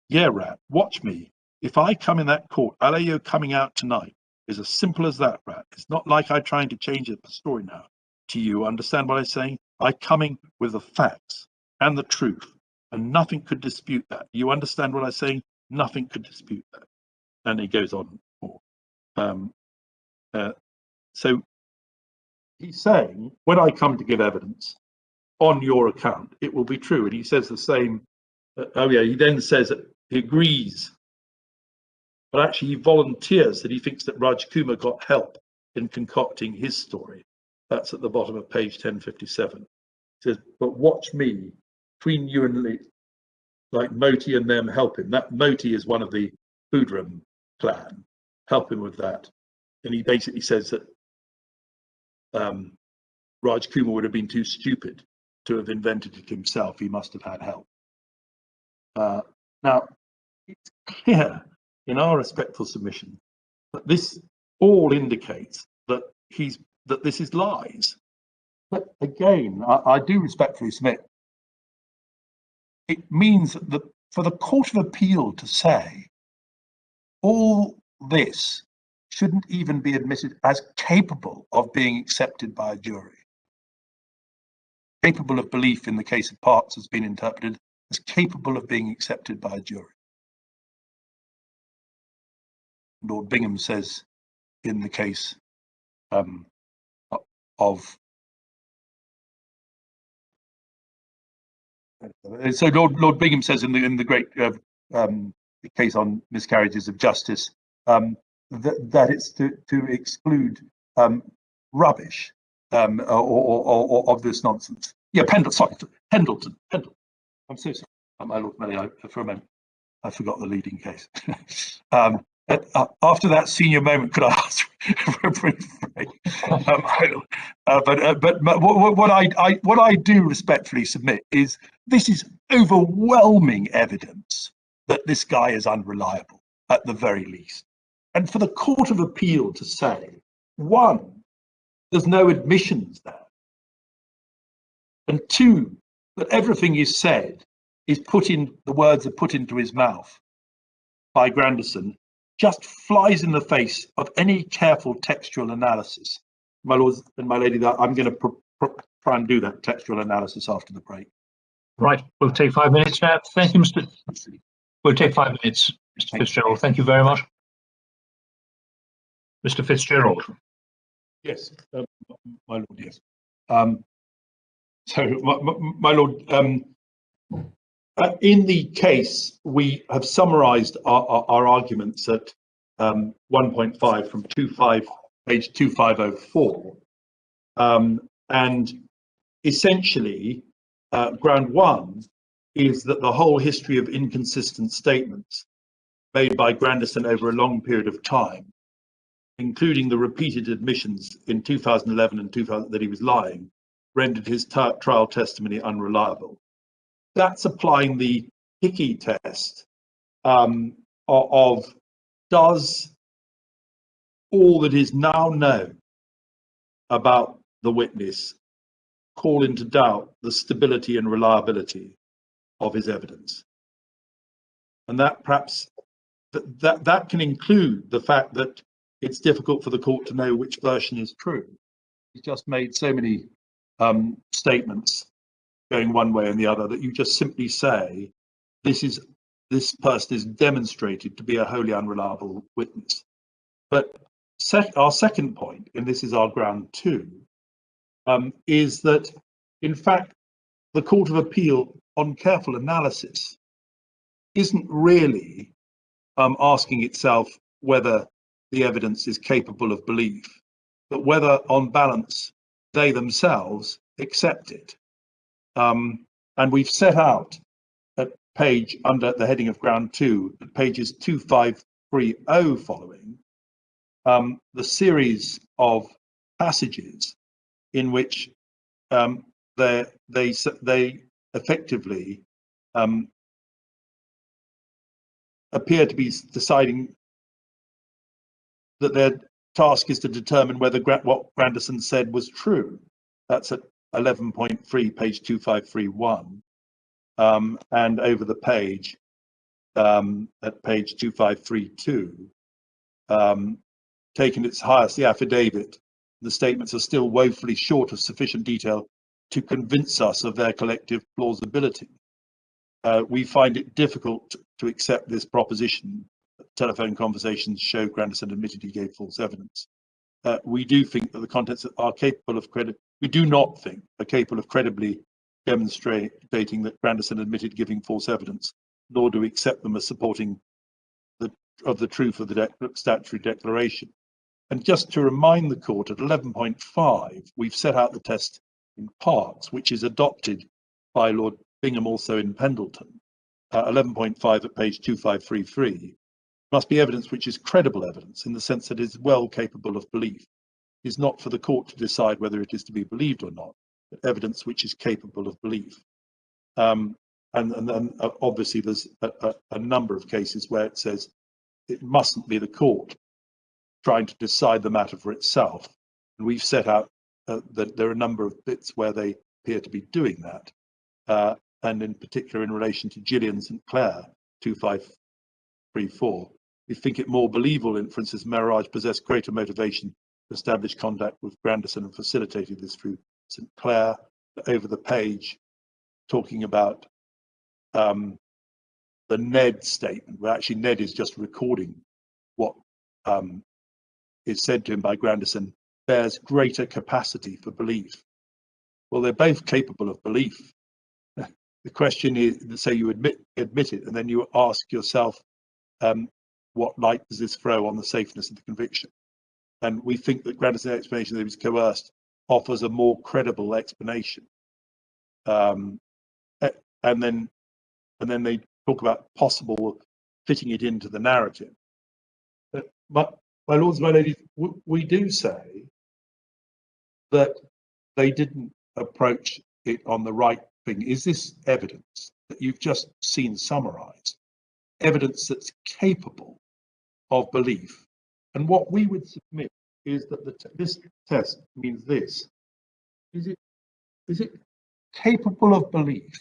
Yeah, Rat, watch me. If I come in that court, Alayo coming out tonight is as simple as that, Rat. It's not like I'm trying to change the story now to you. Understand what I'm saying? I coming with the facts and the truth, and nothing could dispute that. You understand what I'm saying? Nothing could dispute that. And he goes on more. So he's saying, when I come to give evidence on your account, it will be true. And he says the same. He then says that he agrees, but actually he volunteers that he thinks that Raj Kumar got help in concocting his story. That's at the bottom of page 1057. He says, but watch me, between you and Lee, like Moti and them help him. That Moti is one of the Boodram clan. Help him with that. And he basically says that Raj Kumar would have been too stupid to have invented it himself. He must have had help. Now, it's clear in our respectful submission that this all indicates that this is lies. But again, I do respectfully submit, it means that for the Court of Appeal to say all this shouldn't even be admitted as capable of being accepted by a jury. Capable of belief in the case of Parks has been interpreted as capable of being accepted by a jury. Lord Bingham says in the case of so Lord Bingham says in the great case on miscarriages of justice that it's to exclude rubbish or of this nonsense. Yeah, Pendleton. I'm so sorry, my Lord Melly. For a moment, I forgot the leading case. After that senior moment, could I ask for a brief break? But what I do respectfully submit is this is overwhelming evidence that this guy is unreliable at the very least. And for the Court of Appeal to say one, there's no admissions there. And two, that everything is said is the words are put into his mouth by Grandison, just flies in the face of any careful textual analysis. My lords and my lady, I'm going to try and do that textual analysis after the break. Right, we'll take 5 minutes now. Thank you, Mr. We'll take 5 minutes, Mr. Fitzgerald. Thank you very much. Mr. Fitzgerald. Yes, my lord, yes. So, my lord, in the case, we have summarised our arguments at 1.5 from page 2504. And essentially, ground one is that the whole history of inconsistent statements made by Grandison over a long period of time, including the repeated admissions in 2011 and 2000 that he was lying, rendered his trial testimony unreliable. That's applying the Hickey test of does all that is now known about the witness call into doubt the stability and reliability of his evidence. And that perhaps that can include the fact that it's difficult for the court to know which version is true. He's just made so many statements going one way and the other that you just simply say this person is demonstrated to be a wholly unreliable witness. But our second point, and this is our ground two, is that in fact the Court of Appeal, on careful analysis, isn't really asking itself whether the evidence is capable of belief, but whether on balance they themselves accept it. And we've set out at page, under the heading of ground two, at pages 2530 following, the series of passages in which they effectively appear to be deciding that their task is to determine whether what Grandison said was true. That's at 11.3, page 2531, and over the page at page 2532, taken its highest, the affidavit, the statements are still woefully short of sufficient detail to convince us of their collective plausibility. We find it difficult to accept this proposition. Telephone conversations show Grandison admitted he gave false evidence. We do think that the contents are capable of we do not think are capable of credibly demonstrating that Grandison admitted giving false evidence, nor do we accept them as supporting the truth of the statutory declaration. And just to remind the court, at 11.5, we've set out the test in parts, which is adopted by Lord Bingham also in Pendleton. 11.5 at page 2533 must be evidence which is credible evidence in the sense that it is well capable of belief. It is not for the court to decide whether it is to be believed or not, but evidence which is capable of belief. And then obviously there's a number of cases where it says it mustn't be the court trying to decide the matter for itself. And we've set out that there are a number of bits where they appear to be doing that. And in particular in relation to Gillian St. Clair, 2534, we think it more believable in, for instance, Maharaj possessed greater motivation to establish contact with Grandison and facilitated this through St. Clair. Over the page, talking about the Ned statement, where actually Ned is just recording what is said to him by Grandison, bears greater capacity for belief. Well, they're both capable of belief. The question is, say you admit it, and then you ask yourself, what light does this throw on the safeness of the conviction? And we think that Grandison's explanation that he was coerced offers a more credible explanation. And then they talk about possible fitting it into the narrative. But my lords and my ladies, we do say that they didn't approach it on the right thing. Is this evidence that you've just seen summarized, evidence that's capable of belief? And what we would submit is that this test means this. Is it capable of belief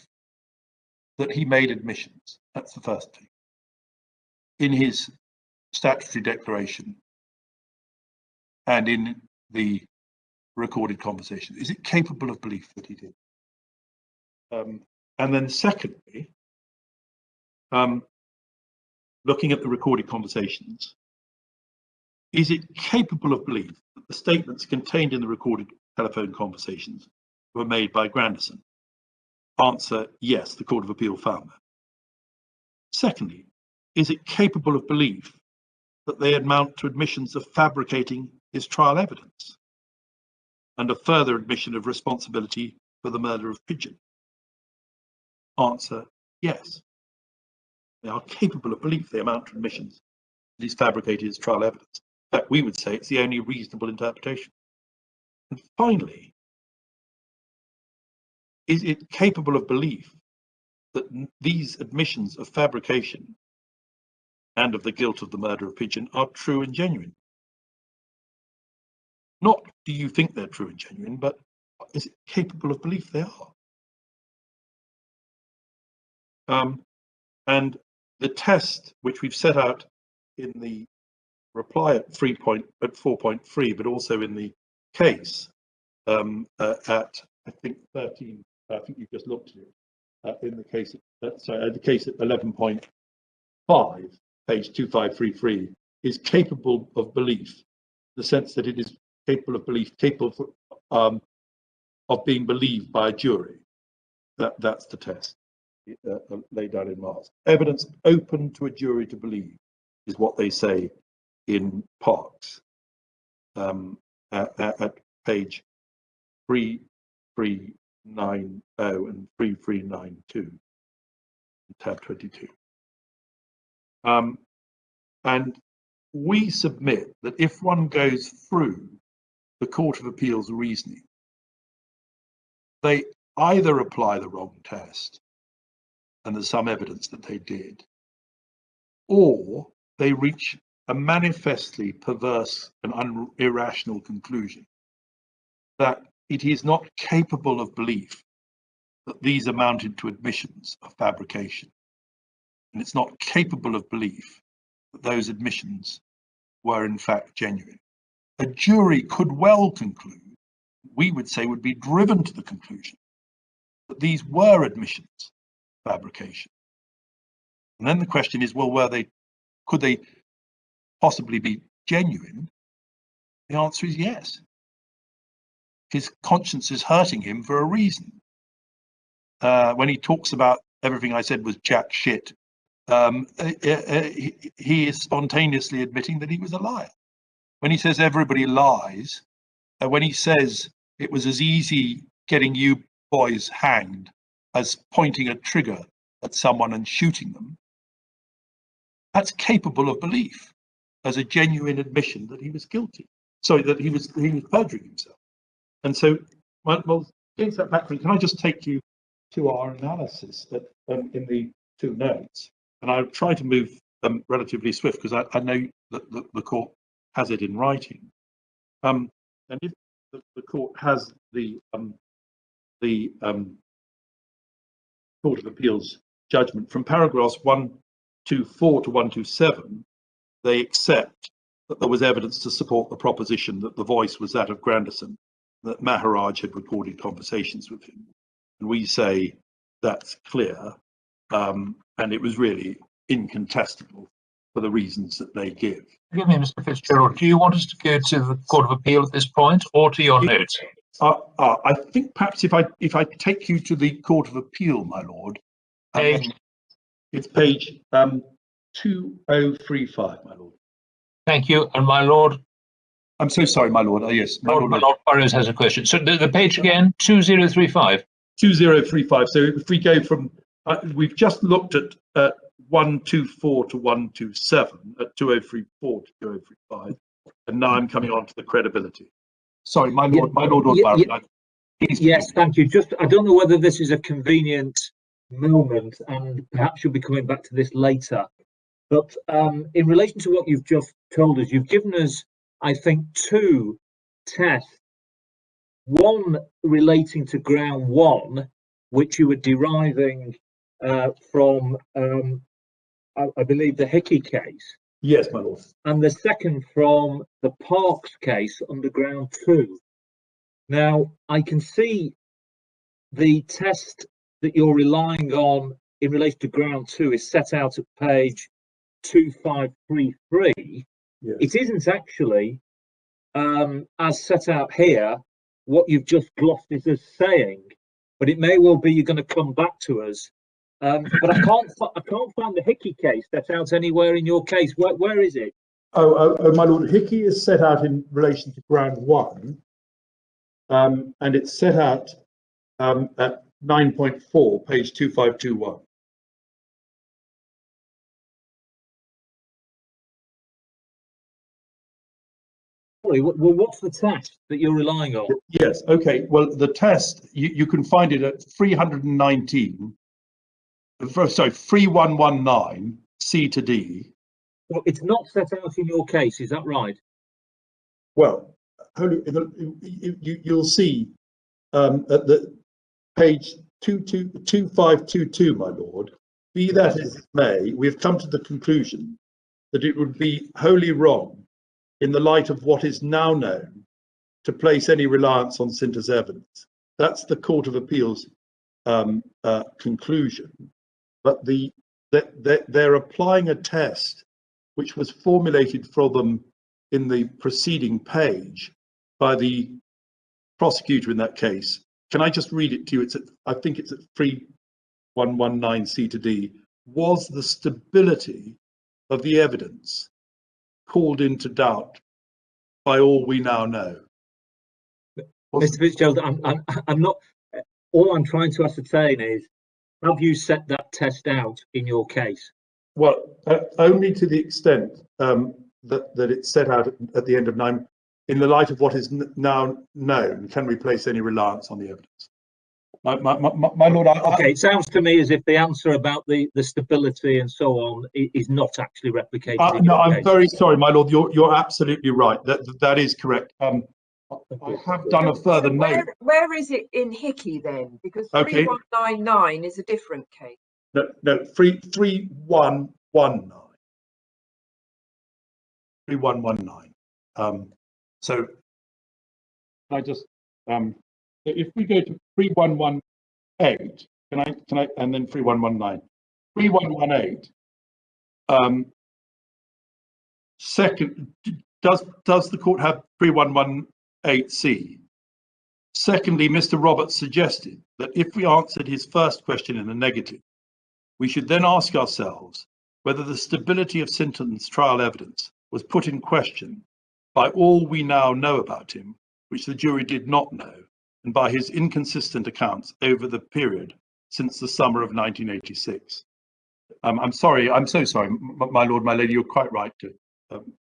that he made admissions? That's the first thing. In his statutory declaration and in the recorded conversation, is it capable of belief that he did? And then secondly, looking at the recorded conversations, is it capable of belief that the statements contained in the recorded telephone conversations were made by Grandison? Answer, yes, the Court of Appeal found that. Secondly, is it capable of belief that they amount to admissions of fabricating his trial evidence and a further admission of responsibility for the murder of Pigeon? Answer, yes. They are capable of belief they amount to admissions that he's fabricated his trial evidence. In fact, we would say it's the only reasonable interpretation. And finally, is it capable of belief that these admissions of fabrication and of the guilt of the murder of Pigeon are true and genuine? Not do you think they're true and genuine, but is it capable of belief they are? And the test which we've set out in the reply at 4.3, but also in the case at I think 13. I think you've just looked at it in the case. The case at 11.5, page 2533, is capable of belief. The sense that it is capable of belief, capable of being believed by a jury. That's the test laid down in Mars. Evidence open to a jury to believe is what they say in Parks at page 3390 and 3392, tab 22. And we submit that if one goes through the Court of Appeal's reasoning, they either apply the wrong test, and there's some evidence that they did, or they reach a manifestly perverse and irrational conclusion that it is not capable of belief that these amounted to admissions of fabrication, and it's not capable of belief that those admissions were in fact genuine. A jury could well conclude, we would say would be driven to the conclusion, that these were admissions of fabrication. And then the question is, well, could they possibly be genuine? The answer is yes. His conscience is hurting him for a reason. When he talks about everything I said was jack shit, he is spontaneously admitting that he was a liar. When he says everybody lies, when he says it was as easy getting you boys hanged as pointing a trigger at someone and shooting them, that's capable of belief as a genuine admission that he was guilty. Sorry, that he was perjuring himself. And so, well, against that background, can I just take you to our analysis in the two notes? And I'll try to move relatively swift because I know that the court has it in writing. And if the court has the Court of Appeal's judgment from paragraphs 124 to 127, they accept that there was evidence to support the proposition that the voice was that of Grandison, that Maharaj had recorded conversations with him. And we say that's clear, and it was really incontestable for the reasons that they give. Forgive me, Mr. Fitzgerald, do you want us to go to the Court of Appeal at this point, or to your notes? I think perhaps if I take you to the Court of Appeal, my lord, it's page 2035, my lord. Thank you, and my lord. I'm so sorry, my lord. Yes, my Lord Burrows has a question. So the page again, 2035. 2035. So if we go from, we've just looked at 124 to 127, at 2034 to 2035, and now I'm coming on to the credibility. Sorry, my lord, Yes, thank you. Just, I don't know whether this is a convenient moment, and perhaps you'll be coming back to this later. But in relation to what you've just told us, you've given us I think, two tests, one relating to ground one, which you were deriving from, I believe, the Hickey case. Yes, my lord. And the second from the Parks case under ground two. Now, I can see the test that you're relying on in relation to ground two is set out at page 2533. Yes. It isn't actually, as set out here, what you've just glossed it as saying, but it may well be you're going to come back to us. But I can't find the Hickey case set out anywhere in your case. Where is it? Oh, my lord, Hickey is set out in relation to ground one, and it's set out at 9.4, page 2521. Sorry, well, what's the test that you're relying on? Yes, okay. Well, the test, you can find it at 319, sorry, 3119, C to D. Well, it's not set out in your case, is that right? Well, you'll see at the page 2522, my lord, be that as it may, we have come to the conclusion that it would be wholly wrong in the light of what is now known to place any reliance on Sinter's evidence. That's the Court of Appeal's conclusion. But they're applying a test which was formulated for them in the preceding page by the prosecutor in that case. Can I just read it to you? It's at, I think it's at 3119 C to D. Was the stability of the evidence called into doubt by all we now know? Mr. Fitzgerald, I'm not. All I'm trying to ascertain is, have you set that test out in your case? Well, only to the extent that it's set out at the end of 9. In the light of what is now known, can we place any reliance on the evidence? My lord, okay, it sounds to me as if the answer about the stability and so on is not actually replicated. No, I'm very sorry, my lord. You're absolutely right. That is correct. I have done a further note. Where is it in Hickey then? Because Okay. 3199 is a different case. No, 3119. 3119. So I just if we go to 3118, can I and then 3119. 3118. Second, does the court have 3118C? Secondly, Mr. Roberts suggested that if we answered his first question in the negative, we should then ask ourselves whether the stability of Sinton's trial evidence was put in question by all we now know about him, which the jury did not know, and by his inconsistent accounts over the period since the summer of 1986. I'm sorry, I'm so sorry, my lord, my lady, you're quite right to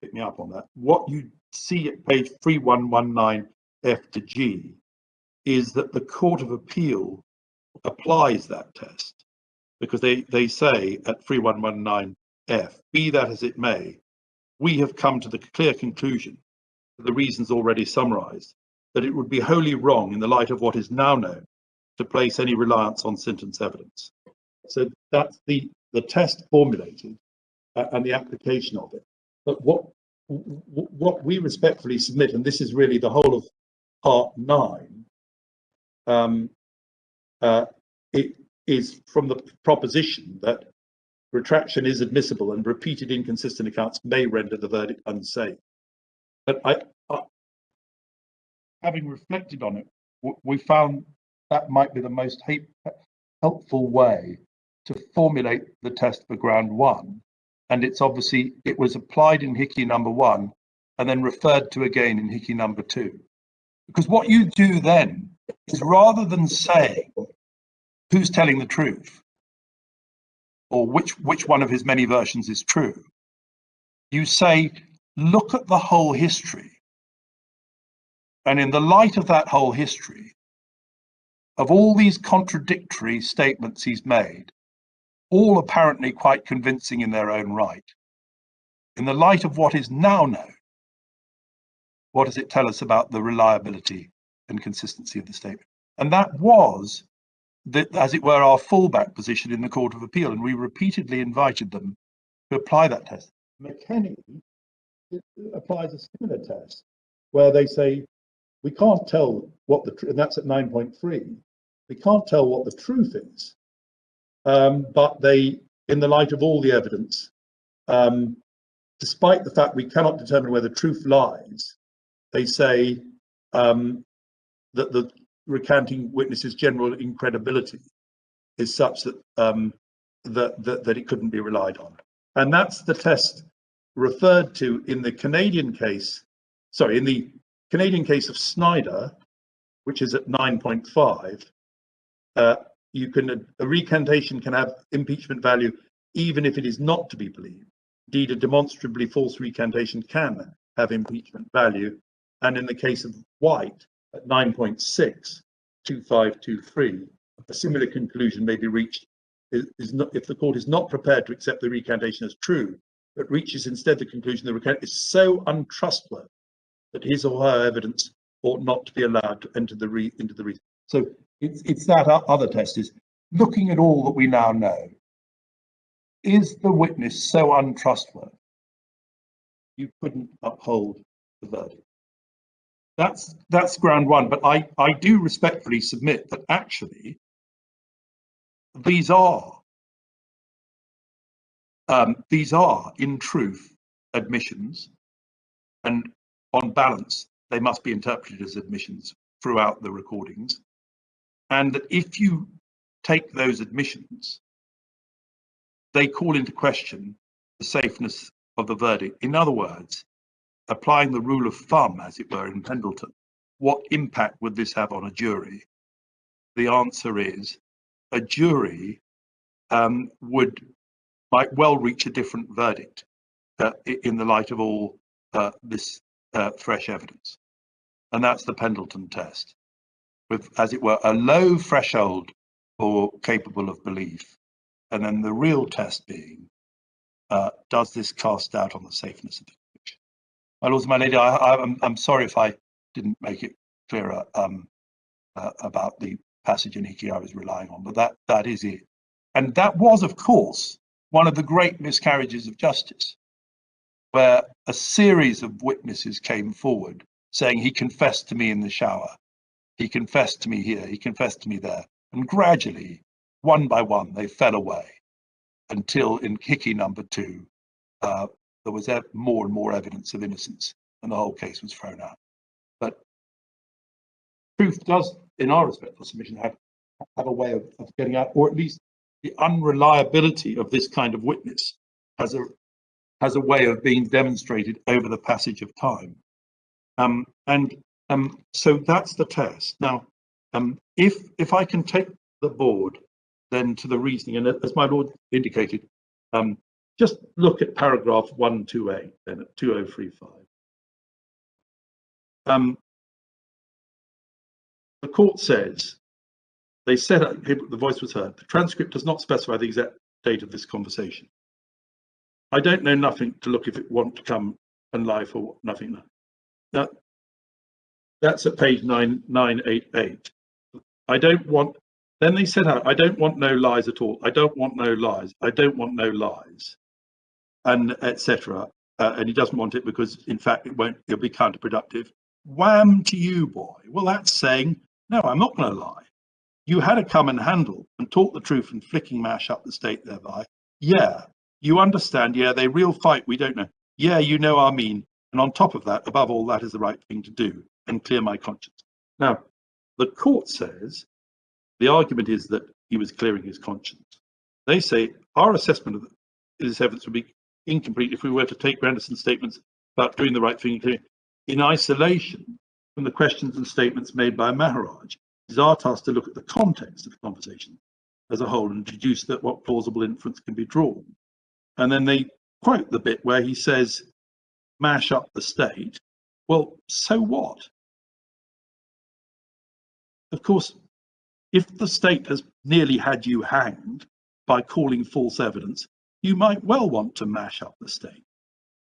pick me up on that. What you see at page 3119 F to G is that the Court of Appeal applies that test, because they say at 3119 F, be that as it may, we have come to the clear conclusion, for the reasons already summarized, that it would be wholly wrong in the light of what is now known to place any reliance on Sinton's evidence. So that's the test formulated and the application of it. But what we respectfully submit, and this is really the whole of part 9, it is from the proposition that retraction is admissible and repeated inconsistent accounts may render the verdict unsafe. But having reflected on it, we found that might be the most helpful way to formulate the test for ground 1. And it's obviously, it was applied in Hickey number 1 and then referred to again in Hickey number 2. Because what you do then is, rather than saying who's telling the truth or which one of his many versions is true, you say, look at the whole history. And in the light of that whole history, of all these contradictory statements he's made, all apparently quite convincing in their own right, in the light of what is now known, what does it tell us about the reliability and consistency of the statement? And that was, as it were, our fallback position in the Court of Appeal, and we repeatedly invited them to apply that test. McKenney applies a similar test, where they say, we can't tell what and that's at 9.3, we can't tell what the truth is, but they, in the light of all the evidence, despite the fact we cannot determine where the truth lies, they say that the recanting witness's general incredibility is such that that it couldn't be relied on. And that's the test referred to in the Canadian case, sorry, in the Canadian case of Snyder, which is at 9.5. You can, a recantation can have impeachment value even if it is not to be believed. Indeed, a demonstrably false recantation can have impeachment value. And in the case of White at 9.6, 2523, a similar conclusion may be reached if the court is not prepared to accept the recantation as true, but reaches instead the conclusion the recantant is so untrustworthy that his or her evidence ought not to be allowed to enter into the reason. So it's that other test is looking at all that we now know. Is the witness so untrustworthy you couldn't uphold the verdict? That's ground one, but I do respectfully submit that actually these are in truth admissions, and on balance they must be interpreted as admissions throughout the recordings, and that if you take those admissions, they call into question the safeness of the verdict. In other words, applying the rule of thumb, as it were, in Pendleton, what impact would this have on a jury? The answer is a jury might well reach a different verdict in the light of all this fresh evidence. And that's the Pendleton test, with, as it were, a low threshold for capable of belief. And then the real test being, does this cast doubt on the safeness of the conviction? My lords and my lady, I'm sorry if I didn't make it clearer about the passage in Hickey I was relying on, but that is it. And that was, of course, one of the great miscarriages of justice, where a series of witnesses came forward saying he confessed to me in the shower, he confessed to me here, he confessed to me there. And gradually, one by one, they fell away until in Hickey number 2, there was more and more evidence of innocence and the whole case was thrown out. But truth does, in our respectful submission, have a way of getting out, or at least the unreliability of this kind of witness has a way of being demonstrated over the passage of time. So that's the test. Now, if I can take the board then to the reasoning, and as my lord indicated, just look at paragraph 128 then at 2035. The court says, they said, the voice was heard, the transcript does not specify the exact date of this conversation. I don't know nothing to look if it want to come and lie for nothing. Now, that's at page 988. I don't want, then they said, I don't want no lies at all. I don't want no lies. I don't want no lies, and etc. And he doesn't want it because, in fact, it'll be counterproductive. Wham to you, boy. Well, that's saying, no, I'm not going to lie. You had to come and handle and talk the truth and flicking mash up the state thereby. Yeah, you understand. Yeah, they real fight. We don't know. Yeah, you know I mean. And on top of that, above all, that is the right thing to do and clear my conscience. Now, the court says the argument is that he was clearing his conscience. They say our assessment of this evidence would be incomplete if we were to take Granderson's statements about doing the right thing in isolation from the questions and statements made by Maharaj. It is our task to look at the context of the conversation as a whole and deduce that what plausible inference can be drawn. And then they quote the bit where he says, mash up the state. Well, so what? Of course, if the state has nearly had you hanged by calling false evidence, you might well want to mash up the state.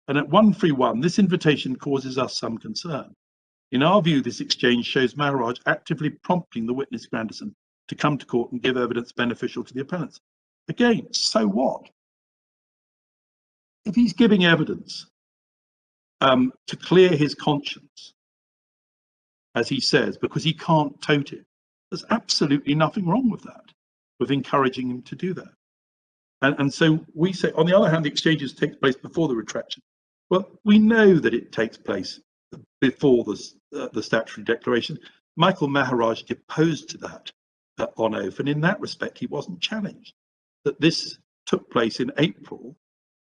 And at 131, this invitation causes us some concern. In our view, this exchange shows Maharaj actively prompting the witness Grandison to come to court and give evidence beneficial to the appellants. Again, so what? If he's giving evidence to clear his conscience, as he says, because he can't tote it, there's absolutely nothing wrong with that, with encouraging him to do that. And so we say, on the other hand, the exchanges take place before the retraction. Well, we know that it takes place before the statutory declaration. Michael Maharaj deposed to that on oath, and in that respect, he wasn't challenged. That this took place in April,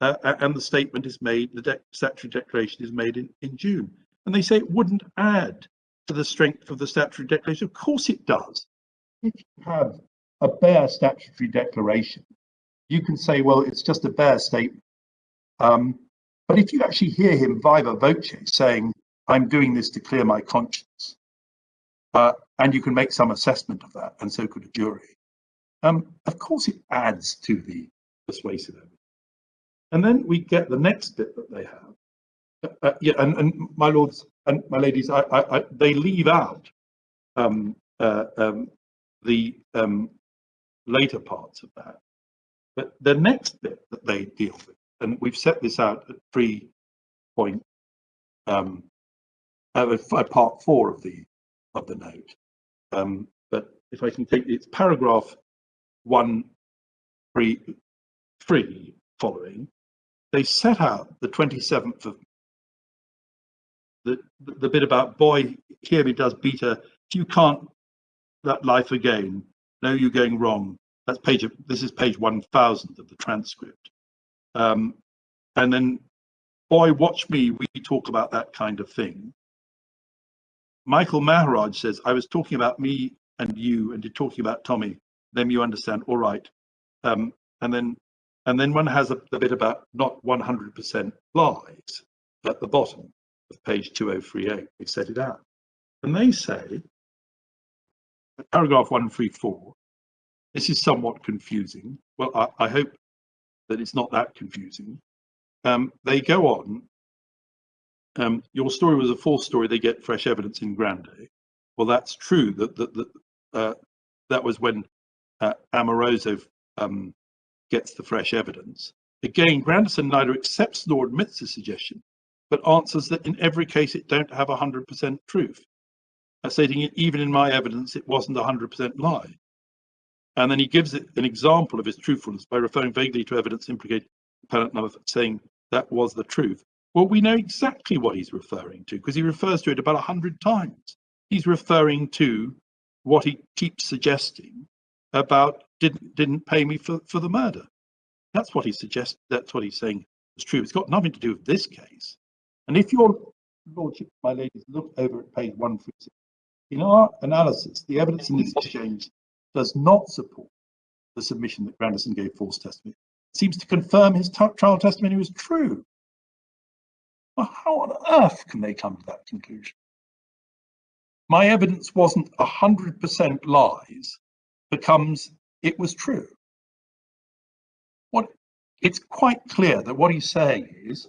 and the statement is made, the statutory declaration is made in June. And they say it wouldn't add to the strength of the statutory declaration. Of course it does. If you have a bare statutory declaration, you can say, well, it's just a bare statement. But if you actually hear him viva voce saying, I'm doing this to clear my conscience, and you can make some assessment of that, and so could a jury, of course it adds to the persuasive evidence. And then we get the next bit that they have. Yeah, and my lords and my ladies, they leave out the later parts of that. But the next bit that they deal with, and we've set this out at 3 part 4 of the note. But if I can take it's paragraph 133 following, they set out the 27th of the bit about boy hear me does Beta, you can't that life again, no you going wrong. That's this is page 1000 of the transcript. And then boy watch me, we talk about that kind of thing. Michael Maharaj says, I was talking about me and you, and you're talking about Tommy, then you understand, all right. And then one has the bit about not 100% lies at the bottom of page 2038. They set it out. And they say, paragraph 134, this is somewhat confusing. Well, I hope that it's not that confusing. They go on. Your story was a false story. They get fresh evidence in Grande. Well, that's true. That was when Amoroso gets the fresh evidence. Again, Grandison neither accepts nor admits the suggestion, but answers that in every case it don't have 100% truth, stating even in my evidence it wasn't 100% lie. And then he gives it an example of his truthfulness by referring vaguely to evidence implicating appellant number, saying that was the truth. Well, we know exactly what he's referring to because he refers to it about 100 times. He's referring to what he keeps suggesting about didn't pay me for the murder. That's what he suggests. That's what he's saying is true. It's got nothing to do with this case. And if your lordship, my ladies, look over at page 136, in our analysis, the evidence in this exchange does not support the submission that Grandison gave false testimony. It seems to confirm his trial testimony was true. Well, how on earth can they come to that conclusion? My evidence wasn't 100% lies, becomes it was true. It's quite clear that what he's saying is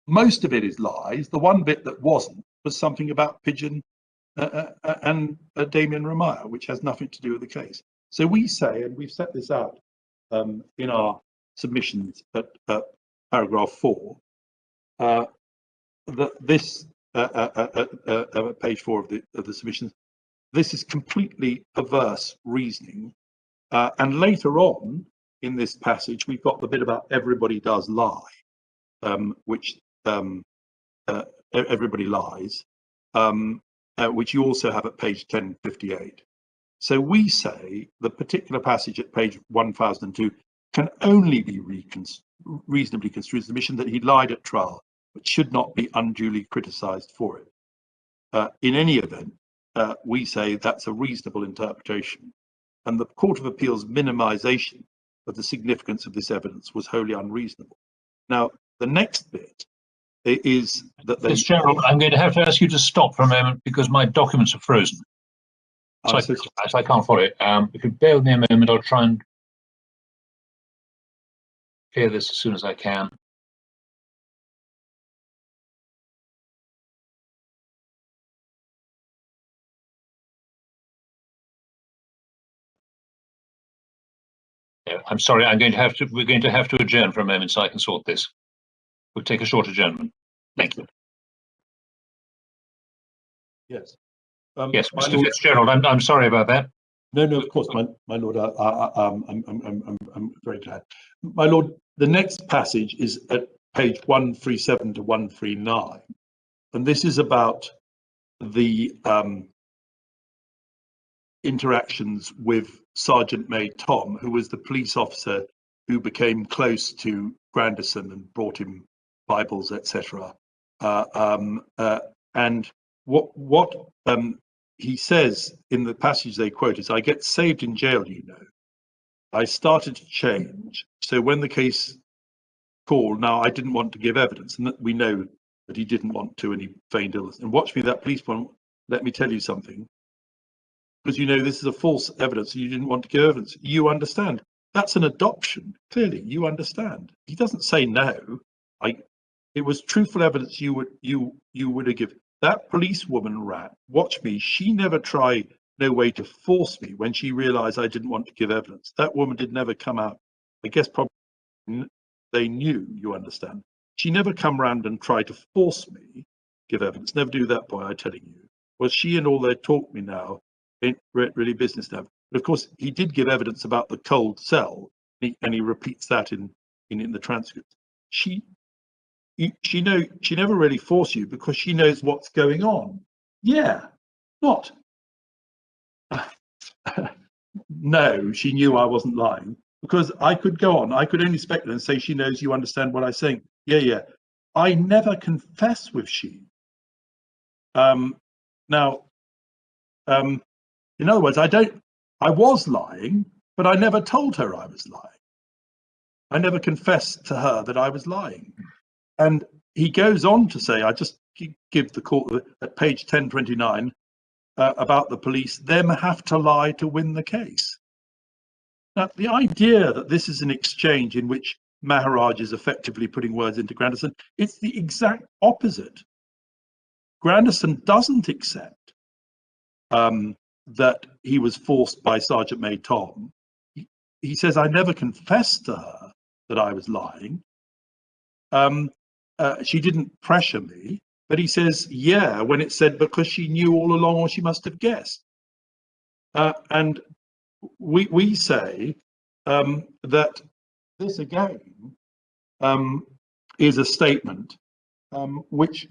most of it is lies. The one bit that wasn't was something about Pigeon and Damien Ramaya, which has nothing to do with the case. So we say, and we've set this out in our submissions at paragraph 4, that this page 4 of the submissions, this is completely perverse reasoning. And later on in this passage, we've got the bit about everybody does lie, which everybody lies, which you also have at page 1058. So we say the particular passage at page 1002 can only be reasonably construed as the admission that he lied at trial, but should not be unduly criticised for it. In any event, we say that's a reasonable interpretation, and the Court of Appeal's minimisation of the significance of this evidence was wholly unreasonable. Now, the next bit is that they... Fitzgerald, I'm going to have to ask you to stop for a moment because my documents are frozen. So I can't follow it. If you bear with me a moment, I'll try and clear this as soon as I can. No, I'm sorry. We're going to have to adjourn for a moment so I can sort this. We'll take a short adjournment. Thank you. Yes. Yes, my Mr. lord, Fitzgerald. I'm sorry about that. no, of course, my lord. I'm very glad. My lord, the next passage is at page 137 to 139, and this is about the interactions with Sergeant May Tom, who was the police officer who became close to Grandison and brought him Bibles, etc. And what he says in the passage they quote is, "I get saved in jail, you know. I started to change. So when the case called, now I didn't want to give evidence," and that we know that he didn't want to, and he feigned illness. And watch me, that policeman. Let me tell you something. Because you know this is a false evidence, and you didn't want to give evidence. You understand? That's an adoption. Clearly, you understand. He doesn't say no. It was truthful evidence you would have given. That policewoman rat. Watch me. She never tried no way to force me when she realised I didn't want to give evidence. That woman did never come out. I guess probably they knew. You understand? She never come round and tried to force me give evidence. Never do that, boy. I'm telling you. Well, she and all they taught me now ain't really business now. But of course, he did give evidence about the cold cell, and he repeats that in the transcript. She never really forced you because she knows what's going on. Yeah, not. No, she knew I wasn't lying, because I could go on. I could only speculate and say she knows you understand what I'm saying. Yeah. I never confess with she. Now, in other words, I was lying, but I never told her I was lying. I never confessed to her that I was lying. And he goes on to say, I just give the court at page 1029 about the police, them have to lie to win the case. Now, the idea that this is an exchange in which Maharaj is effectively putting words into Grandison, it's the exact opposite. Grandison doesn't accept that he was forced by Sergeant May Tom. He says, I never confessed to her that I was lying. She didn't pressure me, but he says, yeah, when it said because she knew all along, or she must have guessed. And we say that this again is a statement which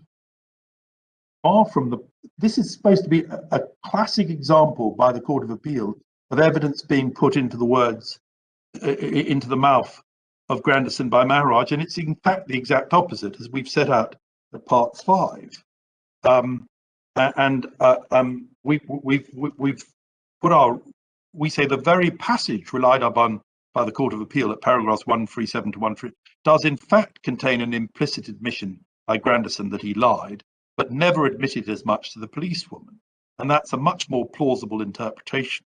are from the. This is supposed to be a classic example by the Court of Appeal of evidence being put into the words, into the mouth of Grandison by Maharaj, and it's in fact the exact opposite, as we've set out at part 5. We've put our. We say the very passage relied upon by the Court of Appeal at paragraphs 137 to 138 does in fact contain an implicit admission by Grandison that he lied, but never admitted as much to the policewoman. And that's a much more plausible interpretation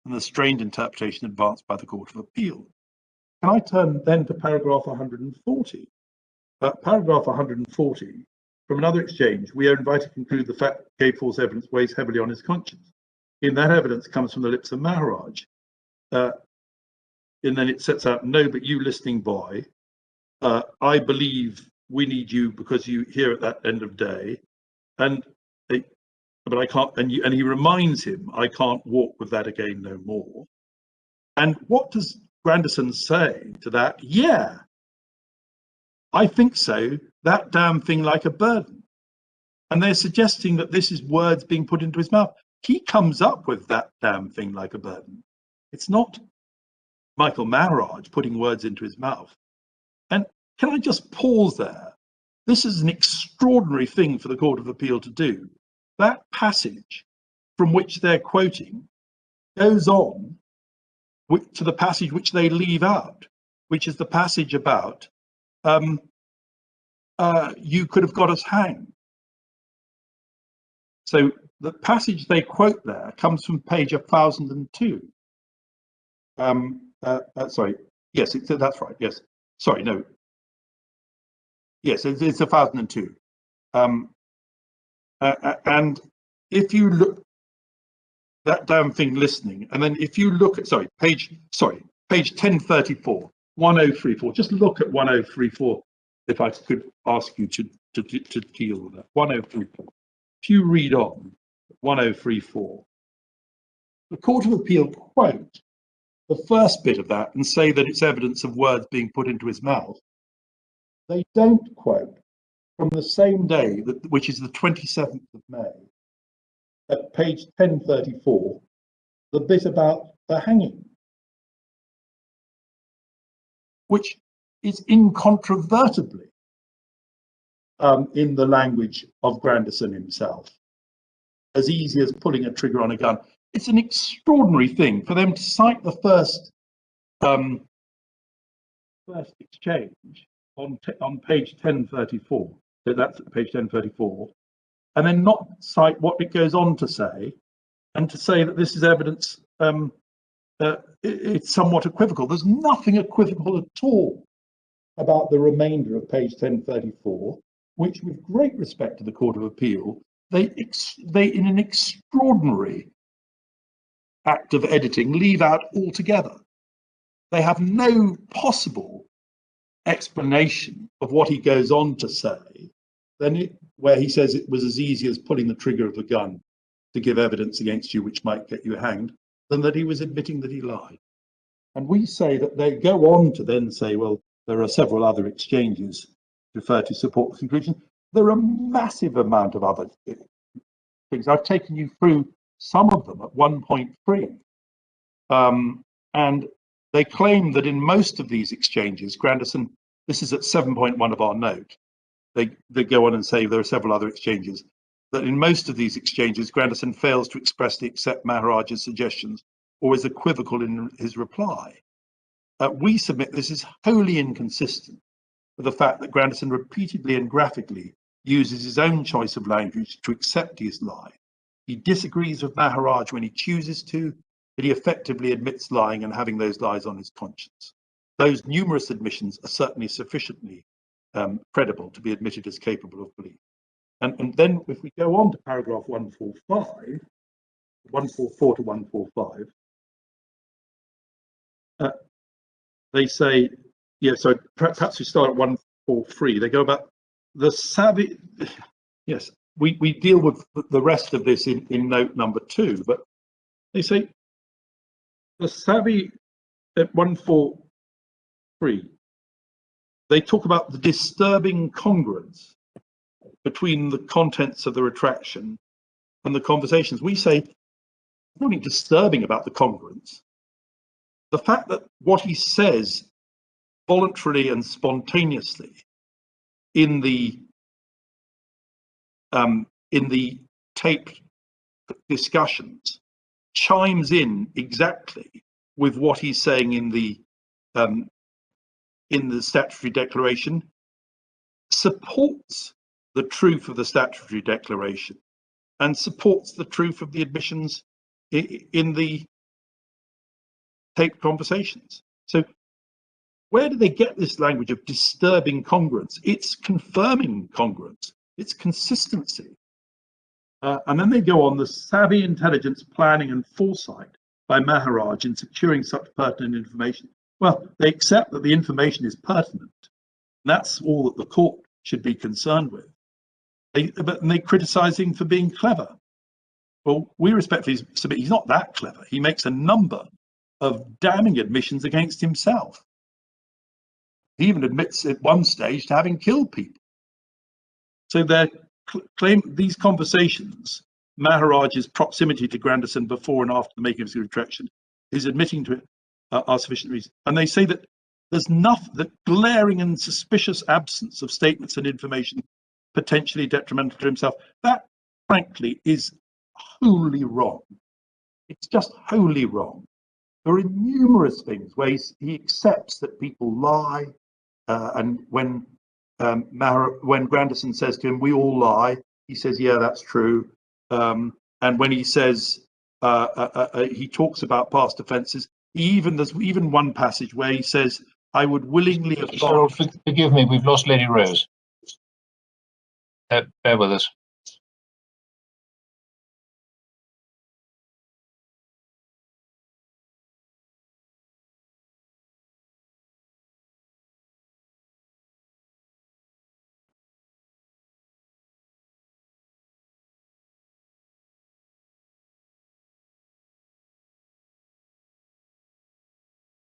than the strained interpretation advanced by the Court of Appeal. Can I turn then to paragraph 140? Paragraph 140, from another exchange, we are invited to conclude the fact that gave false evidence weighs heavily on his conscience. In that evidence comes from the lips of Maharaj. And then it sets out, no, but you listening boy, I believe we need you because you here at that end of day. But I can't, and he reminds him, I can't walk with that again no more. And what does Grandison say to that? Yeah, I think so, that damn thing like a burden. And they're suggesting that this is words being put into his mouth. He comes up with that damn thing like a burden. It's not Michael Maharaj putting words into his mouth. And can I just pause there? This is an extraordinary thing for the Court of Appeal to do. That passage from which they're quoting goes on to the passage which they leave out, which is the passage about you could have got us hanged. So the passage they quote there comes from page 1002. Sorry, yes, that's right. Yes, sorry, no. Yes, it's 1002. And if you look that damn thing listening, and then if you look at page page 1034, 1034. Just look at 1034. If I could ask you to deal with that. 1034. If you read on 1034, the Court of Appeal quote the first bit of that and say that it's evidence of words being put into his mouth. They don't quote from the same day, which is the 27th of May, at page 1034, the bit about the hanging, which is incontrovertibly in the language of Grandison himself, as easy as pulling a trigger on a gun. It's an extraordinary thing for them to cite the first exchange on page 1034. So that's at page 1034, and then not cite what it goes on to say, and to say that this is evidence. It's somewhat equivocal. There's nothing equivocal at all about the remainder of page 1034, which, with great respect to the Court of Appeal, they in an extraordinary act of editing, leave out altogether. They have no possible explanation of what he goes on to say, where he says it was as easy as pulling the trigger of a gun to give evidence against you which might get you hanged, than that he was admitting that he lied. And we say that they go on to then say, well, there are several other exchanges referred to support the conclusion. There are a massive amount of other things. I've taken you through some of them at 1.3. And they claim that in most of these exchanges, Grandison, this is at 7.1 of our note, they go on and say there are several other exchanges, that in most of these exchanges, Grandison fails to expressly accept Maharaj's suggestions or is equivocal in his reply. We submit this is wholly inconsistent with the fact that Grandison repeatedly and graphically uses his own choice of language to accept his lie. He disagrees with Maharaj when he chooses to, but he effectively admits lying and having those lies on his conscience. Those numerous admissions are certainly sufficiently credible to be admitted as capable of belief. And then if we go on to paragraph 145, 144 to 145, they say, yeah, so perhaps we start at 143. They go about the savvy, yes, we deal with the rest of this in note number 2, but they say the savvy at 143, they talk about the disturbing congruence between the contents of the retraction and the conversations. We say nothing disturbing about the congruence. The fact that what he says voluntarily and spontaneously in the taped discussions chimes in exactly with what he's saying in the statutory declaration, supports the truth of the statutory declaration and supports the truth of the admissions in the taped conversations. So where do they get this language of disturbing congruence? It's confirming congruence, it's consistency. And then they go on the savvy intelligence, planning and foresight by Maharaj in securing such pertinent information. Well, they accept that the information is pertinent. That's all that the court should be concerned with. But they criticize him for being clever. Well, we respectfully submit he's not that clever. He makes a number of damning admissions against himself. He even admits at one stage to having killed people. So they claim these conversations, Maharaj's proximity to Grandison before and after the making of his retraction, his admitting to it, are sufficient reason. And they say that there's the glaring and suspicious absence of statements and information potentially detrimental to himself. That, frankly, is wholly wrong. It's just wholly wrong. There are numerous things where he accepts that people lie, and when Grandison says to him, "We all lie," he says, "Yeah, that's true." And when he says he talks about past offences, there's even one passage where he says, "I would willingly have." Gerald, forgive me, we've lost Lady Rose. Bear with us.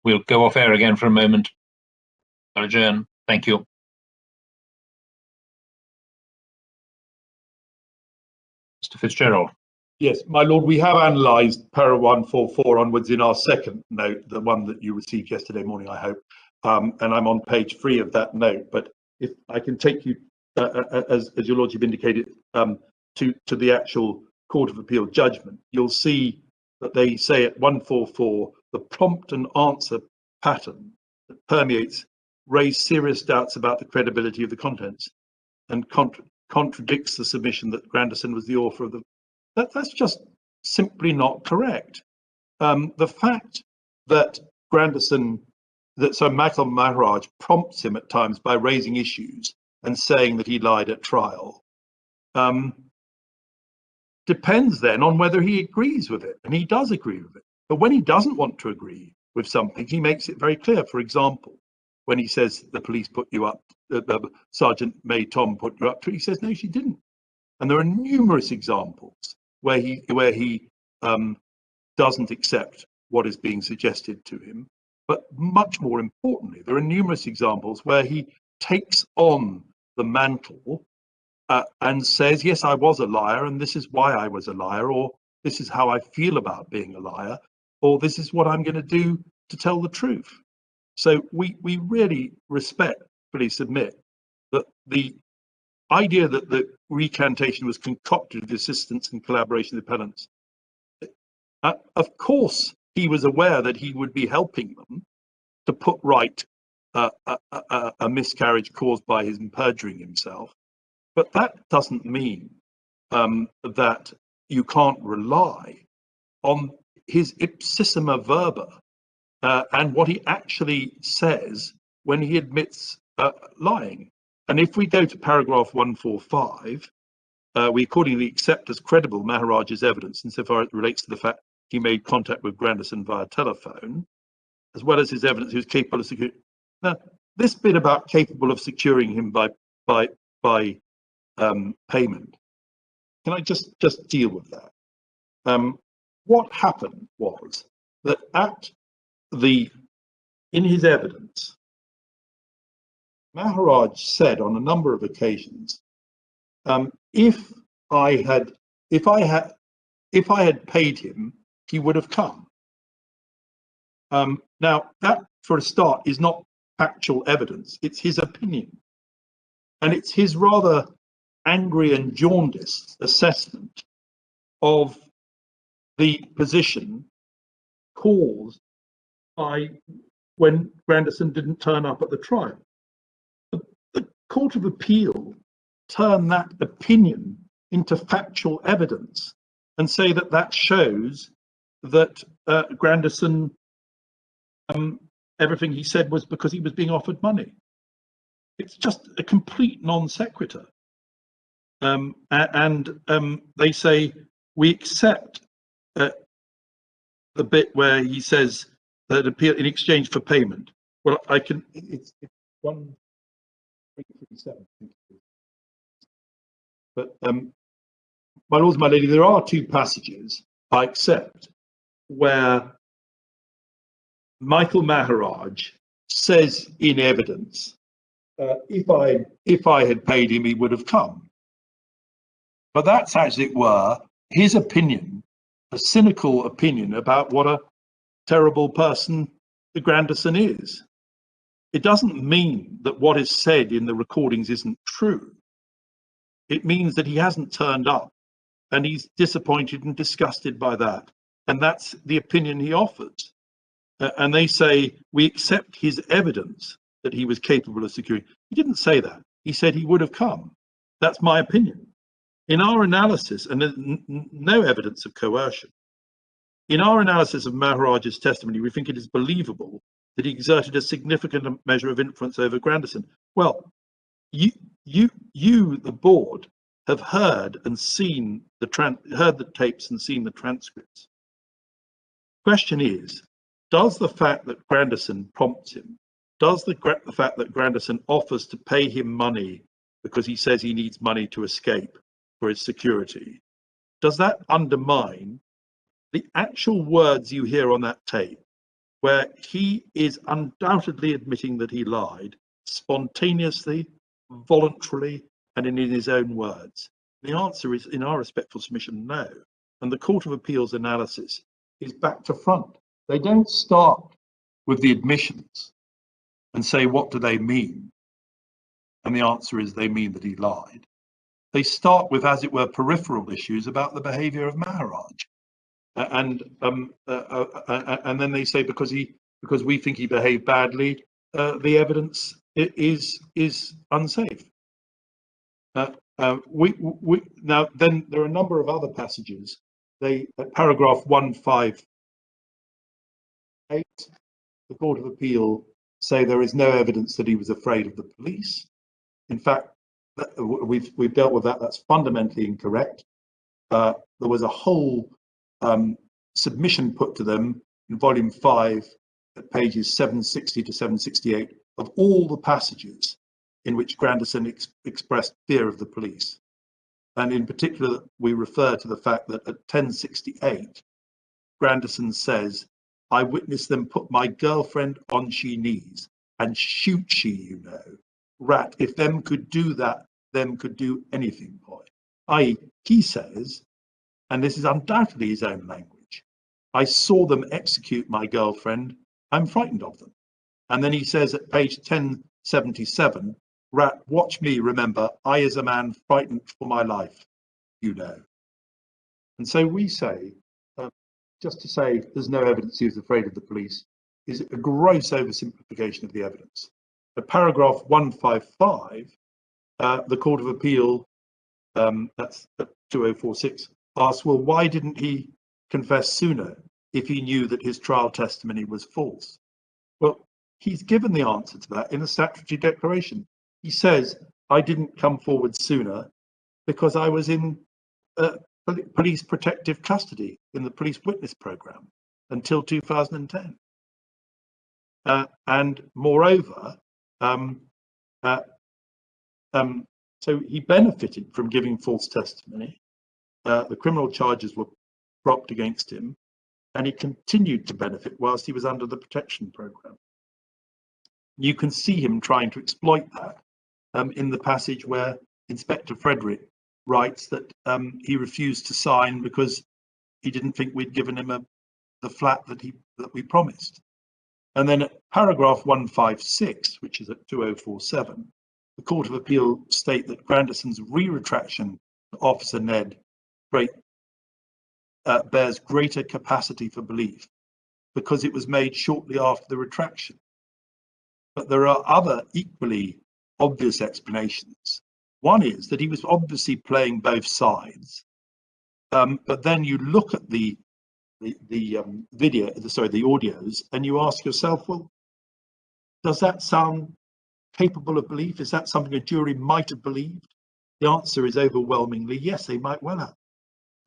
We'll go off air again for a moment. I'll adjourn. Thank you. Mr. Fitzgerald. Yes, my lord, we have analysed para 144 onwards in our second note, the one that you received yesterday morning, I hope. And I'm on page 3 of that note. But if I can take you, as your lordship indicated, to the actual Court of Appeal judgment, you'll see that they say at 144, the prompt and answer pattern that permeates raised serious doubts about the credibility of the contents and contradicts the submission that Grandison was the author of the. That's just simply not correct. The fact that Michael Maharaj prompts him at times by raising issues and saying that he lied at trial depends then on whether he agrees with it, and he does agree with it. But when he doesn't want to agree with something, he makes it very clear. For example, when he says the police put you up, Sergeant May Tom put you up to it, he says no, she didn't. And there are numerous examples where he doesn't accept what is being suggested to him. But much more importantly, there are numerous examples where he takes on the mantle and says, yes, I was a liar, and this is why I was a liar, or this is how I feel about being a liar, or this is what I'm going to do to tell the truth. So we really respectfully submit that the idea that the recantation was concocted with assistance and collaboration of the appellants, of course, he was aware that he would be helping them to put right a miscarriage caused by him perjuring himself. But that doesn't mean that you can't rely on his ipsissima verba and what he actually says when he admits lying. And if we go to paragraph 145, we accordingly accept as credible Maharaj's evidence insofar as it relates to the fact he made contact with Grandison via telephone, as well as his evidence he was capable of securing. Now, this bit about capable of securing him by payment, can I just deal with that? What happened was that in his evidence, Maharaj said on a number of occasions, if I had paid him, he would have come. Now, that, for a start, is not factual evidence. It's his opinion. And it's his rather angry and jaundiced assessment of the position caused by when Grandison didn't turn up at the trial. The Court of Appeal turned that opinion into factual evidence and say that that shows that Grandison, everything he said was because he was being offered money. It's just a complete non sequitur. They say we accept the bit where he says that appeal in exchange for payment. Well, I can. It's 137. But my lords, my lady, there are two passages I accept where Michael Maharaj says in evidence, if I had paid him, he would have come. But that's, as it were, his opinion, a cynical opinion about what a terrible person the Grandison is. It doesn't mean that what is said in the recordings isn't true. It means that he hasn't turned up and he's disappointed and disgusted by that. And that's the opinion he offers. And they say, we accept his evidence that he was capable of securing. He didn't say that. He said he would have come. That's my opinion. In our analysis, and there's no evidence of coercion, in our analysis of Maharaj's testimony, we think it is believable that he exerted a significant measure of influence over Grandison. Well, you, the board, have heard and seen heard the tapes and seen the transcripts. Question is, does the fact that Grandison prompts him, does the fact that Grandison offers to pay him money because he says he needs money to escape for his security, does that undermine the actual words you hear on that tape where he is undoubtedly admitting that he lied spontaneously, voluntarily, and in his own words? The answer is, in our respectful submission, no. And the Court of Appeal's analysis is back to front. They don't start with the admissions and say, what do they mean? And the answer is, they mean that he lied. They start with, as it were, peripheral issues about the behaviour of Maharaj. And then they say, because we think he behaved badly, the evidence is unsafe. Now then there are a number of other passages. At paragraph 158, the Court of Appeal say there is no evidence that he was afraid of the police. In fact, we've dealt with that. That's fundamentally incorrect. There was a whole submission put to them in volume 5 at pages 760 to 768 of all the passages in which Grandison expressed fear of the police. And in particular, we refer to the fact that at 1068, Grandison says, I witnessed them put my girlfriend on she knees and shoot she, you know. Rat, if them could do that, them could do anything, boy. I.e., he says, and this is undoubtedly his own language, I saw them execute my girlfriend, I'm frightened of them. And then he says at page 1077, Rat, watch me, remember, I as a man frightened for my life, you know. And so we say, just to say there's no evidence he was afraid of the police is a gross oversimplification of the evidence. At paragraph 155, the Court of Appeal, that's at 2046, asks, well, why didn't he confess sooner if he knew that his trial testimony was false? Well, he's given the answer to that in the statutory declaration. He says, I didn't come forward sooner because I was in police protective custody in the police witness program until 2010. And moreover, so he benefited from giving false testimony. The criminal charges were dropped against him, and he continued to benefit whilst he was under the protection program. You can see him trying to exploit that in the passage where Inspector Frederick writes that he refused to sign because he didn't think we'd given him the flat that we promised. And then at paragraph 156, which is at 2047, the Court of Appeal state that Grandison's re-retraction to Officer Ned bears greater capacity for belief because it was made shortly after the retraction. But there are other equally obvious explanations. One is that he was obviously playing both sides, but then you look at the audios, and you ask yourself, well, does that sound capable of belief? Is that something a jury might have believed? The answer is overwhelmingly yes, they might well have.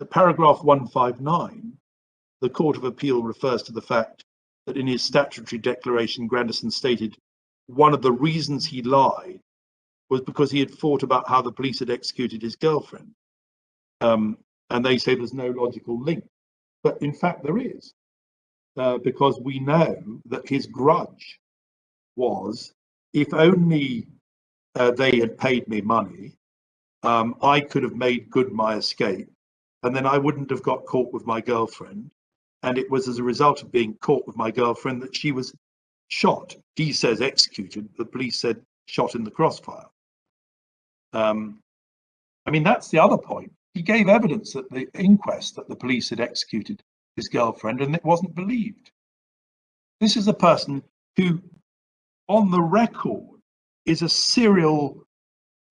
The paragraph 159, the Court of Appeal refers to the fact that in his statutory declaration, Grandison stated one of the reasons he lied was because he had thought about how the police had executed his girlfriend. And they say there's no logical link. But in fact, there is, because we know that his grudge was, if only they had paid me money, I could have made good my escape, and then I wouldn't have got caught with my girlfriend. And it was as a result of being caught with my girlfriend that she was shot. He says executed, the police said shot in the crossfire. I mean, that's the other point. He gave evidence at the inquest that the police had executed his girlfriend, and it wasn't believed. This is a person who, on the record, is a serial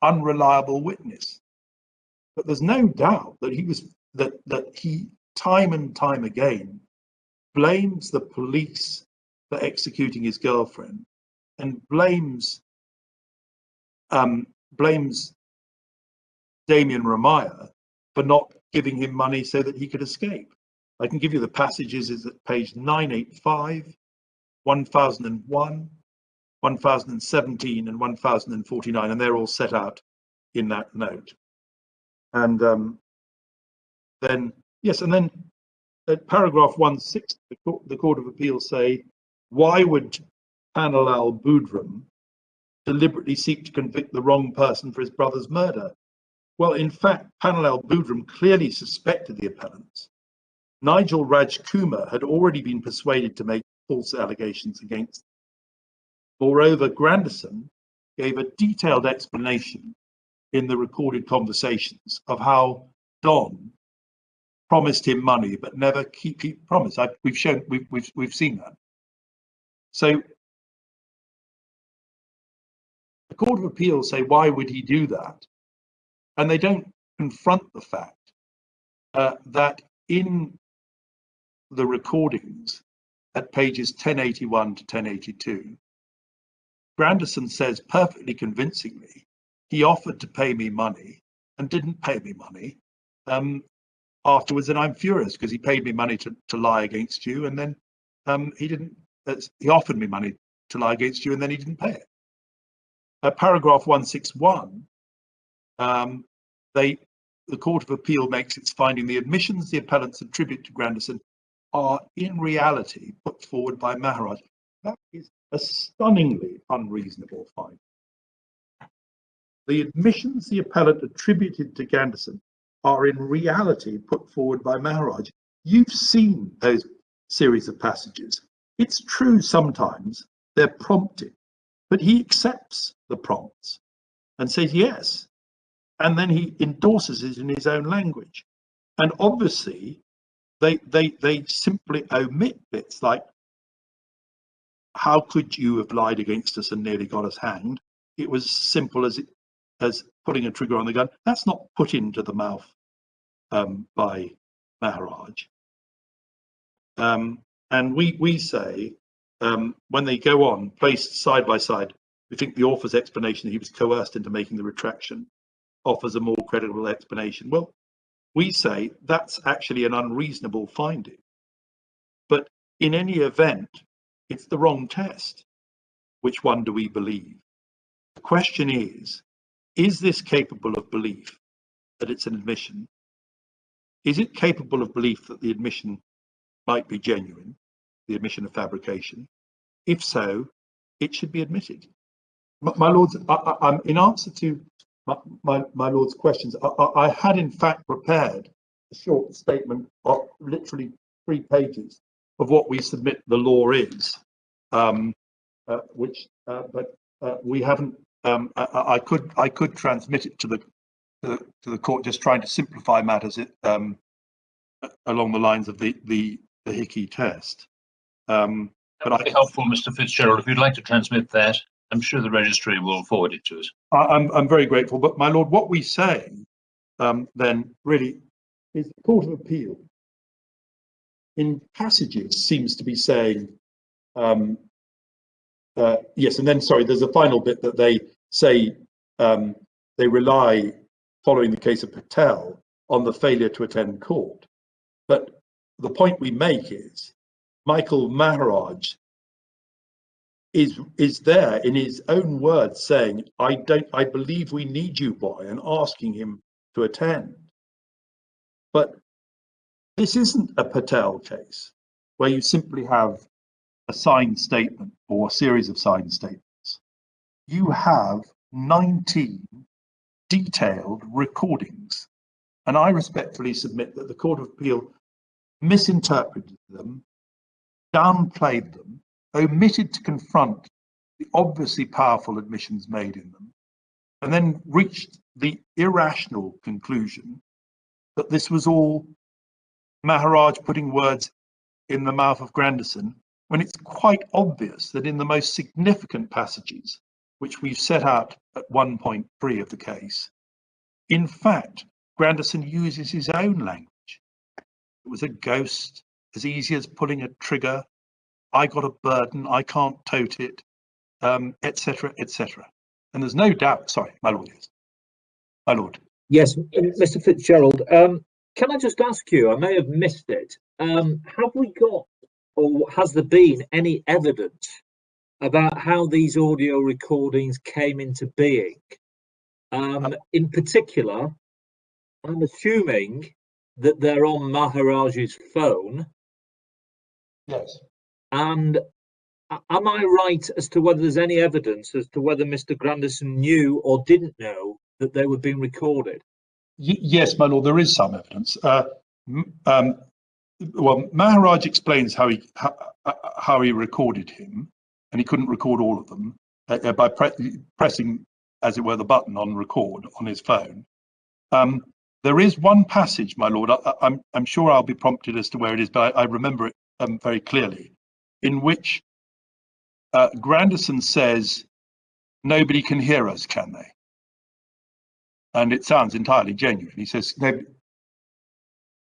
unreliable witness. But there's no doubt that he time and time again blames the police for executing his girlfriend and blames Damien Ramaya for not giving him money so that he could escape. I can give you the passages is at page 985, 1001, 1017 and 1049, and they're all set out in that note. And then, yes, and then at paragraph 160, the Court of Appeal say why would Panalal Budram deliberately seek to convict the wrong person for his brother's murder? Well, in fact, Panalal Budram clearly suspected the appellants. Nigel Rajkumar had already been persuaded to make false allegations against him. Moreover, Grandison gave a detailed explanation in the recorded conversations of how Don promised him money but never keep promise. We've seen that. So the Court of Appeal say, why would he do that? And they don't confront the fact that in the recordings at pages 1081 to 1082, Grandison says perfectly convincingly, he offered to pay me money and didn't pay me money afterwards, and I'm furious because he paid me money to lie against you, and then he offered me money to lie against you, and then he didn't pay it. Paragraph 161, the Court of Appeal makes its finding the admissions the appellants attribute to Grandison are in reality put forward by Maharaj. That is a stunningly unreasonable finding. The admissions the appellant attributed to Grandison are in reality put forward by Maharaj. You've seen those series of passages. It's true sometimes they're prompted, but he accepts the prompts and says yes, and then he endorses it in his own language. And obviously they simply omit bits like, how could you have lied against us and nearly got us hanged? It was simple as putting a trigger on the gun. That's not put into the mouth by Maharaj. And we say, when they go on, placed side by side, we think the author's explanation that he was coerced into making the retraction offers a more credible explanation. Well, we say that's actually an unreasonable finding. But in any event, it's the wrong test. Which one do we believe? The question is this capable of belief that it's an admission? Is it capable of belief that the admission might be genuine, the admission of fabrication? If so, it should be admitted. My lords, I'm in answer to my lord's questions. I had in fact prepared a short statement of literally 3 pages of what we submit the law is, but we haven't. I could transmit it to the court, just trying to simplify matters along the lines of the Hickey test. That would be helpful, Mr. Fitzgerald. If you'd like to transmit that, I'm sure the registry will forward it to us. I'm very grateful. But my lord, what we say then really is the Court of Appeal in passages seems to be saying yes, and then sorry, there's a final bit that they say they rely, following the case of Patel, on the failure to attend court. But the point we make is Michael Maharaj is there in his own words saying, I believe we need you, boy, and asking him to attend. But this isn't a Patel case where you simply have a signed statement or a series of signed statements. You have 19 detailed recordings, and I respectfully submit that the Court of Appeal misinterpreted them, downplayed them, omitted to confront the obviously powerful admissions made in them, and then reached the irrational conclusion that this was all Maharaj putting words in the mouth of Grandison, when it's quite obvious that in the most significant passages, which we've set out at 1.3 of the case, in fact, Grandison uses his own language. It was a ghost, as easy as pulling a trigger. I got a burden, I can't tote it, etc., etc. And there's no doubt, sorry, my lord, yes. My lord. Yes, Mr. Fitzgerald, can I just ask you, I may have missed it, have we got, or has there been any evidence about how these audio recordings came into being? In particular, I'm assuming that they're on Maharaj's phone. Yes. And am I right as to whether there's any evidence as to whether Mr. Grandison knew or didn't know that they were being recorded? Yes, my lord, there is some evidence. Well, Maharaj explains how he recorded him, and he couldn't record all of them by pressing, as it were, the button on record on his phone. There is one passage, my lord, I'm sure I'll be prompted as to where it is, but I remember it very clearly, in which Grandison says, "Nobody can hear us, can they?" And it sounds entirely genuine. He says, "No,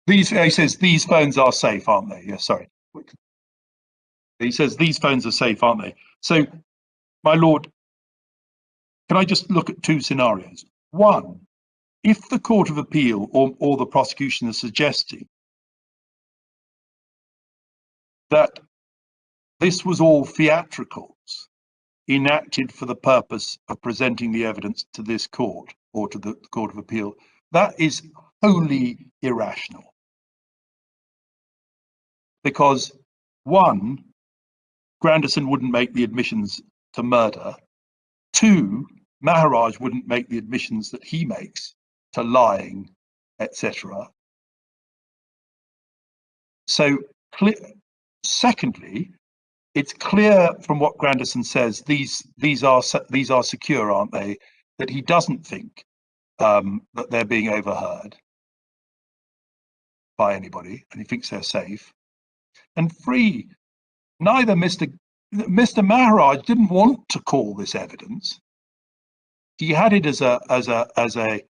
he says, these phones are safe, aren't they?" Yes, sorry. He says, "These phones are safe, aren't they?" So, my lord, can I just look at two scenarios? One, if the Court of Appeal or the prosecution are suggesting that this was all theatricals enacted for the purpose of presenting the evidence to this court or to the Court of Appeal, that is wholly irrational. Because one, Grandison wouldn't make the admissions to murder. Two, Maharaj wouldn't make the admissions that he makes to lying, etc. So, secondly, it's clear from what Grandison says, these are secure, aren't they? That he doesn't think that they're being overheard by anybody, and he thinks they're safe. And three, neither Mr. Maharaj didn't want to call this evidence. He had it as a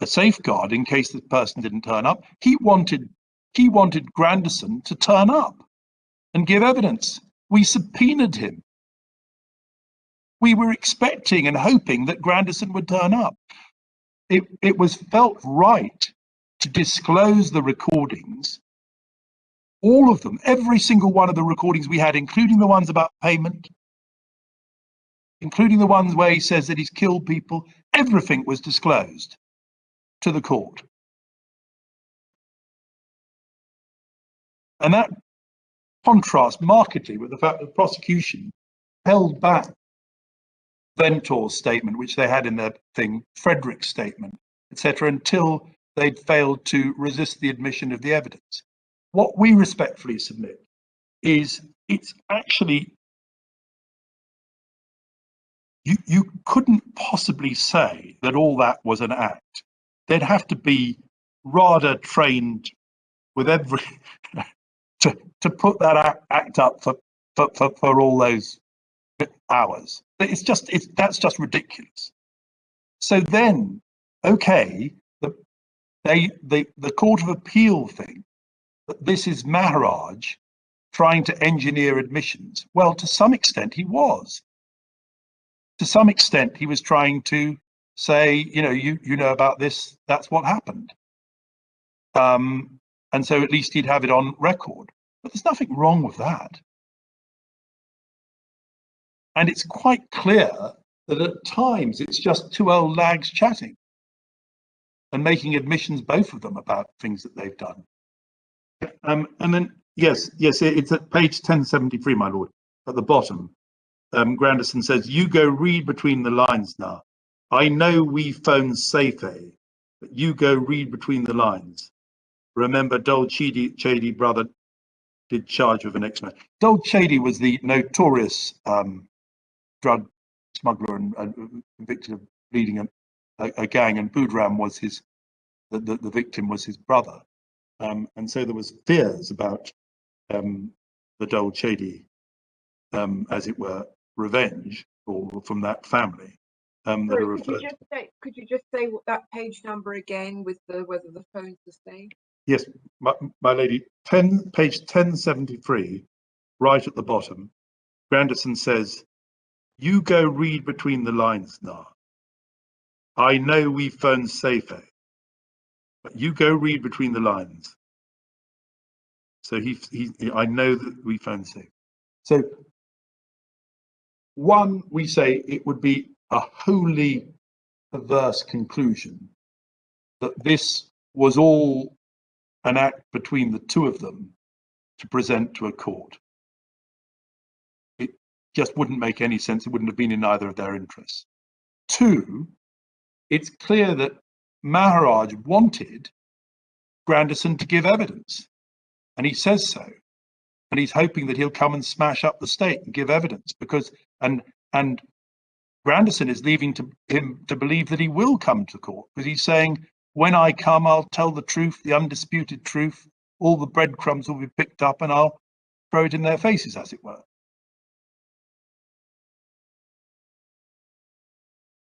safeguard in case the person didn't turn up. He wanted Grandison to turn up and give evidence. We subpoenaed him. We were expecting and hoping that Grandison would turn up. It was felt right to disclose the recordings, all of them, every single one of the recordings we had, including the ones about payment, including the ones where he says that he's killed people. Everything was disclosed to the court. And that contrasts markedly with the fact that the prosecution held back Ventor's statement, which they had in their thing, Frederick's statement, etc., until they'd failed to resist the admission of the evidence. What we respectfully submit is it's actually, you couldn't possibly say that all that was an act. They'd have to be rather trained with every to put that act up for all those hours. That's just ridiculous. So then, okay, the Court of Appeal thing, that this is Maharaj trying to engineer admissions. Well, to some extent he was. To some extent he was trying to say, you know about this, that's what happened. And so at least he'd have it on record. But there's nothing wrong with that. And it's quite clear that at times it's just two old lags chatting and making admissions, both of them, about things that they've done. And then, yes, it's at page 1073, my lord, at the bottom. Grandison says, "You go read between the lines now. I know we phoned Safe, but you go read between the lines. Remember, Dole Chady brother did charge with an X-Man." Dole Chady was the notorious drug smuggler and convicted of leading a gang, and Boudram was the victim was his brother. And so there was fears about the Dole Chady, as it were, revenge from that family. Sorry, could you just say what that page number again with whether the phones are safe? Yes, my lady, page 1073, right at the bottom. Grandison says, "You go read between the lines now. I know we phoned Safe, but you go read between the lines." So I know that we phoned Safe. So one, we say it would be a wholly perverse conclusion that this was all an act between the two of them to present to a court. just wouldn't make any sense. It wouldn't have been in either of their interests. Two, it's clear that Maharaj wanted Grandison to give evidence, and he says so. And he's hoping that he'll come and smash up the state and give evidence, because and Grandison is leaving him to believe that he will come to court, because he's saying, when I come, I'll tell the truth, the undisputed truth. All the breadcrumbs will be picked up, and I'll throw it in their faces, as it were.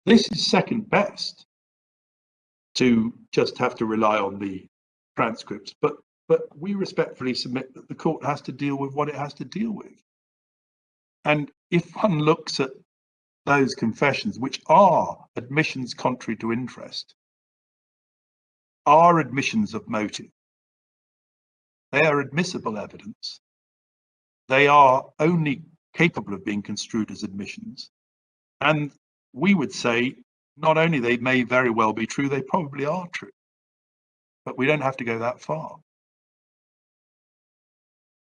This is second best to just have to rely on the transcripts, but we respectfully submit that the court has to deal with what it has to deal with. And if one looks at those confessions, which are admissions contrary to interest, are admissions of motive, they are admissible evidence, they are only capable of being construed as admissions, and we would say not only they may very well be true, they probably are true, but we don't have to go that far.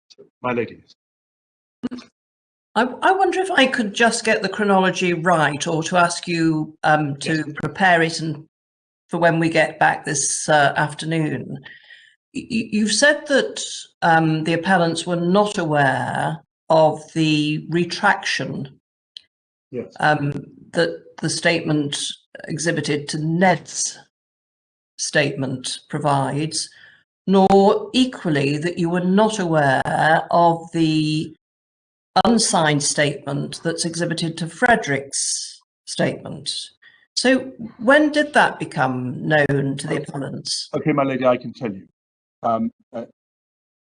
So, my ladies. I wonder if I could just get the chronology right, or to ask you to Yes. prepare it for when we get back this afternoon. You've said that the appellants were not aware of the retraction Yes. that the statement exhibited to Ned's statement provides, nor equally that you were not aware of the unsigned statement that's exhibited to Frederick's statement. So when did that become known to the appellants? Okay, my lady, I can tell you.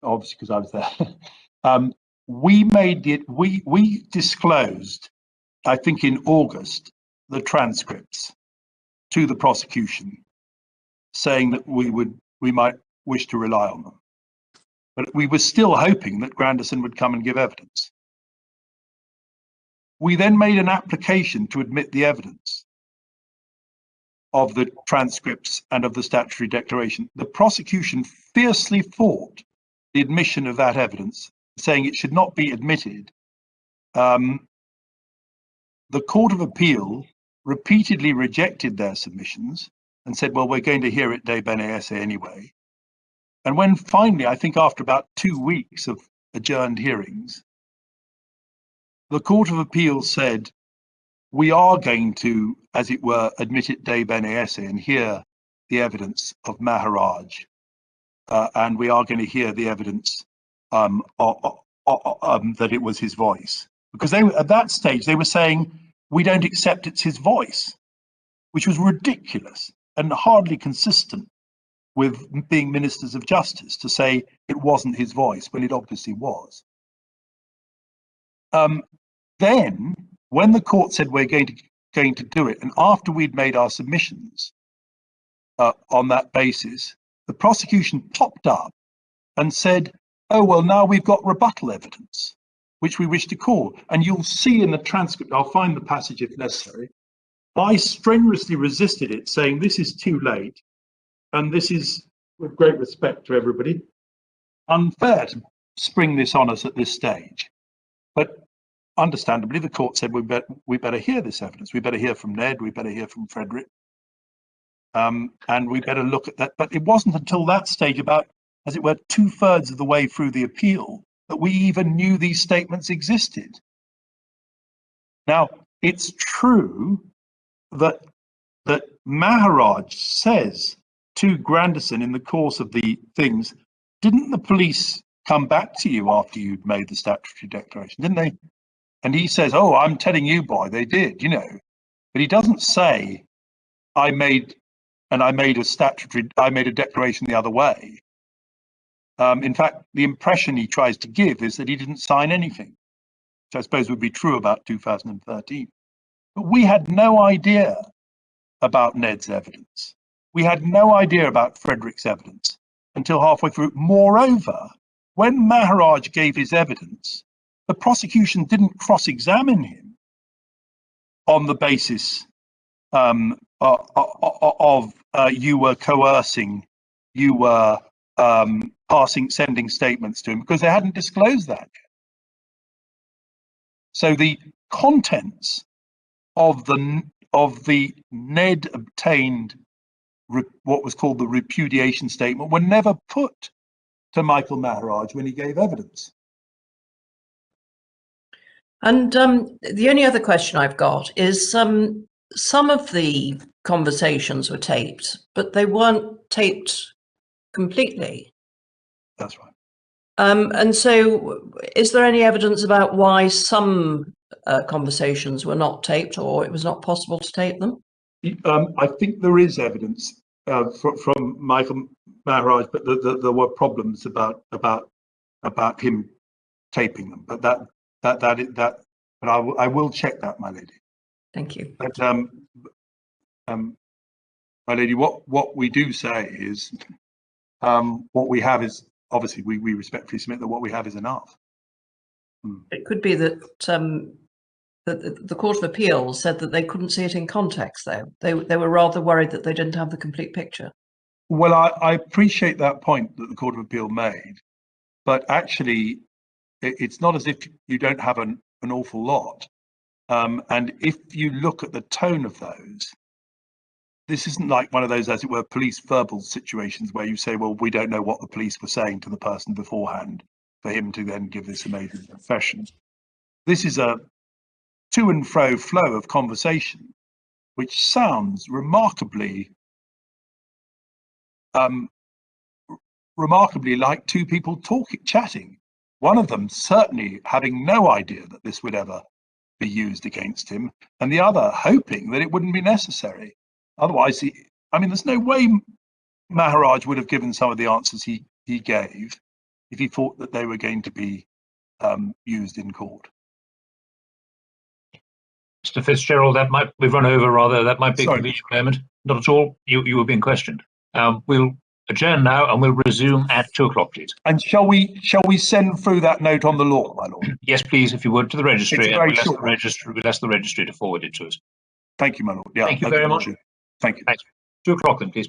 Obviously, because I was there. We disclosed, I think in August, the transcripts to the prosecution, saying that we might wish to rely on them. But we were still hoping that Grandison would come and give evidence. We then made an application to admit the evidence of the transcripts and of the statutory declaration. The prosecution fiercely fought the admission of that evidence, saying it should not be admitted. The Court of Appeal repeatedly rejected their submissions and said, well, we're going to hear it de bene esse anyway. And when finally, I think after about 2 weeks of adjourned hearings, the Court of Appeal said, we are going to, as it were, admit it de bene esse and hear the evidence of Maharaj. And we are going to hear the evidence that it was his voice. Because at that stage, they were saying, we don't accept it's his voice, which was ridiculous and hardly consistent with being ministers of justice to say it wasn't his voice when it obviously was. Then, when the court said we're going to do it, and after we'd made our submissions on that basis, the prosecution popped up and said, oh, well, now we've got rebuttal evidence, which we wish to call. And you'll see in the transcript, I'll find the passage if necessary, I strenuously resisted it, saying this is too late, and this is, with great respect to everybody, unfair to spring this on us at this stage. But understandably, the court said we better hear this evidence. We better hear from Ned, we better hear from Frederick, and we better look at that. But it wasn't until that stage, about, as it were, 2/3 of the way through the appeal, that we even knew these statements existed. Now, it's true that Maharaj says to Grandison in the course of the things, didn't the police come back to you after you'd made the statutory declaration, didn't they? And he says, oh, I'm telling you, boy, they did, you know. But he doesn't say, I made a declaration the other way. In fact, the impression he tries to give is that he didn't sign anything, which I suppose would be true about 2013. But we had no idea about Ned's evidence. We had no idea about Frederick's evidence until halfway through. Moreover, when Maharaj gave his evidence, the prosecution didn't cross-examine him on the basis of you were coercing, you were sending statements to him, because they hadn't disclosed that yet. So the contents of the Ned obtained what was called the repudiation statement were never put to Michael Maharaj when he gave evidence. And the only other question I've got is some of the conversations were taped, but they weren't taped completely. That's right. And so is there any evidence about why some conversations were not taped, or it was not possible to tape them? I think there is evidence from Michael Maharaj, but there were problems about him taping them. But but I will check that, my lady. Thank you. But my lady, what we do say is what we have is obviously we respectfully submit that what we have is enough. It could be that the Court of Appeal said that they couldn't see it in context, though. They were rather worried that they didn't have the complete picture. Well, I appreciate that point that the Court of Appeal made, but actually it's not as if you don't have an awful lot. And if you look at the tone of those, this isn't like one of those, as it were, police verbal situations where you say, well, we don't know what the police were saying to the person beforehand for him to then give this amazing confession. This is a to and fro flow of conversation, which sounds remarkably like two people chatting. One of them certainly having no idea that this would ever be used against him, and the other hoping that it wouldn't be necessary. Otherwise, there's no way Maharaj would have given some of the answers he gave if he thought that they were going to be used in court. Mr. Fitzgerald, we've run over rather. That might be Sorry. a convenient moment. Not at all. You were being questioned. We'll adjourn now and we'll resume at 2 o'clock, please. And shall we send through that note on the law, my lord? Yes, please, if you would, to the registry. It's a very And short one. we'll ask the registry to forward it to us. Thank you, my lord. Yeah, Thank you very much. Thank you. Thanks. 2 o'clock then, please.